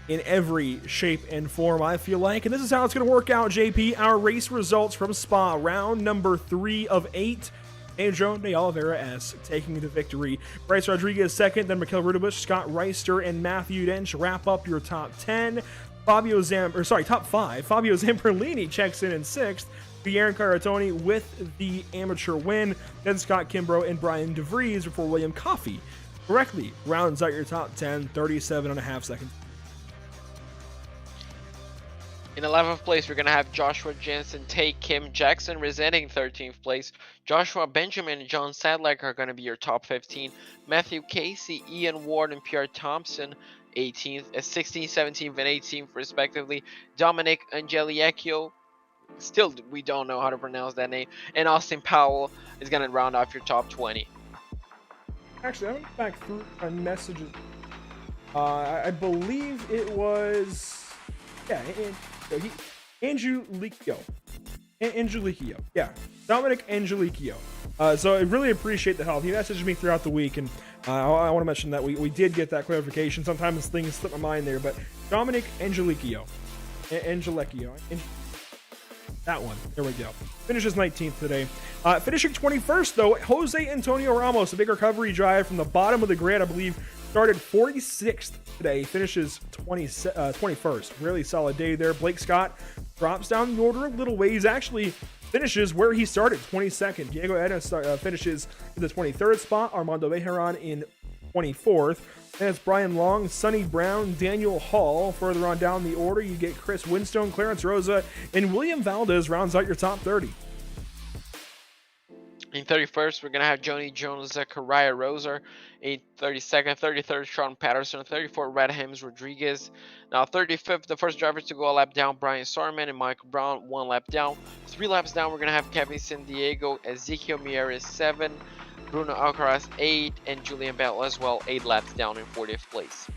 in every shape and form, I feel like. And this is how it's going to work out, JP. Our race results from Spa, round number 3 of 8. Pedro de Oliveira S taking the victory. Bryce Rodriguez second, then Mikhail Rudebush, Scott Reister, and Matthew Dench wrap up your top 10. Top 5. Fabio Zamperlini checks in 6th. Pierre Caratoni with the amateur win. Then Scott Kimbrough and Brian DeVries before William Coffey correctly rounds out your top 10, 37.5 seconds. In 11th place, we're going to have Joshua Jensen take Kim Jackson, resenting 13th place. Joshua Benjamin and John Sadler are going to be your top 15. Matthew Casey, Ian Ward, and Pierre Thompson, 18th, 16th, 17th, and 18th, respectively. Dominic Angeliacchio, still we don't know how to pronounce that name. And Austin Powell is going to round off your top 20. Actually, I went back through my messages. I believe it was... Yeah, Angelicio. Yeah, Dominic Angelicio. So I really appreciate the help. He messaged me throughout the week, and I want to mention that we did get that clarification. Sometimes things slip my mind there, but Dominic Angelicio. That one. There we go. Finishes 19th today. Finishing 21st, though, Jose Antonio Ramos, a big recovery drive from the bottom of the grid, I believe. Started 46th today, finishes 21st. Really solid day there. Blake Scott drops down the order a little ways, actually finishes where he started, 22nd. Diego Edna finishes in the 23rd spot. Armando Bejaran in 24th. And it's Brian Long, Sonny Brown, Daniel Hall. Further on down the order, you get Chris Winstone, Clarence Rosa, and William Valdez rounds out your top 30. In 31st, we're going to have Joni Jones, Zachariah Roser. In 32nd, 33rd, Sean Patterson. 34th, Red Hems Rodriguez. Now 35th, the first driver to go a lap down, Brian Sarman and Michael Brown, 1 lap down. 3 laps down, we're going to have Kevin San Diego, Ezekiel Mieres, 7, Bruno Alcaraz, 8, and Julian Bell as well, 8 laps down in 40th place.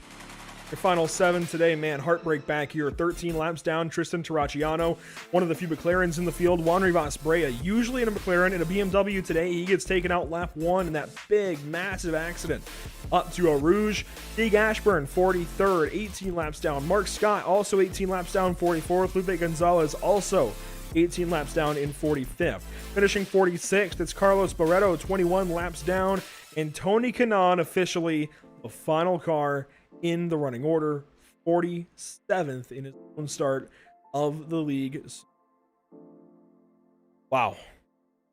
Your final 7 today, man, heartbreak back here. 13 laps down, Tristan Terracciano, one of the few McLarens in the field. Juan Rivas Brea, usually in a McLaren, in a BMW today. He gets taken out lap 1 in that big, massive accident. Up to a Rouge. Dig Ashburn, 43rd, 18 laps down. Mark Scott, also 18 laps down, 44th. Lupe Gonzalez, also 18 laps down in 45th. Finishing 46th, it's Carlos Barreto, 21 laps down. And Tony Kanaan, officially the final car in the running order, 47th in his own start of the league. Wow.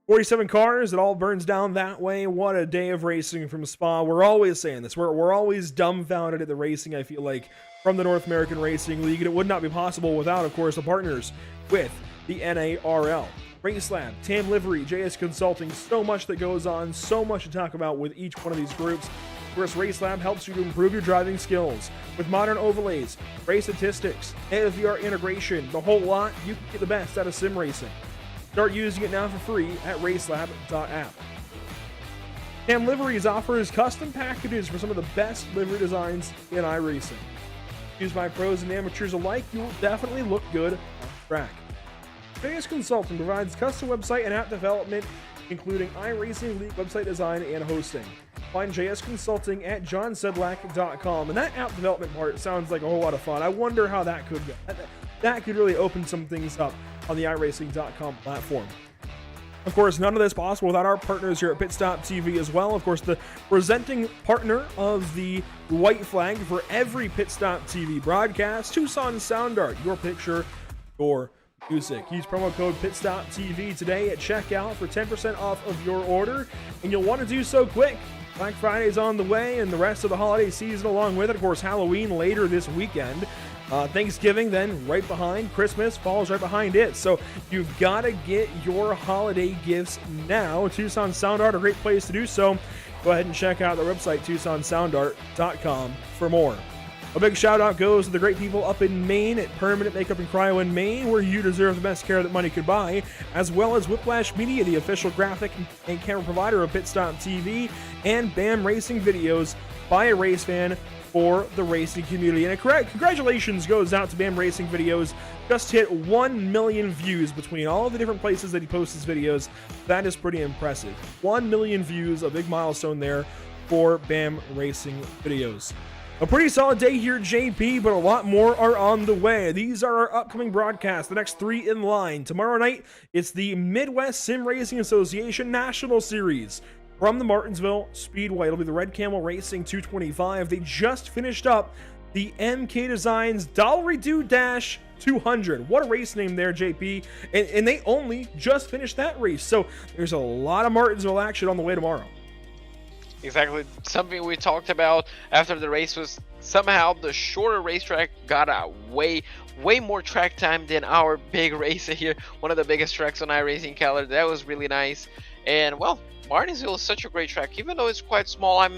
47 cars, it all burns down that way. What a day of racing from Spa. We're always saying this. We're always dumbfounded at the racing, I feel like, from the North American Racing League. And it would not be possible without, of course, the partners with the NARL. Race Lab, Tam Livery, JS Consulting, so much that goes on, so much to talk about with each one of these groups. Of course, Race Lab helps you to improve your driving skills with modern overlays, race statistics, AFVR integration, the whole lot. You can get the best out of sim racing. Start using it now for free at racelab.app. Tam Liveries offers custom packages for some of the best livery designs in iRacing. Used by pros and amateurs alike, you will definitely look good on track. JS Consulting provides custom website and app development, including iRacing League website design and hosting. Find JS Consulting at johnsedlak.com. And that app development part sounds like a whole lot of fun. I wonder how that could go. That could really open some things up on the iRacing.com platform. Of course, none of this possible without our partners here at PitStopTV as well. Of course, the presenting partner of the white flag for every PitStopTV broadcast, Tucson Sound Art. Your picture, your music. Use promo code PitStopTV today at checkout for 10% off of your order, and you'll want to do so quick. Black Friday's on the way, and the rest of the holiday season along with it. Of course, Halloween later this weekend. Thanksgiving then right behind. Christmas falls right behind it. So you've got to get your holiday gifts now. Tucson Sound Art, a great place to do so. Go ahead and check out the website, TucsonSoundArt.com, for more. A big shout out goes to the great people up in Maine at Permanent Makeup and Cryo in Maine, where you deserve the best care that money could buy, as well as Whiplash Media, the official graphic and camera provider of PitStopTV, and BAM Racing Videos by a race fan for the racing community. And congratulations goes out to BAM Racing Videos. Just hit 1 million views between all the different places that he posts his videos. That is pretty impressive. 1 million views, a big milestone there for BAM Racing Videos. A pretty solid day here, JP, but a lot more are on the way. These are our upcoming broadcasts, the next 3 in line. Tomorrow night, it's the Midwest Sim Racing Association National Series from the Martinsville Speedway. It'll be the Red Camel Racing 225. They just finished up the MK Designs Dollar Do Dash 200. What a race name there, JP. And they only just finished that race. So there's a lot of Martinsville action on the way tomorrow. Exactly. Something we talked about after the race was somehow the shorter racetrack got a way more track time than our big race here. One of the biggest tracks on iRacing calendar. That was really nice. And well, Martinsville is such a great track. Even though it's quite small, I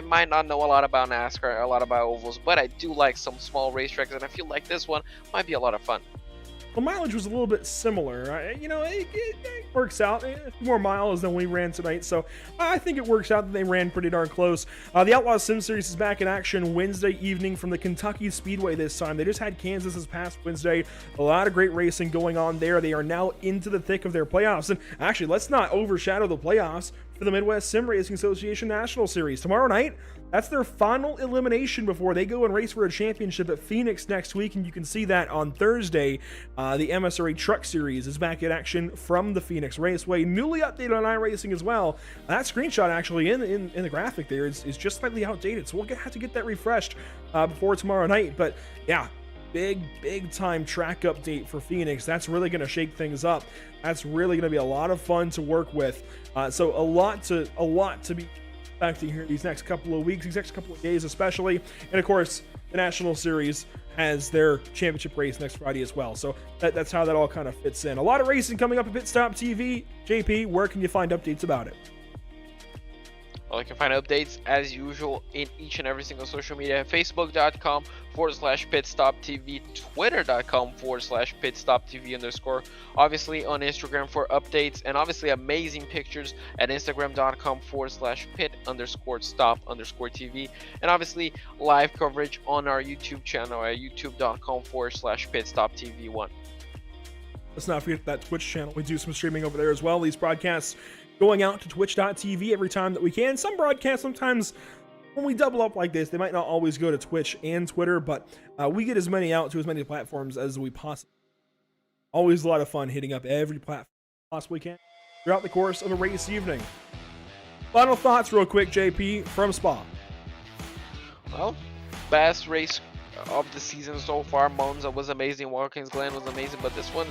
might not know a lot about NASCAR, a lot about ovals, but I do like some small racetracks, and I feel like this one might be a lot of fun. The mileage was a little bit similar. You know, it works out. A few more miles than we ran tonight, so I think it works out that they ran pretty darn close. The Outlaw Sim Series is back in action Wednesday evening from the Kentucky Speedway this time. They just had Kansas this past Wednesday. A lot of great racing going on there. They are now into the thick of their playoffs. And actually, let's not overshadow the playoffs for the Midwest Sim Racing Association National Series. Tomorrow night, that's their final elimination before they go and race for a championship at Phoenix next week, and you can see that on Thursday. The MSRA Truck Series is back in action from the Phoenix Raceway, newly updated on iRacing as well. That screenshot actually in the graphic there is just slightly outdated, so we'll have to get that refreshed before tomorrow night. But yeah, big time track update for Phoenix. That's really going to shake things up. That's really going to be a lot of fun to work with. So a lot to be expecting here these next couple of weeks, these next couple of days especially. And of course, the National Series has their championship race next Friday as well. So that's how that all kind of fits in. A lot of racing coming up at PitStopTV. JP, where can you find updates about it? Well, you can find updates as usual in each and every single social media. Facebook.com/PitStopTV, Twitter.com/PitStopTV_. Obviously on Instagram for updates, and obviously amazing pictures at Instagram.com/Pit_Stop_TV. And obviously live coverage on our YouTube channel at YouTube.com/PitStopTV1. Let's not forget that Twitch channel. We do some streaming over there as well. These broadcasts going out to Twitch.tv every time that we can. Some broadcasts, sometimes when we double up like this, they might not always go to Twitch and Twitter, but we get as many out to as many platforms as we possibly. Always a lot of fun hitting up every platform possibly can throughout the course of a race evening. Final thoughts real quick, JP, from Spa. Well, best race of the season so far. Monza was amazing, Watkins Glen was amazing, but this one,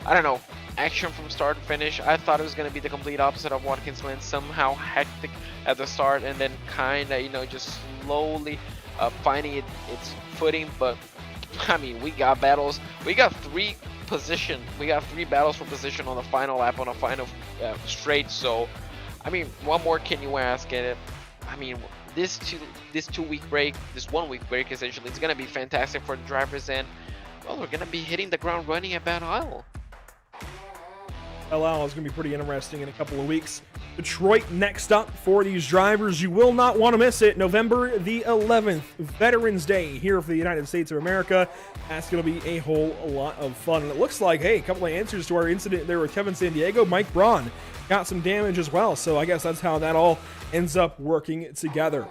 I don't know, action from start to finish. I thought it was going to be the complete opposite of Watkins Glen, somehow hectic at the start and then kind of, just slowly finding its footing. But I mean, we got battles. We got three battles for position on the final lap, on a final straight. So I mean, what more can you ask? I mean, this 1 week break essentially, is going to be fantastic for the drivers, and well, we're going to be hitting the ground running at Battle Isle. Isle is going to be pretty interesting in a couple of weeks. Detroit next up for these drivers. You will not want to miss it. November the 11th, Veterans Day here for the United States of America. That's going to be a whole lot of fun. And it looks like, hey, a couple of answers to our incident there with Kevin Sandiego. Mike Braun got some damage as well. So I guess that's how that all ends up working together.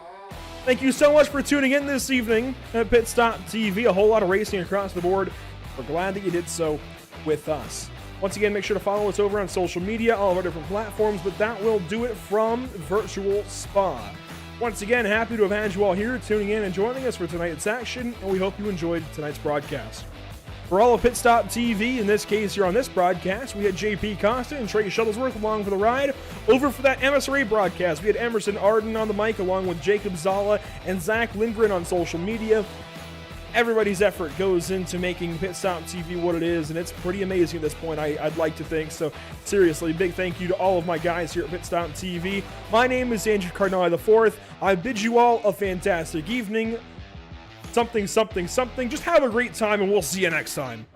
Thank you so much for tuning in this evening at PitStopTV. A whole lot of racing across the board. We're glad that you did so with us. Once again, make sure to follow us over on social media, all of our different platforms, but that will do it from Virtual Spa. Once again, happy to have had you all here tuning in and joining us for tonight's action, and we hope you enjoyed tonight's broadcast. For all of Pit Stop TV, in this case here on this broadcast, we had JP Costa and Trey Shuttlesworth along for the ride. Over for that MSRA broadcast, we had Emerson Arden on the mic along with Jacob Zala and Zach Lindgren on social media. Everybody's effort goes into making Pit Stop TV what it is, and it's pretty amazing at this point, I'd like to think. So seriously, big thank you to all of my guys here at Pit Stop TV. My name is Andrew Cardinale IV. I bid you all a fantastic evening. Something. Just have a great time, and we'll see you next time.